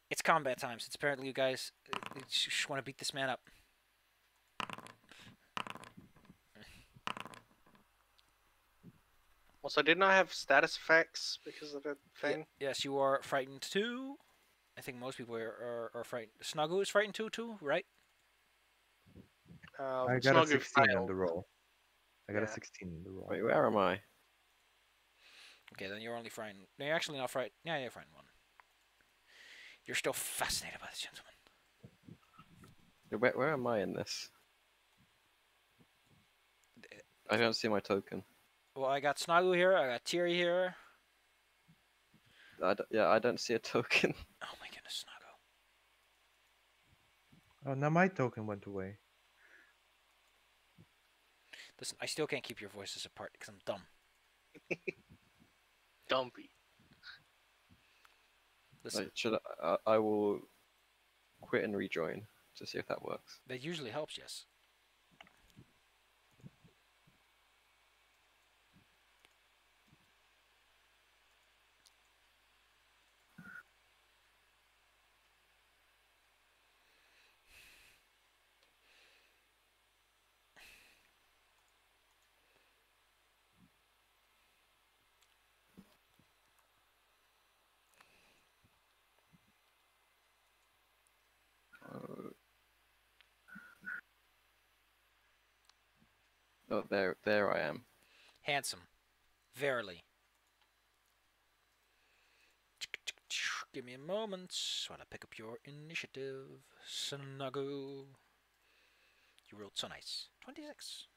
It's combat time, since apparently you guys just want to beat this man up. Also, didn't I have status effects because of the thing? Yes, you are frightened too. I think most people are frightened. Snuggle is frightened too, right? I got a Snuggle 16 on failed. the roll. I got a Yeah. 16 in the roll. Wait, where am I? Okay, then you're only frightened. No, you're actually not frightened. Yeah, you're frightened one. You're still fascinated by this gentleman. Where am I in this? I don't see my token. Well, I got Snuggle here. I got Tiri here. Yeah, I don't see a token. Oh my goodness, Snuggle. Oh, now my token went away. Listen, I still can't keep your voices apart because I'm dumb. Dumpy. Listen, I will quit and rejoin to see if that works. that usually helps, yes. Oh, there I am. Handsome. Verily. Give me a moment while I pick up your initiative. Snuggle. You rolled so nice. 26.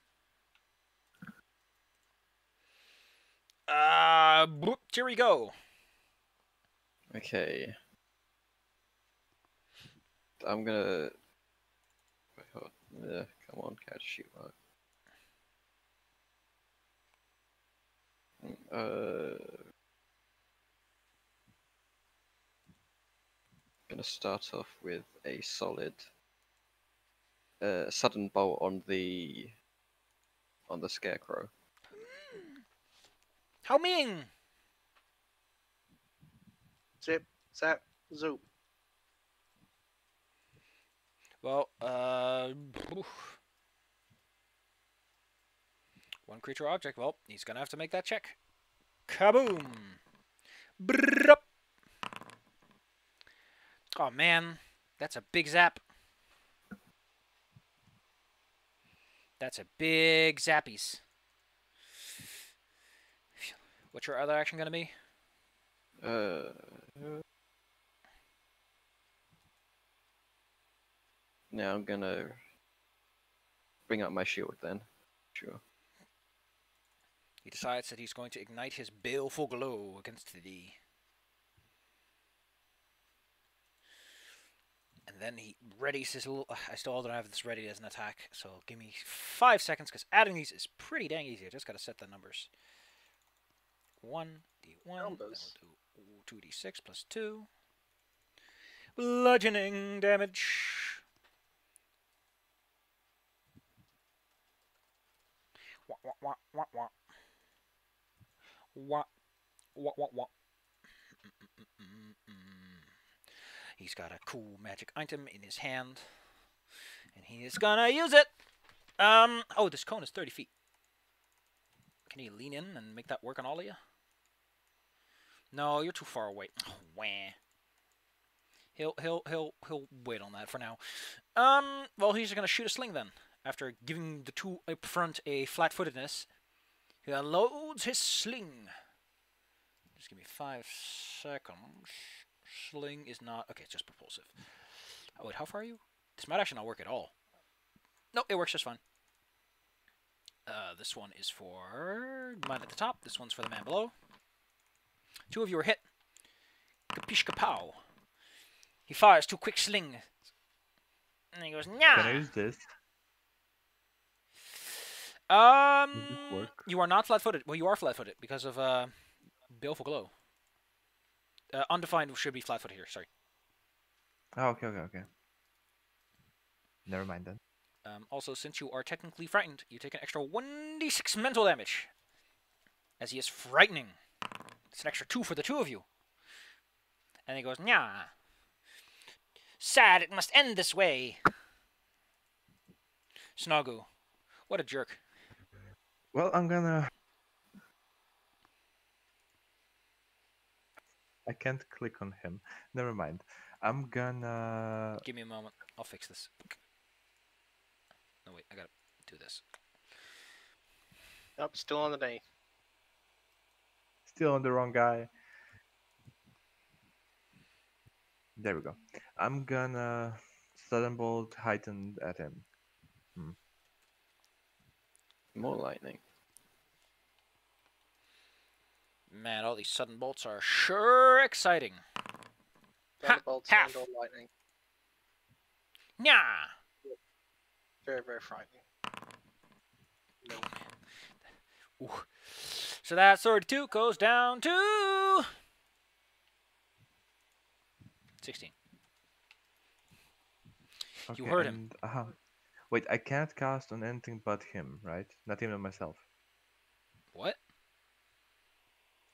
Boop, here we go. Okay. I'm gonna. Wait, hold on. Yeah, come on, catch shoot mark. Gonna start off with a solid sudden bolt on the scarecrow. How mean? Zip, zap, zoop. Well, one creature or object. Well, he's gonna have to make that check. Kaboom! Brrrrup. Oh man, that's a big zap. That's a big zappies. What's your other action gonna be? Now I'm gonna bring up my shield then. Sure. He decides that he's going to ignite his baleful glow against thee. And then he readies his little... I still don't have this ready as an attack, so give me 5 seconds, because adding these is pretty dang easy. I just gotta set the numbers. 1d1, Numbers. then we'll do 2d6 plus 2. Bludgeoning damage. Wah, wah, wah, wah, wah. Wah, wah, wah, wah. He's got a cool magic item in his hand, and he is gonna use it. Oh, this cone is 30 feet. Can he lean in and make that work on all of you? No, you're too far away. Oh, wah. He'll wait on that for now. Well, he's gonna shoot a sling then. After giving the two up front a flat-footedness, he unloads his sling. Just give me 5 seconds. Sling is not... Okay, it's just propulsive. Oh, wait, how far are you? This might actually not work at all. No, it works just fine. This one is for mine at the top. This one's for the man below. 2 of you are hit. Kapish kapow. He fires 2 quick slings. And he goes, nah! Can I use this? work? You are not flat-footed. Well, you are flat-footed because of baleful glow. Undefined should be flat-footed here. Sorry. Oh, okay. Never mind then. Also, since you are technically frightened, you take an extra 1d6 mental damage, as he is frightening. It's an extra 2 for the 2 of you. And he goes, nah. Sad, it must end this way. Snoggu. What a jerk. Well, I'm gonna... I can't click on him. Never mind. I'm gonna... Give me a moment. I'll fix this. No, wait, I gotta do this. Nope, still on the knee. Still on the wrong guy. There we go. I'm gonna sudden bolt heightened at him. More lightning. Man, all these sudden bolts are sure exciting. Thunderbolts half. and or lightning. Nya! Very, very frightening. No. Ooh. So that 32 goes down to 16. Okay, You heard him. and, wait, I can't cast on anything but him, right? Not even on myself. What?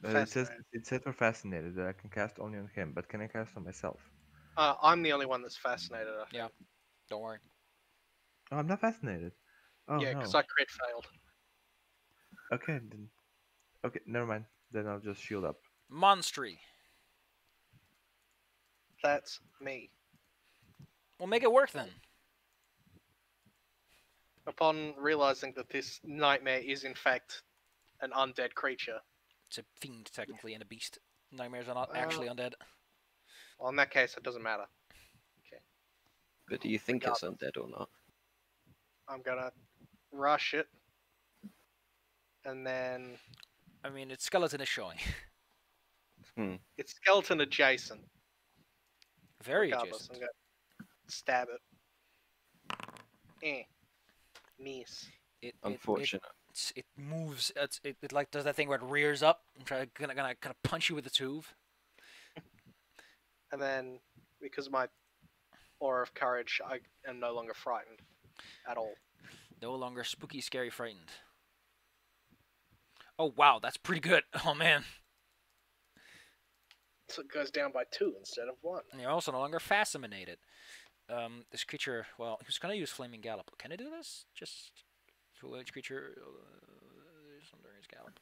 It says for fascinated that I can cast only on him, but can I cast on myself? I'm the only one that's fascinated. I think. Yeah. Don't worry. Oh, I'm not fascinated. Oh Yeah, no. because I crit failed. Okay, then. Okay, never mind. Then I'll just shield up. Monstry. That's me. We'll make it work then. Upon realizing that this nightmare is in fact an undead creature, It's a fiend, technically, and a beast. Nightmares are not Well- actually undead. well, in that case, it doesn't matter. But do you think it's Regardless. undead or not? I'm gonna rush it, and then I mean, its skeleton is showing. it's skeleton adjacent. Very Regardless, adjacent. I'm gonna stab it. Miss. Unfortunate. It moves. It like does that thing where it rears up and gonna kind of punch you with its hoof. And then, because of my aura of courage, I am no longer frightened at all. No longer spooky, scary, frightened. Oh wow, that's pretty good. Oh man. So it goes down by 2 instead of 1. And you're also no longer fascinated. This creature, well, he was gonna use Flaming Gallop. Can I do this? Just through each creature during his gallop.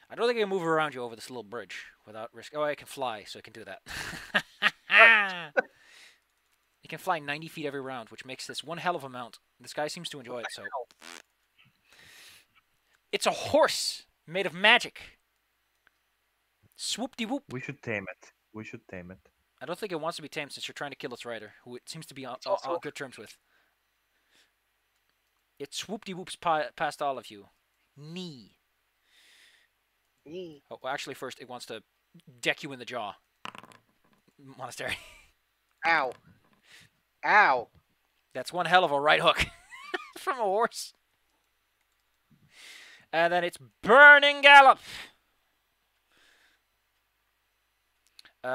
I don't think I can move around you over this little bridge without risk. Oh, I can fly, so I can do that. You can fly 90 feet every round, which makes this one hell of a mount. This guy seems to enjoy it, so. It's a horse made of magic. Swoop-de-whoop. We should tame it. We should tame it. I don't think it wants to be tamed since you're trying to kill its rider, who it seems to be on good terms with. It swoop-de-whoops past all of you. Knee. Oh, well, actually, first it wants to deck you in the jaw. Monastery. Ow. Ow. That's one hell of a right hook from a horse. And then it's Burning Gallop.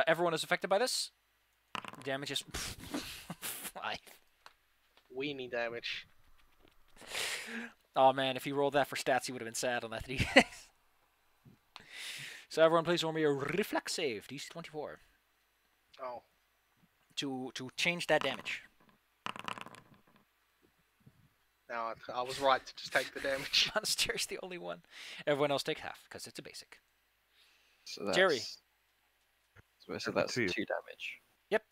Everyone is affected by this. Damage is 5. Weenie damage. Oh man, if he rolled that for stats, he would have been sad on that 3. So everyone, please roll me a reflex save, DC 24, Oh. to change that damage. No, I was right to just take the damage. Monastery's the only one. Everyone else take half because it's a basic. So that's, Jerry. So that's 2 2. damage. Yep.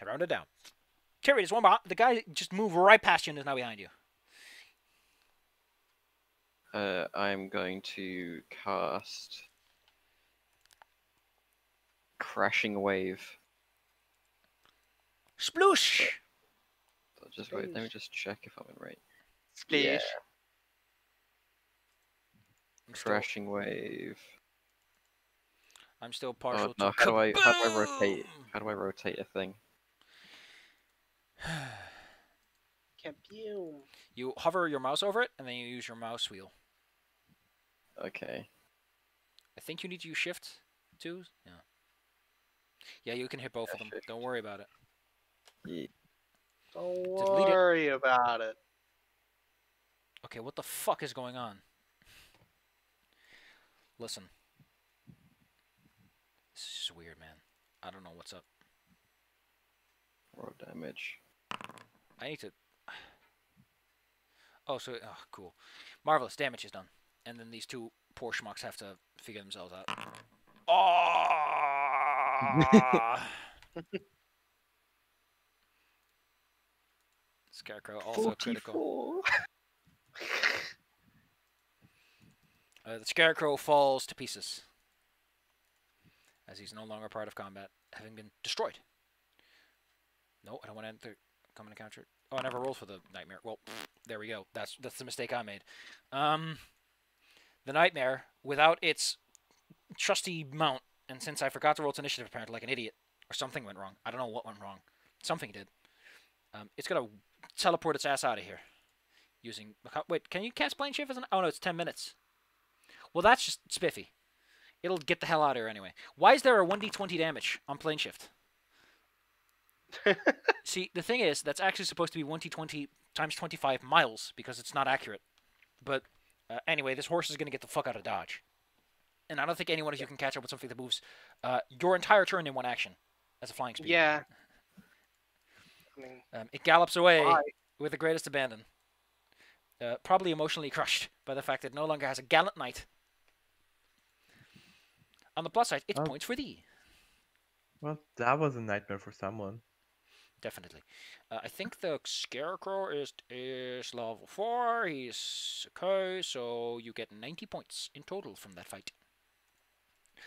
Round it down. Terry, there's one behind. The guy just moved right past you and is now behind you. I'm going to cast Crashing Wave. Sploosh! I'll just wait. Let me just check if I'm in right. Splish. Yeah. Still, Crashing Wave. I'm still partial Oh no! to How do I rotate? kaboom! How do I rotate a thing? Kaboom. You hover your mouse over it, and then you use your mouse wheel. Okay. I think you need to use shift too. Yeah. Yeah, you can hit both of them. Shift. Don't worry about it. Yeah. Don't Delete it. worry about it. Okay, what the fuck is going on? Listen. This is just weird, man. I don't know what's up. Raw damage. I need to... Oh, so... Oh, cool. Marvelous. Damage is done. And then these two poor schmucks have to figure themselves out. Oh! Scarecrow also critical. 44. The Scarecrow falls to pieces as he's no longer part of combat, having been destroyed. No, I don't want to enter. Come and encounter. Oh, I never rolled for the nightmare. Well, there we go. That's the mistake I made. The nightmare, without its trusty mount, and since I forgot to roll its initiative apparently like an idiot, or something went wrong. I don't know what went wrong. Something did. It's gonna teleport its ass out of here. Using wait, can you cast plane shift as an? Oh no, it's 10 minutes. Well, that's just spiffy. It'll get the hell out of here anyway. Why is there a 1d20 damage on plane shift? See, the thing is, that's actually supposed to be 1d20 times 25 miles because it's not accurate. But anyway, this horse is going to get the fuck out of Dodge. And I don't think anyone of you can catch up with something that moves your entire turn in one action as a flying speed. Yeah. I mean, it gallops away why? with the greatest abandon. Probably emotionally crushed by the fact that it no longer has a gallant knight. On the plus side, it's points for thee. Well, that was a nightmare for someone. Definitely. I think the Scarecrow is level 4. He's okay, so you get 90 points in total from that fight.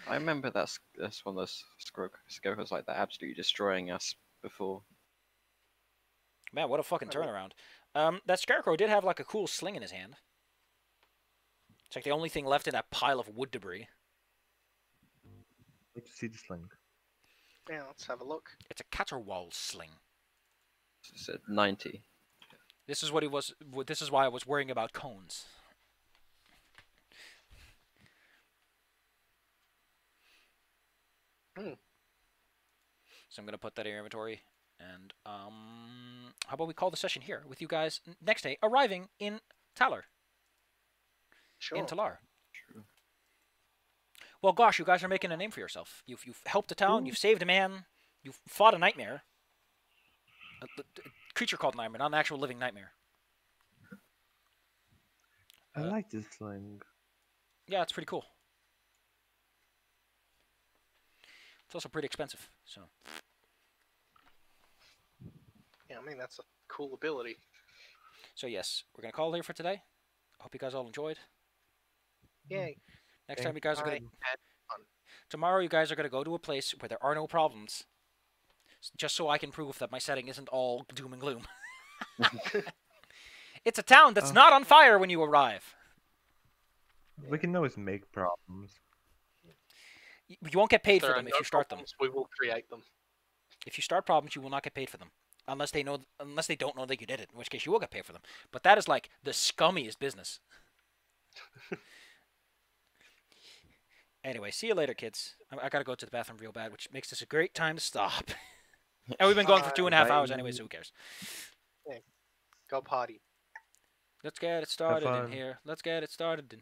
I remember that's one of those scarecrows like that, absolutely destroying us before. Man, what a fucking turnaround. That Scarecrow did have like a cool sling in his hand. It's like the only thing left in that pile of wood debris. Let's see the sling. Yeah, let's have a look. It's a caterwaul sling. It's at 90. This is what he was. This is why I was worrying about cones. So I'm gonna put that in your inventory, and how about we call the session here with you guys next day, arriving in Talar. Sure. In Talar. True. Well, gosh, you guys are making a name for yourself. You've helped a town. You've saved a man. You've fought a nightmare. A creature called nightmare, not an actual living nightmare. I like this sling. Yeah, it's pretty cool. It's also pretty expensive, so. Yeah, I mean, that's a cool ability. So yes, we're gonna call it here for today. I hope you guys all enjoyed. Yay. Next time you guys are gonna. Alright. Tomorrow you guys are gonna go to a place where there are no problems, just so I can prove that my setting isn't all doom and gloom. It's a town that's not on fire when you arrive. We can always make problems. You won't get paid There for are them if no you start them. problems, we will create them. If you start problems, you will not get paid for them, unless they don't know that you did it. In which case, you will get paid for them. But that is like the scummiest business. Anyway, see you later, kids. I gotta go to the bathroom real bad, which makes this a great time to stop. And we've been going for 2.5 hours anyway, so who cares? Go party. Let's get it started in fun. here. Let's get it started in